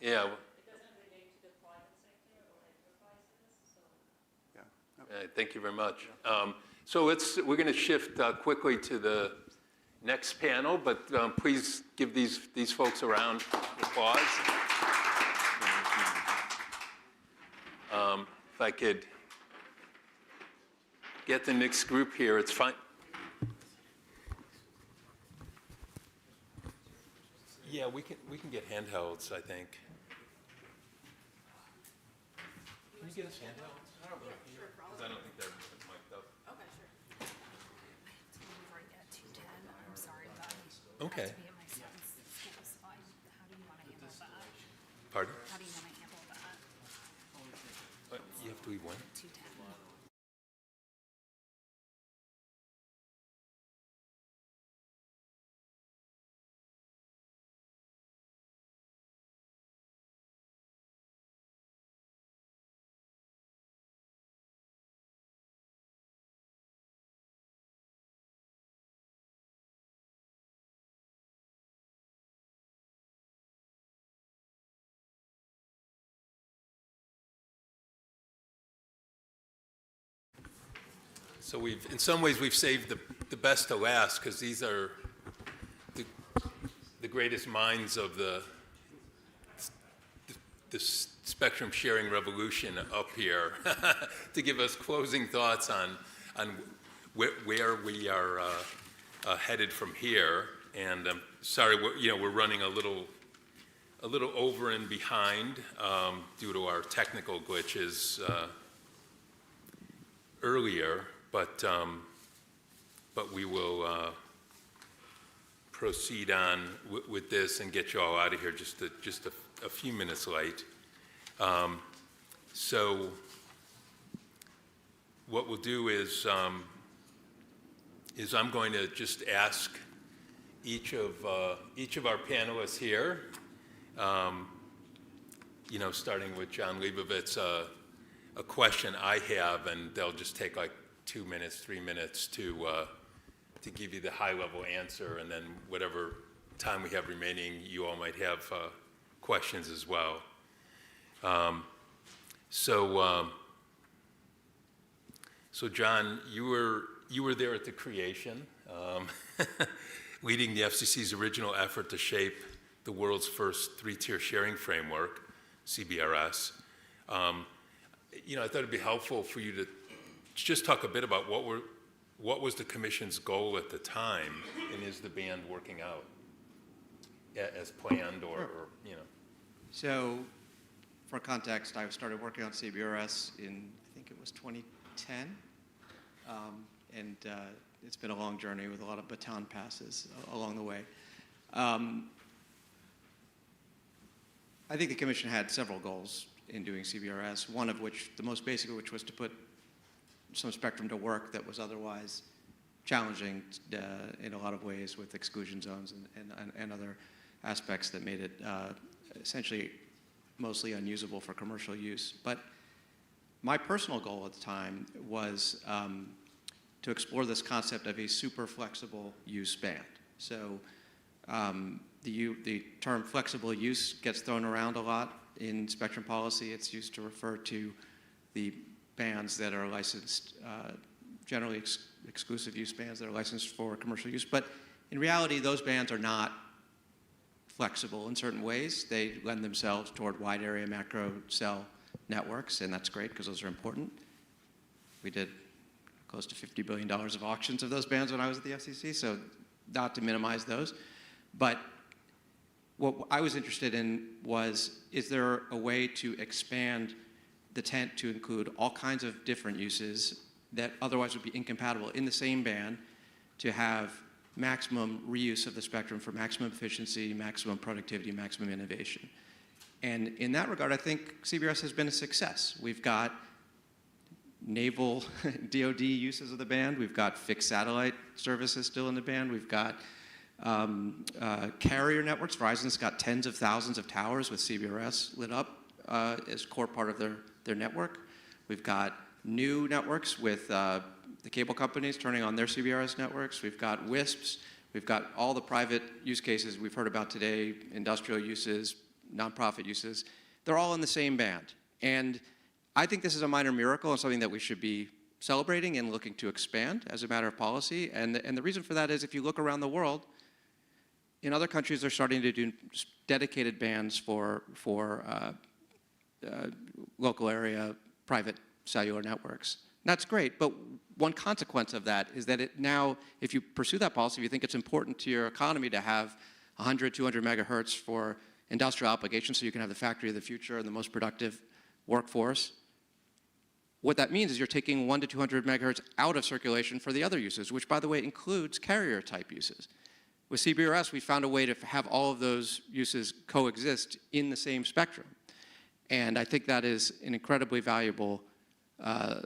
Yeah. It doesn't relate to the private sector or enterprises, so. Yeah. Thank you very much. So we're going to shift quickly to the next panel, but please give these folks a round of applause. If I could get the next group here, it's fine. Yeah, we can get handhelds, I think. Can you get us handhelds? I don't know. Because I don't think they're mic'd up. Okay, sure. I have to leave right at 2:10. I'm sorry, but I Okay. have to be at my son's school, so how do you want to handle that? Pardon? How do you want to handle that? You have to leave when? 2:10. So in some ways, we've saved the best to last because these are the greatest minds of the spectrum sharing revolution up here to give us closing thoughts on where we are headed from here. And I'm sorry, we're running a little over and behind due to our technical glitches earlier, but we will proceed on with this and get you all out of here just a few minutes late. So what we'll do is I'm going to just ask each of our panelists here, starting with John Leibovitz, a question I have, and they'll just take like 2 minutes, 3 minutes to give you the high-level answer, and then whatever time we have remaining, you all might have questions as well. So John, you were there at the creation, leading the FCC's original effort to shape the world's first three-tier sharing framework, CBRS. I thought it'd be helpful for you to just talk a bit about what was the Commission's goal at the time, and is the band working out as planned, or. So, for context, I started working on CBRS in, I think it was 2010, and it's been a long journey with a lot of baton passes along the way. I think the Commission had several goals in doing CBRS, one of which, the most basic of which, was to put some spectrum to work that was otherwise challenging in a lot of ways, with exclusion zones and other aspects that made it essentially mostly unusable for commercial use. But my personal goal at the time was to explore this concept of a super flexible use band. So the term flexible use gets thrown around a lot in spectrum policy. It's used to refer to the bands that are licensed, generally exclusive use bands that are licensed for commercial use. But in reality, those bands are not flexible in certain ways. They lend themselves toward wide area macro cell networks, and that's great because those are important. We did close to $50 billion of auctions of those bands when I was at the FCC, so not to minimize those. But what I was interested in was, is there a way to expand the tent to include all kinds of different uses that otherwise would be incompatible in the same band, to have maximum reuse of the spectrum for maximum efficiency, maximum productivity, maximum innovation. And in that regard, I think CBRS has been a success. We've got naval DoD uses of the band. We've got fixed satellite services still in the band. We've got carrier networks. Verizon's got tens of thousands of towers with CBRS lit up as core part of their network. We've got new networks with the cable companies turning on their CBRS networks. We've got WISPs. We've got all the private use cases we've heard about today, industrial uses, nonprofit uses. They're all in the same band. And I think this is a minor miracle and something that we should be celebrating and looking to expand as a matter of policy. And the reason for that is if you look around the world, in other countries, they're starting to do dedicated bands for local area private cellular networks. And that's great, but one consequence of that is that it now, if you pursue that policy, if you think it's important to your economy to have 100, 200 megahertz for industrial applications so you can have the factory of the future and the most productive workforce, what that means is you're taking 1 to 200 megahertz out of circulation for the other uses, which, by the way, includes carrier-type uses. With CBRS, we found a way to have all of those uses coexist in the same spectrum. And I think that is an incredibly valuable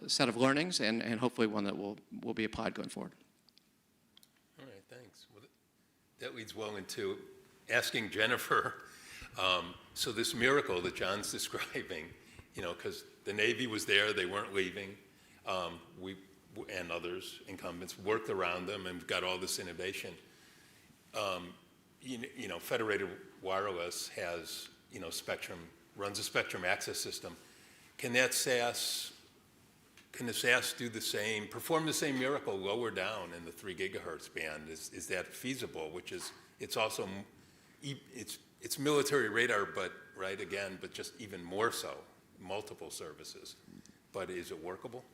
set of learnings and hopefully one that will be applied going forward. All right, thanks. Well, that leads well into asking Jennifer, so this miracle that John's describing, because the Navy was there, they weren't leaving, we and others, incumbents, worked around them and got all this innovation. Federated Wireless has, spectrum, runs a spectrum access system. Can the SAS do the same, perform the same miracle lower down in the 3 gigahertz band? Is that feasible? Which is, it's also, it's military radar, but just even more so, multiple services. But is it workable?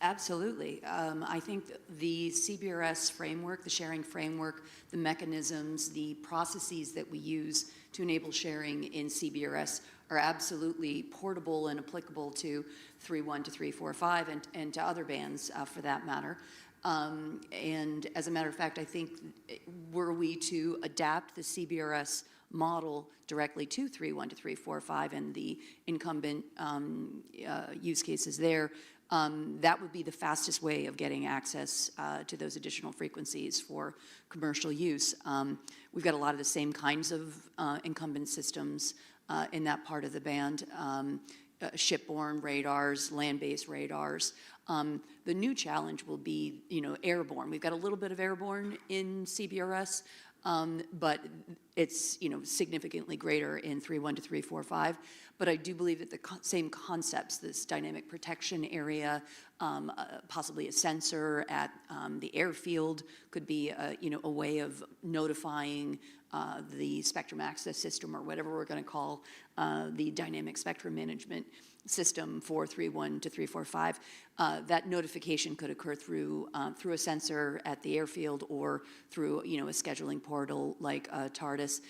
Absolutely. I think the CBRS framework, the sharing framework, the mechanisms, the processes that we use to enable sharing in CBRS are absolutely portable and applicable to 3.1 to 3.4.5 and to other bands for that matter. And as a matter of fact, I think were we to adapt the CBRS model directly to 3.1 to 3.4.5 and the incumbent use cases there, that would be the fastest way of getting access to those additional frequencies for commercial use. We've got a lot of the same kinds of incumbent systems in that part of the band, shipborne radars, land-based radars. The new challenge will be, airborne. We've got a little bit of airborne in CBRS, but it's significantly greater in 3.1 to 3.4.5. But I do believe that the same concepts, this dynamic protection area, possibly a sensor at the airfield, could be a way of notifying the spectrum access system, or whatever we're going to call the dynamic spectrum management system for 3.1 to 3.4.5. That notification could occur through a sensor at the airfield or through a scheduling portal like TARDIS.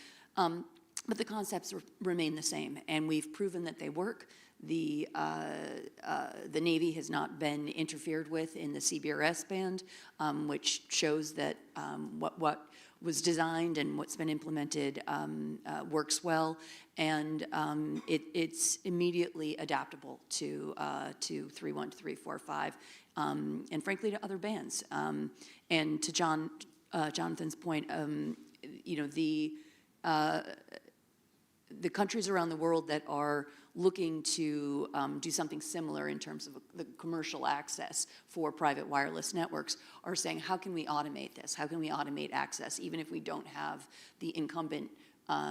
But the concepts remain the same, and we've proven that they work. The Navy has not been interfered with in the CBRS band, which shows that what was designed and what's been implemented works well, and it's immediately adaptable to 3.1 to 3.4.5, and frankly to other bands. And to Jonathan's point, the countries around the world that are looking to do something similar in terms of the commercial access for private wireless networks are saying, how can we automate this? How can we automate access, even if we don't have the incumbent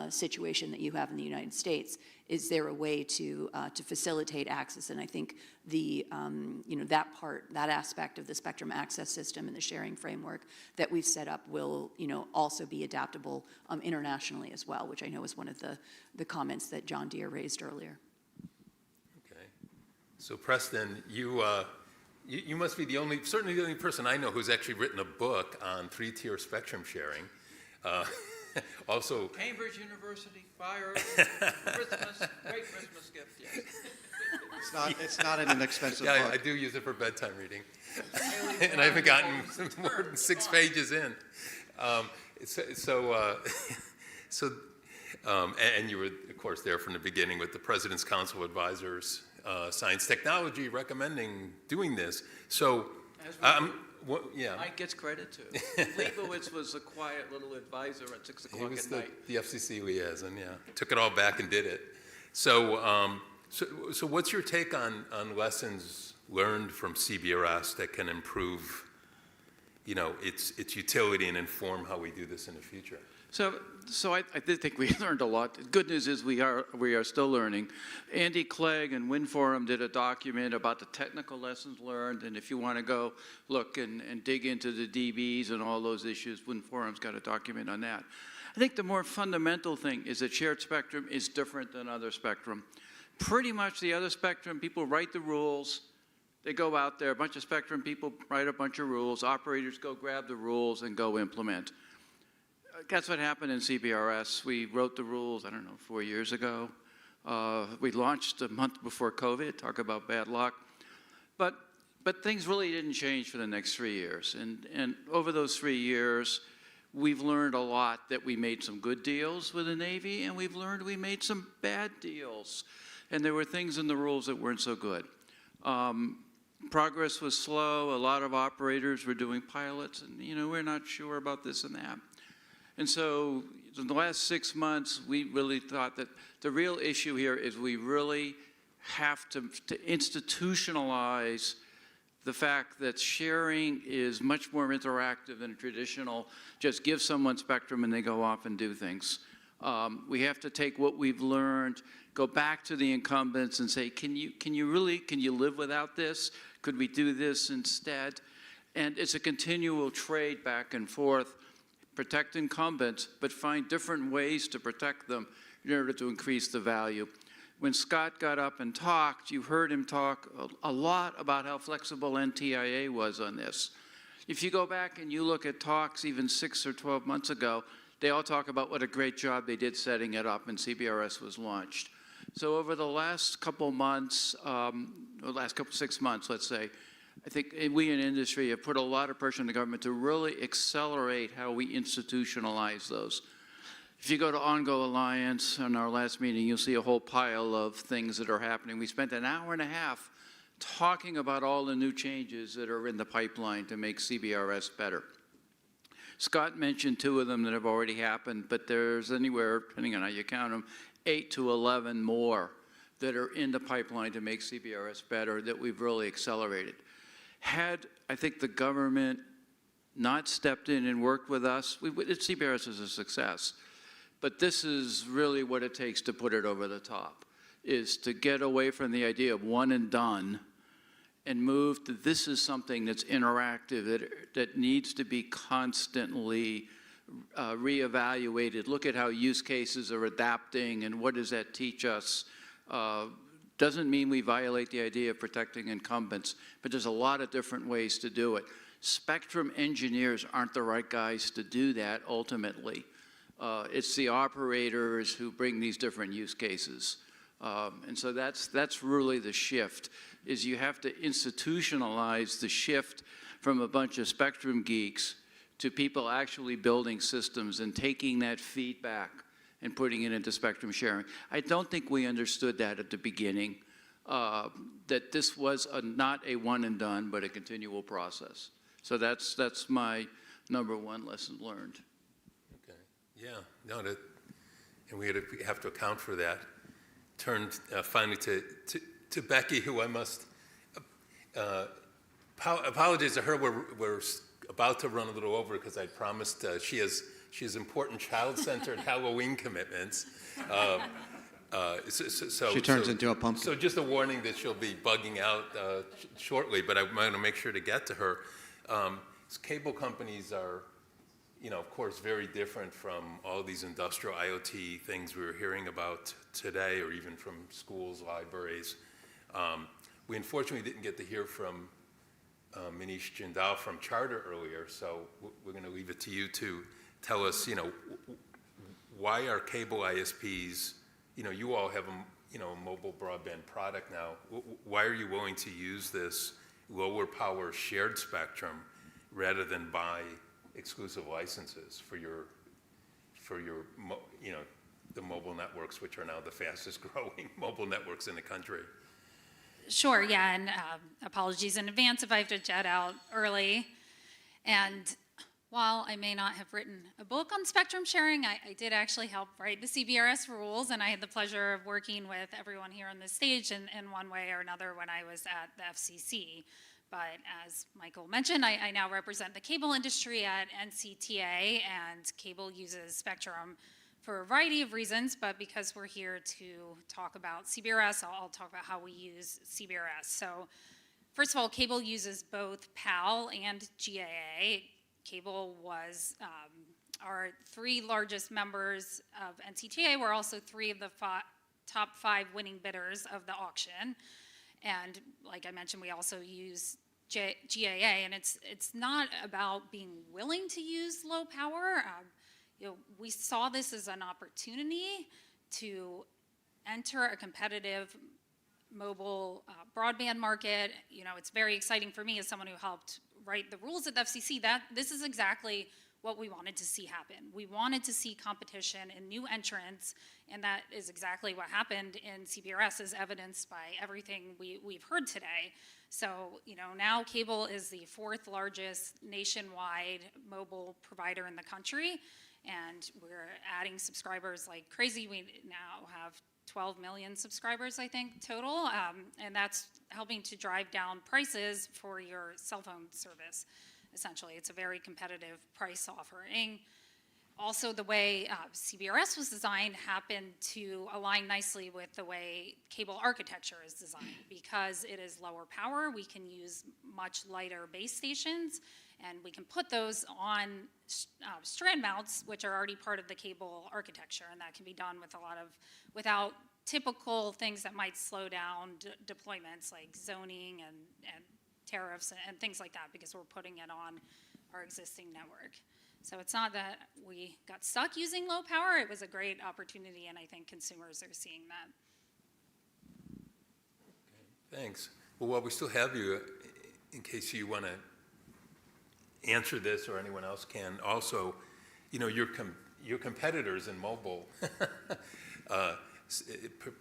situation that you have in the United States? Is there a way to facilitate access? And I think that aspect of the spectrum access system and the sharing framework that we've set up will also be adaptable internationally as well, which I know is one of the comments that John Deere raised earlier. Okay, so Preston, you must be certainly the only person I know who's actually written a book on 3-tier spectrum sharing. Also, Cambridge University, fire, Christmas, great Christmas gift, yes. It's not an inexpensive yeah, book. I do use it for bedtime reading. And I haven't gotten more than 6 pages in. And you were, of course, there from the beginning with the President's Council of Advisors, Science Technology, recommending doing this. So, yeah. Mike gets credit too. Leibowitz was a quiet little advisor at 6 o'clock at night. The FCC liaison, yeah. Took it all back and did it. So So what's your take on lessons learned from CBRS that can improve, its utility and inform how we do this in the future? So I did think we learned a lot. The good news is we are still learning. Andy Clegg and WinForum did a document about the technical lessons learned, and if you want to go look and dig into the DBs and all those issues, WinForum's got a document on that. I think the more fundamental thing is that shared spectrum is different than other spectrum. Pretty much the other spectrum, people write the rules, they go out there, a bunch of spectrum people write a bunch of rules, operators go grab the rules and go implement. That's what happened in CBRS. We wrote the rules, 4 years ago. We launched a month before COVID, talk about bad luck. But things really didn't change for the next 3 years. And over those 3 years, we've learned a lot, that we made some good deals with the Navy, and we've learned we made some bad deals. And there were things in the rules that weren't so good. Progress was slow. A lot of operators were doing pilots, and we're not sure about this and that. And so in the last 6 months, we really thought that the real issue here is we really have to institutionalize the fact that sharing is much more interactive than a traditional, just give someone spectrum and they go off and do things. We have to take what we've learned, go back to the incumbents and say, can you live without this? Could we do this instead? And it's a continual trade back and forth. Protect incumbents, but find different ways to protect them in order to increase the value. When Scott got up and talked, you heard him talk a lot about how flexible NTIA was on this. If you go back and you look at talks even 6 or 12 months ago, they all talk about what a great job they did setting it up, and CBRS was launched. So over the last couple months, 6 months, let's say, I think we in industry have put a lot of pressure on the government to really accelerate how we institutionalize those. If you go to OnGo Alliance, on our last meeting, you'll see a whole pile of things that are happening. We spent an hour and a half talking about all the new changes that are in the pipeline to make CBRS better. Scott mentioned 2 of them that have already happened, but there's anywhere, depending on how you count them, 8 to 11 more that are in the pipeline to make CBRS better that we've really accelerated. Had, I think, the government not stepped in and worked with us, CBRS is a success. But this is really what it takes to put it over the top, is to get away from the idea of one and done and move to this is something that's interactive, that needs to be constantly reevaluated. Look at how use cases are adapting and what does that teach us. Doesn't mean we violate the idea of protecting incumbents, but there's a lot of different ways to do it. Spectrum engineers aren't the right guys to do that ultimately. It's the operators who bring these different use cases. And so that's really the shift, is you have to institutionalize the shift from a bunch of spectrum geeks to people actually building systems and taking that feedback and putting it into spectrum sharing. I don't think we understood that at the beginning, that this was not a one and done, but a continual process. So that's my number 1 lesson learned. Okay, yeah, no, and we have to account for that. Turned finally to Becky, who I must apologize to her. We're about to run a little over because I promised she has important child-centered Halloween commitments. She turns into a pumpkin. So just a warning that she'll be bugging out shortly, but I'm going to make sure to get to her. Cable companies are, of course, very different from all these industrial IoT things we were hearing about today, or even from schools, libraries. We unfortunately didn't get to hear from Manish Jindal from Charter earlier, so we're going to leave it to you to tell us, why are cable ISPs, you all have a mobile broadband product now. Why are you willing to use this lower power shared spectrum rather than buy exclusive licenses for your the mobile networks, which are now the fastest growing mobile networks in the country? Sure, yeah, and apologies in advance if I have to jet out early. And While I may not have written a book on spectrum sharing, I did actually help write the CBRS rules, and I had the pleasure of working with everyone here on this stage in one way or another when I was at the FCC. But as Michael mentioned, I now represent the cable industry at NCTA, and cable uses spectrum for a variety of reasons, but because we're here to talk about CBRS, I'll talk about how we use CBRS. So first of all, cable uses both PAL and GAA. Cable was our 3 largest members of NCTA. We're also 3 of the top 5 winning bidders of the auction. And like I mentioned, we also use GAA, and it's not about being willing to use low power. We saw this as an opportunity to enter a competitive mobile broadband market. It's very exciting for me as someone who helped write the rules at the FCC that this is exactly what we wanted to see happen. We wanted to see competition and new entrants, and that is exactly what happened in CBRS, as evidenced by everything we've heard today. So, now cable is the 4th largest nationwide mobile provider in the country, and we're adding subscribers like crazy. We now have 12 million subscribers, I think, total, and that's helping to drive down prices for your cell phone service. Essentially, it's a very competitive price offering. Also, the way CBRS was designed happened to align nicely with the way cable architecture is designed. Because it is lower power, we can use much lighter base stations, and we can put those on strand mounts, which are already part of the cable architecture, and that can be done with without typical things that might slow down deployments like zoning and tariffs and things like that, because we're putting it on our existing network. So it's not that we got stuck using low power. It was a great opportunity, and I think consumers are seeing that. Okay, thanks. Well, while we still have you, in case you want to answer this or anyone else can, also, your competitors in mobile,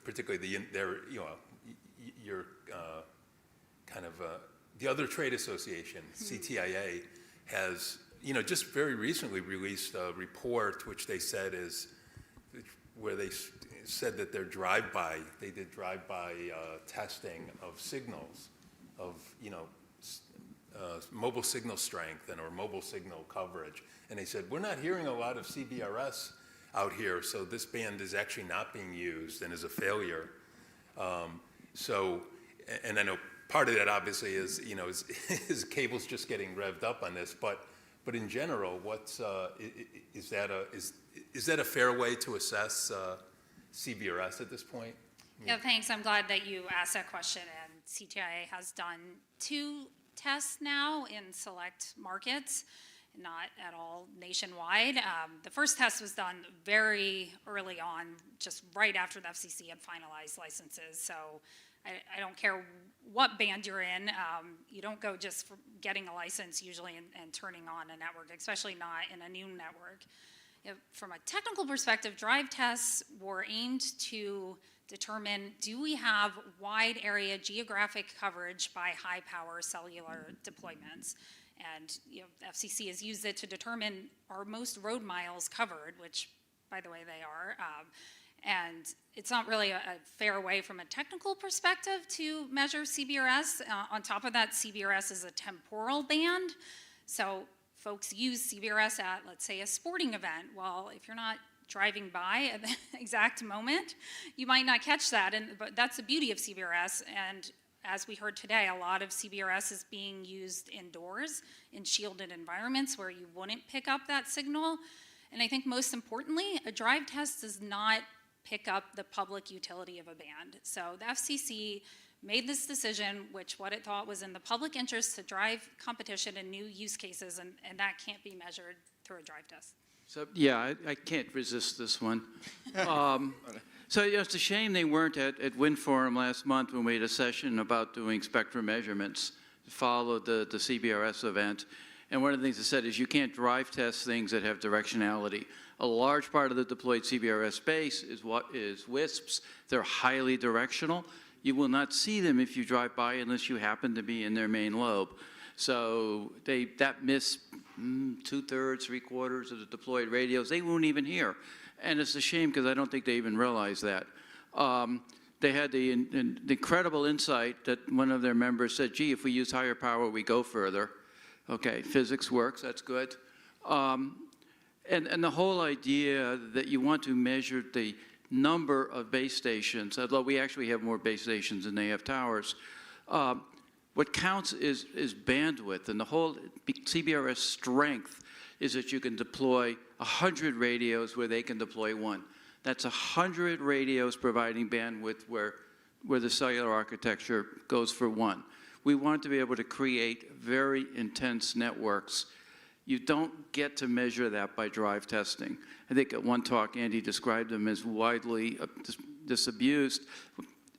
particularly the other trade association, CTIA, has just very recently released a report which they said where they said that they did drive-by testing of signals, of mobile signal strength or mobile signal coverage, and they said we're not hearing a lot of CBRS out here, so this band is actually not being used and is a failure. And I know part of that obviously is is cable's just getting revved up on this, but in general, is that a fair way to assess CBRS at this point? Yeah, thanks. I'm glad that you asked that question. And CTIA has done 2 tests now in select markets, not at all nationwide. The first test was done very early on, just right after the FCC had finalized licenses. So I don't care what band you're in. You don't go just for getting a license usually and turning on a network, especially not in a new network. From a technical perspective, drive tests were aimed to determine, do we have wide area geographic coverage by high power cellular deployments? And the FCC has used it to determine are most road miles covered, which, by the way, they are. And it's not really a fair way from a technical perspective to measure CBRS. On top of that, CBRS is a temporal band. So folks use CBRS at, let's say, a sporting event. Well, if you're not driving by at the exact moment, you might not catch that. But that's the beauty of CBRS. And as we heard today, a lot of CBRS is being used indoors in shielded environments where you wouldn't pick up that signal. And I think most importantly, a drive test does not pick up the public utility of a band. So the FCC made this decision, what it thought was in the public interest to drive competition and new use cases, and that can't be measured through a drive test. So, yeah, I can't resist this one. So it's a shame they weren't at Wind Forum last month when we had a session about doing spectrum measurements to follow the CBRS event. And one of the things they said is you can't drive test things that have directionality. A large part of the deployed CBRS space is WISPs. They're highly directional. You will not see them if you drive by unless you happen to be in their main lobe. So that missed 2/3, 3/4 of the deployed radios. They won't even hear. And it's a shame because I don't think they even realize that. They had the incredible insight that one of their members said, gee, if we use higher power, we go further. Okay, physics works, that's good. And the whole idea that you want to measure the number of base stations, although we actually have more base stations than they have towers, what counts is bandwidth. And the whole CBRS strength is that you can deploy 100 radios where they can deploy 1. That's 100 radios providing bandwidth where the cellular architecture goes for 1. We want to be able to create very intense networks. You don't get to measure that by drive testing. I think at one talk, Andy described them as widely disabused.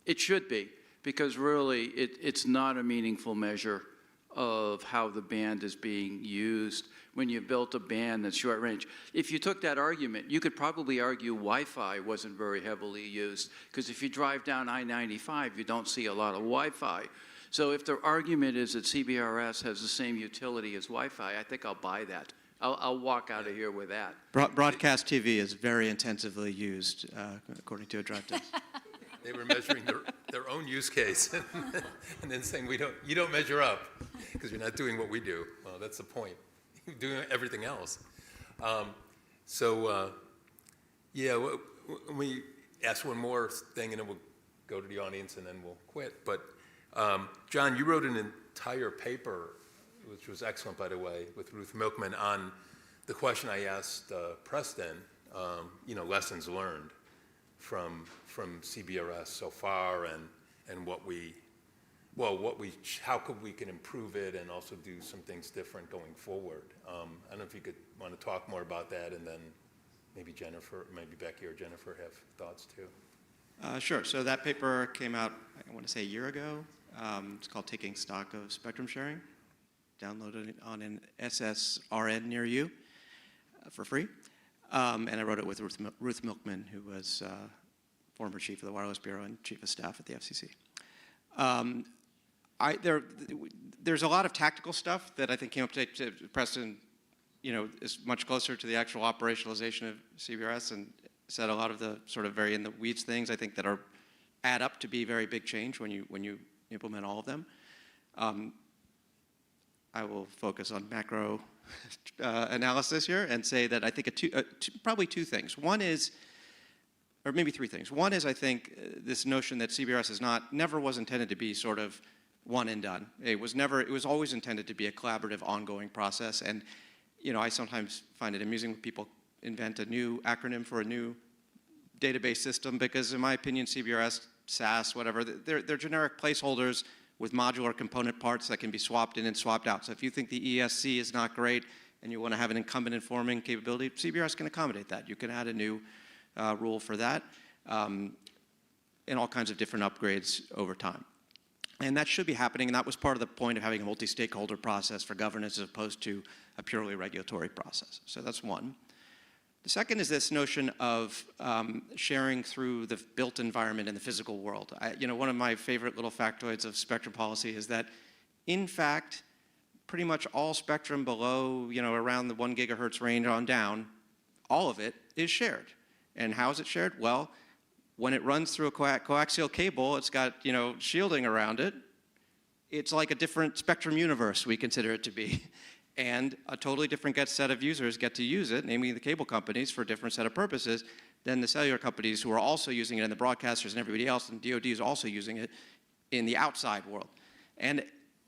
It should be, because really it's not a meaningful measure of how the band is being used when you built a band that's short range. If you took that argument, you could probably argue Wi-Fi wasn't very heavily used, because if you drive down I-95, you don't see a lot of Wi-Fi. So if the argument is that CBRS has the same utility as Wi-Fi, I think I'll buy that. I'll walk out of here with that. Broadcast TV is very intensively used, according to a drive test. They were measuring their own use case and then saying, you don't measure up because you're not doing what we do. Well, that's the point. You're doing everything else. Yeah, let me ask one more thing and then we'll go to the audience and then we'll quit. But John, you wrote an entire paper, which was excellent, by the way, with Ruth Milkman on the question I asked Preston, lessons learned from CBRS so far and how we can improve it and also do some things different going forward. I don't know if you want to talk more about that, and then maybe Becky or Jennifer have thoughts too. Sure. So that paper came out, I want to say a year ago. It's called Taking Stock of Spectrum Sharing. Download it on an SSRN near you for free. And I wrote it with Ruth Milkman, who was former chief of the Wireless Bureau and chief of staff at the FCC. There's a lot of tactical stuff that I think came up to Preston, is much closer to the actual operationalization of CBRS and said a lot of the sort of very in the weeds things I think that add up to be very big change when you implement all of them. I will focus on macro analysis here and say that I think probably two things. One is, or maybe three things. One is I think this notion that CBRS never was intended to be sort of one and done. It was always intended to be a collaborative, ongoing process. And I sometimes find it amusing when people invent a new acronym for a new database system because, in my opinion, CBRS, SAS, whatever, they're generic placeholders with modular component parts that can be swapped in and swapped out. So if you think the ESC is not great and you want to have an incumbent informing capability, CBRS can accommodate that. You can add a new rule for that and all kinds of different upgrades over time. And that should be happening, and that was part of the point of having a multi-stakeholder process for governance as opposed to a purely regulatory process. So that's one. The second is this notion of sharing through the built environment in the physical world. One of my favorite little factoids of spectrum policy is that, in fact, pretty much all spectrum below, around the 1 gigahertz range on down, all of it is shared. And how is it shared? Well, when it runs through a coaxial cable, it's got, shielding around it. It's like a different spectrum universe, we consider it to be. And a totally different set of users get to use it, namely the cable companies, for a different set of purposes than the cellular companies who are also using it, and the broadcasters and everybody else, and DoD is also using it in the outside world. And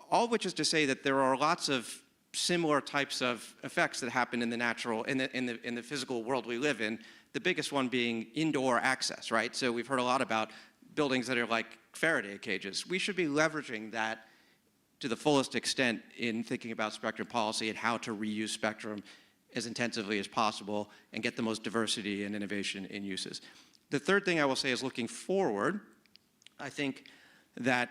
all of which is to say that there are lots of similar types of effects that happen in the natural, in the physical world we live in, the biggest one being indoor access, right? So we've heard a lot about buildings that are like Faraday cages. We should be leveraging that to the fullest extent in thinking about spectrum policy and how to reuse spectrum as intensively as possible and get the most diversity and innovation in uses. The third thing I will say is looking forward, I think that,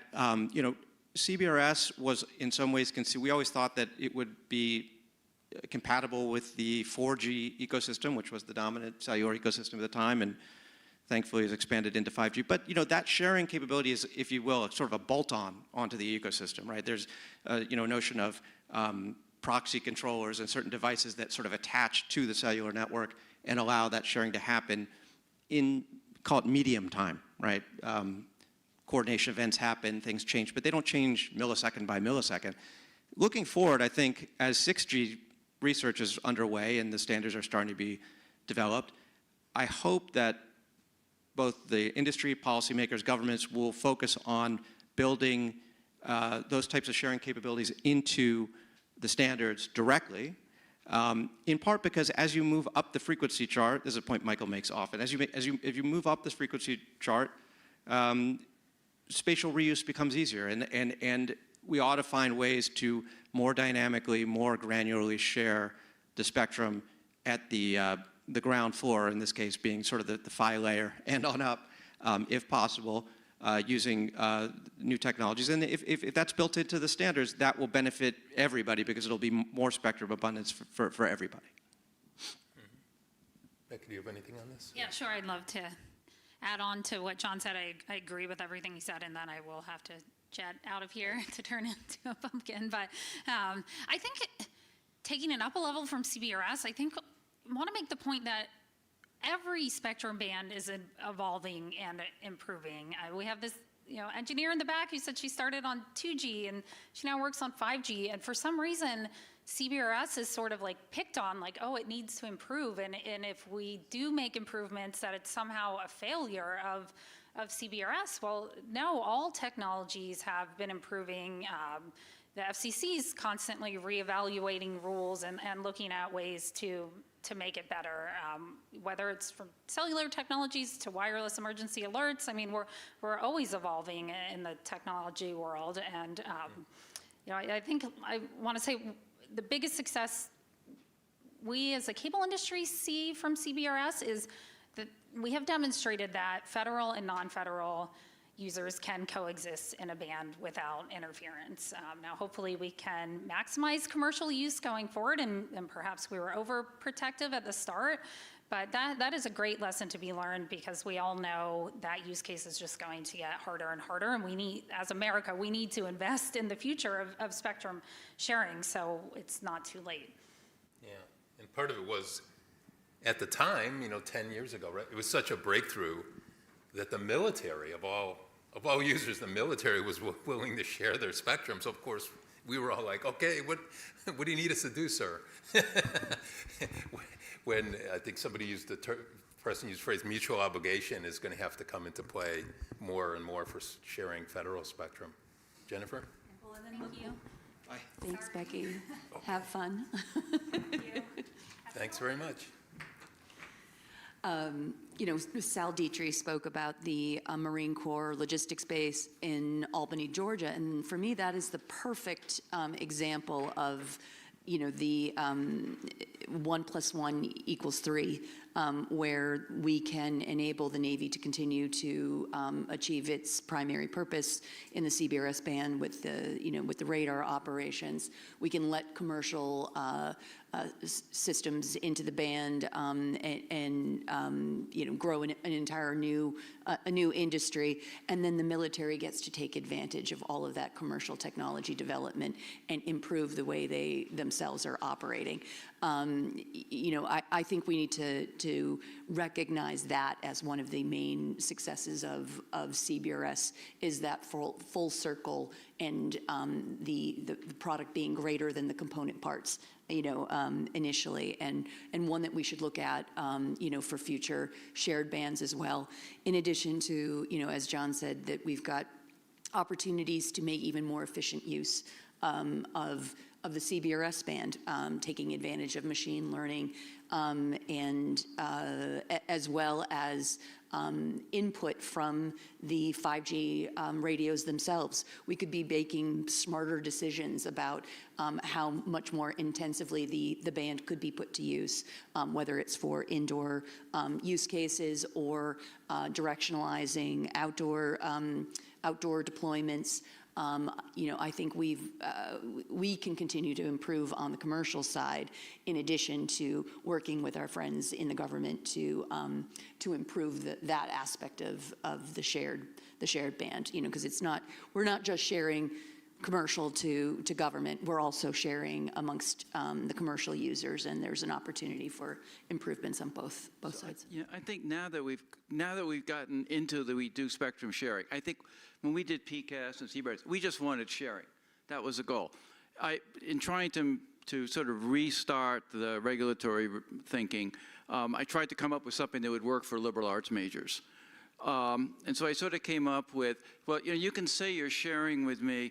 CBRS was in some ways, we always thought that it would be compatible with the 4G ecosystem, which was the dominant cellular ecosystem at the time, and thankfully has expanded into 5G. But that sharing capability is, if you will, sort of a bolt-on onto the ecosystem, right? There's a notion of proxy controllers and certain devices that sort of attach to the cellular network and allow that sharing to happen in, call it medium time, right? Coordination events happen, things change, but they don't change millisecond by millisecond. Looking forward, I think as 6G research is underway and the standards are starting to be developed, I hope that both the industry, policymakers, governments will focus on building those types of sharing capabilities into the standards directly, in part because as you move up the frequency chart, this is a point Michael makes often, as you move up this frequency chart, spatial reuse becomes easier, and we ought to find ways to more dynamically, more granularly share the spectrum at the ground floor, in this case being sort of the PHY layer and on up, if possible, using new technologies. And if that's built into the standards, that will benefit everybody because it'll be more spectrum abundance for everybody. Becky, do you have anything on this? Yeah, sure. I'd love to add on to what John said. I agree with everything he said, and then I will have to jet out of here to turn into a pumpkin. But I think taking it up a level from CBRS, I want to make the point that every spectrum band is evolving and improving. We have this engineer in the back who said she started on 2G and she now works on 5G. And for some reason, CBRS is sort of like picked on, like, oh, it needs to improve. And if we do make improvements, that it's somehow a failure of CBRS. Well, no, all technologies have been improving. The FCC is constantly reevaluating rules and looking at ways to make it better, whether it's from cellular technologies to wireless emergency alerts. I mean, we're always evolving in the technology world. And I think I want to say the biggest success we as a cable industry see from CBRS is that we have demonstrated that federal and non-federal users can coexist in a band without interference. Now, hopefully we can maximize commercial use going forward, and perhaps we were overprotective at the start, but that is a great lesson to be learned because we all know that use case is just going to get harder and harder, and we need, as America, we need to invest in the future of spectrum sharing, so it's not too late. Yeah, and part of it was, at the time, 10 years ago, right, it was such a breakthrough that the military, of all users, the military was willing to share their spectrum. So of course, we were all like, okay, what do you need us to do, sir? When I think somebody used person used the phrase mutual obligation is going to have to come into play more and more for sharing federal spectrum. Jennifer? Thank you. Bye. Thanks, Becky. Have fun. Thanks very much. Sal Dietrich spoke about the Marine Corps logistics base in Albany, Georgia, and for me that is the perfect example of the 1 + 1 = 3, where we can enable the Navy to continue to achieve its primary purpose in the CBRS band with the radar operations. We can let commercial systems into the band and grow an entire new industry, and then the military gets to take advantage of all of that commercial technology development and improve the way they themselves are operating. I think we need to recognize that as one of the main successes of CBRS, is that full circle and the product being greater than the component parts initially, and one that we should look at, for future shared bands as well. In addition to, as John said, that we've got opportunities to make even more efficient use of the CBRS band, taking advantage of machine learning, and as well as input from the 5G radios themselves. We could be making smarter decisions about how much more intensively the band could be put to use, whether it's for indoor use cases or directionalizing outdoor deployments. I think we can continue to improve on the commercial side, in addition to working with our friends in the government to improve that aspect of the shared band. Because we're not just sharing commercial to government, we're also sharing amongst the commercial users, and there's an opportunity for improvements on both sides. Yeah, I think now that we've gotten into we do spectrum sharing, I think when we did PCAS and CBRS, we just wanted sharing. That was the goal. In trying to sort of restart the regulatory thinking, I tried to come up with something that would work for liberal arts majors. And so I sort of came up with, well, you can say you're sharing with me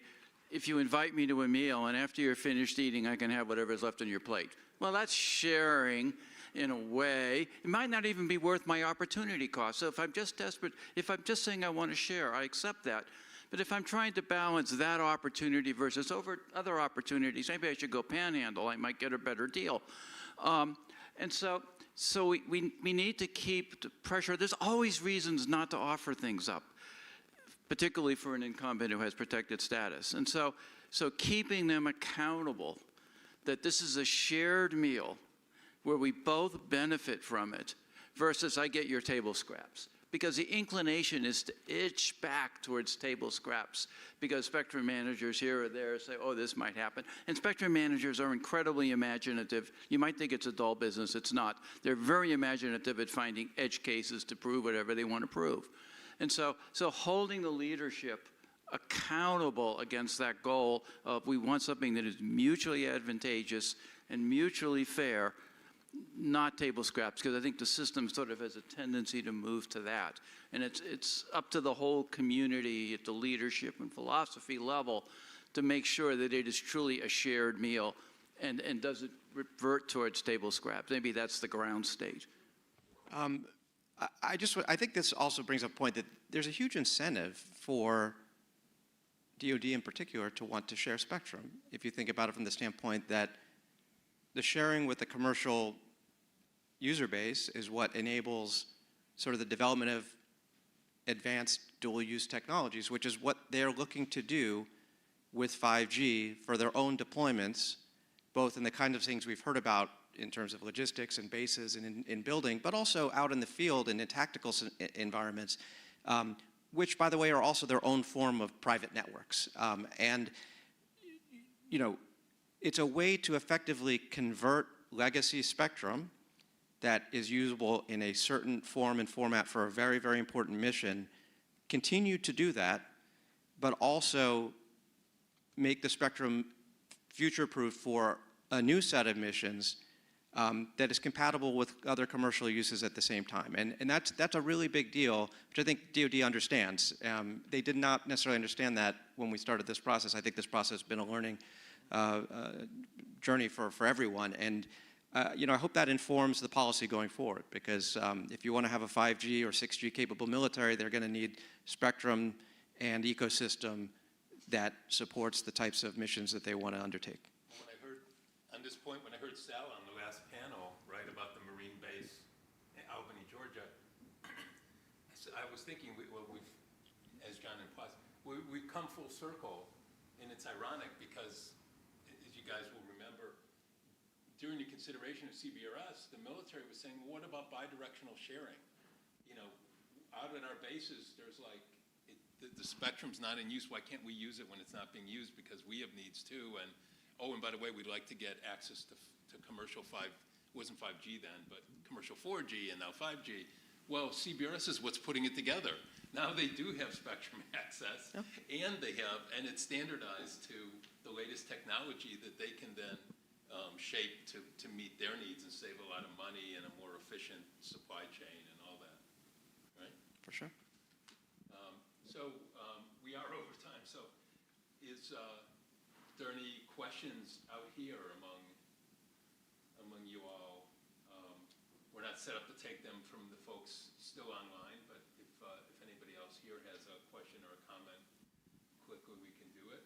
if you invite me to a meal, and after you're finished eating, I can have whatever's left on your plate. Well, that's sharing in a way. It might not even be worth my opportunity cost. So if I'm just desperate, if I'm just saying I want to share, I accept that. But if I'm trying to balance that opportunity versus other opportunities, maybe I should go panhandle. I might get a better deal. And so we need to keep the pressure. There's always reasons not to offer things up, particularly for an incumbent who has protected status. And so keeping them accountable that this is a shared meal where we both benefit from it versus I get your table scraps. Because the inclination is to itch back towards table scraps because spectrum managers here or there say, oh, this might happen. And spectrum managers are incredibly imaginative. You might think it's a dull business. It's not. They're very imaginative at finding edge cases to prove whatever they want to prove. And so holding the leadership accountable against that goal of we want something that is mutually advantageous and mutually fair, not table scraps, because I think the system sort of has a tendency to move to that. And it's up to the whole community at the leadership and philosophy level to make sure that it is truly a shared meal and doesn't revert towards table scraps. Maybe that's the ground state. I think this also brings up a point that there's a huge incentive for DoD in particular to want to share spectrum. If you think about it from the standpoint that the sharing with the commercial user base is what enables sort of the development of advanced dual-use technologies, which is what they're looking to do with 5G for their own deployments, both in the kind of things we've heard about in terms of logistics and bases and in building, but also out in the field and in tactical environments, which, by the way, are also their own form of private networks. And, it's a way to effectively convert legacy spectrum that is usable in a certain form and format for a very, very important mission, continue to do that, but also make the spectrum future-proof for a new set of missions that is compatible with other commercial uses at the same time. And that's a really big deal, which I think DoD understands. They did not necessarily understand that when we started this process. I think this process has been a learning journey for everyone. And I hope that informs the policy going forward, because if you want to have a 5G or 6G capable military, they're going to need spectrum and ecosystem that supports the types of missions that they want to undertake. On this point, when I heard Sal on the last panel, right, about the Marine base in Albany, Georgia, I was thinking, as John implies, we've come full circle, and it's ironic because, as you guys will remember, during the consideration of CBRS, the military was saying, well, what about bidirectional sharing? Out at our bases, there's like, the spectrum's not in use. Why can't we use it when it's not being used? Because we have needs too. And by the way, we'd like to get access to commercial it wasn't 5G then, but commercial 4G and now 5G. Well, CBRS is what's putting it together. Now they do have spectrum access, and it's standardized to the latest technology that they can then shape to meet their needs and save a lot of money and a more efficient supply chain and all that, right? For sure. We are over time. So is there any questions out here among you all? We're not set up to take them from the folks still online, but if anybody else here has a question or a comment, quickly we can do it.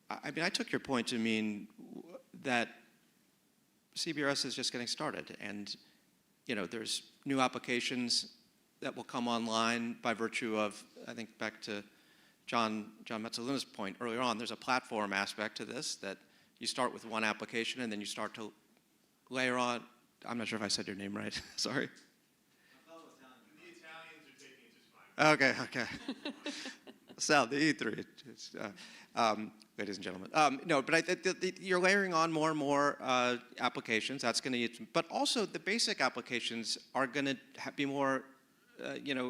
I mean, I took your point to mean that CBRS is just getting started, and there's new applications that will come online by virtue of, I think back to John Metzaluna's point earlier on, there's a platform aspect to this that you start with one application and then you start to layer on. I'm not sure if I said your name right. Sorry. Okay. Sal, the E3. Ladies and gentlemen. No, but you're layering on more and more applications. That's going to, but also the basic applications are going to be more,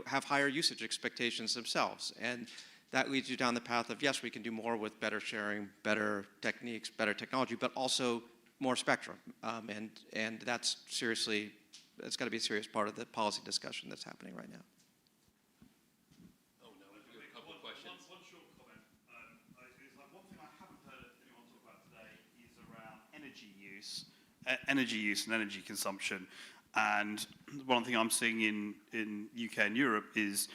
have higher usage expectations themselves. And that leads you down the path of, yes, we can do more with better sharing, better techniques, better technology, but also more spectrum. And that's got to be a serious part of the policy discussion that's happening right now. Energy use and energy consumption. And one thing I'm seeing in UK and Europe is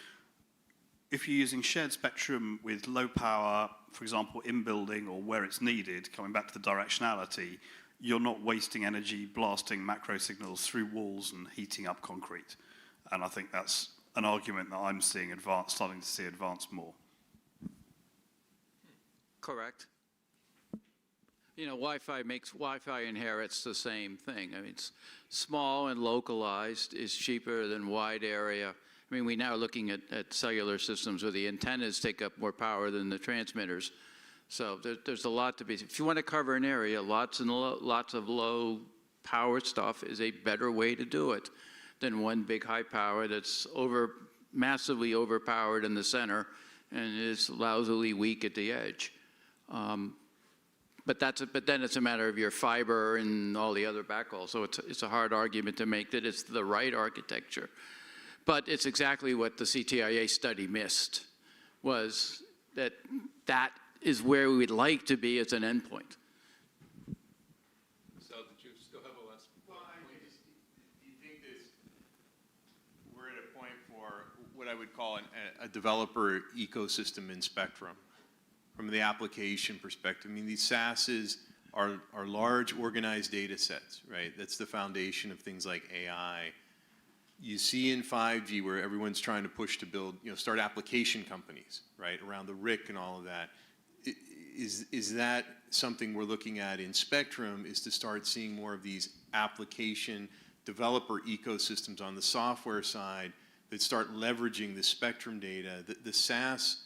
if you're using shared spectrum with low power, for example, in building or where it's needed, coming back to the directionality, you're not wasting energy blasting macro signals through walls and heating up concrete. And I think that's an argument that I'm seeing starting to see advance more. Correct. Wi-Fi inherits the same thing. I mean, it's small and localized is cheaper than wide area. I mean, we're now looking at cellular systems where the antennas take up more power than the transmitters. So there's a lot to be. If you want to cover an area, lots of low power stuff is a better way to do it than one big high power that's massively overpowered in the center and is lousily weak at the edge. But then it's a matter of your fiber and all the other backhaul. So it's a hard argument to make that it's the right architecture. But it's exactly what the CTIA study missed, was that is where we would like to be as an endpoint. So did you still have a last point? Do you think we're at a point for what I would call a developer ecosystem in spectrum? From the application perspective, I mean, these SaaSes are large organized data sets, right? That's the foundation of things like AI. You see in 5G where everyone's trying to push to build, start application companies, right, around the RIC and all of that. Is that something we're looking at in spectrum, is to start seeing more of these application developer ecosystems on the software side that start leveraging the spectrum data? The SaaS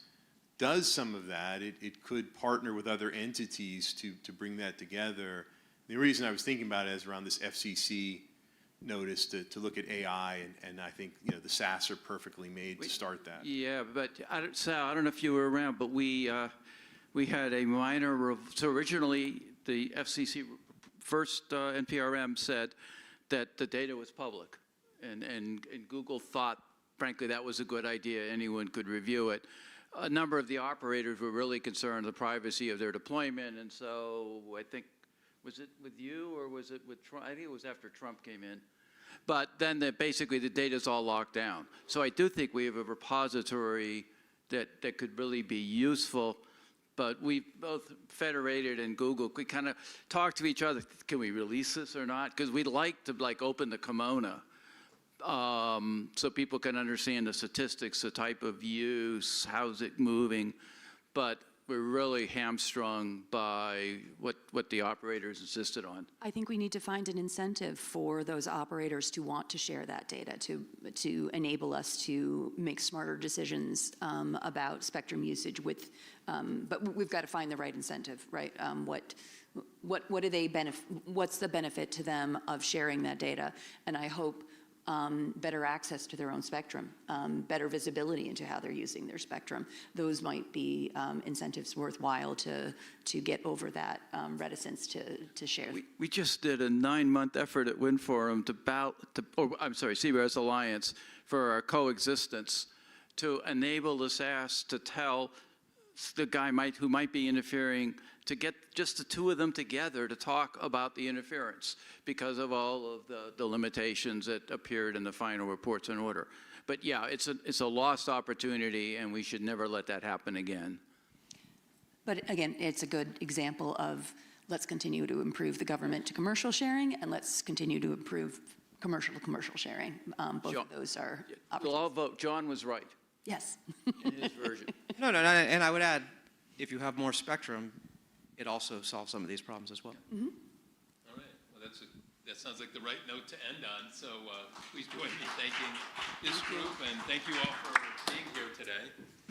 does some of that. It could partner with other entities to bring that together. The reason I was thinking about it is around this FCC notice to look at AI, and I think the SaaS are perfectly made to start that. Yeah, but Sal, I don't know if you were around, but we had a minor. So originally, the FCC first NPRM said that the data was public, and Google thought, frankly, that was a good idea. Anyone could review it. A number of the operators were really concerned with the privacy of their deployment, and so I think, was it with you or was it with Trump? I think it was after Trump came in. But then basically the data's all locked down. So I do think we have a repository that could really be useful, but we both Federated and Google, we kind of talk to each other, can we release this or not? Because we'd like to open the kimono. So people can understand the statistics, the type of use, how's it moving, but we're really hamstrung by what the operators insisted on. I think we need to find an incentive for those operators to want to share that data, to enable us to make smarter decisions about spectrum usage but we've got to find the right incentive, right? What do they what's the benefit to them of sharing that data? And I hope better access to their own spectrum, better visibility into how they're using their spectrum. Those might be incentives worthwhile to get over that reticence to share. We just did a 9-month effort at Wind Forum CBRS Alliance for our coexistence to enable the SAS to tell the guy who might be interfering to get just the two of them together to talk about the interference because of all of the limitations that appeared in the final reports and order. But yeah, it's a lost opportunity, and we should never let that happen again. But again, it's a good example of let's continue to improve the government to commercial sharing, and let's continue to improve commercial to commercial sharing. Both of those are We'll all vote. John was right yes. in his version. No, and I would add, if you have more spectrum, it also solves some of these problems as well. All right. Well, that sounds like the right note to end on. So please join me thanking this group, and thank you all for being here today.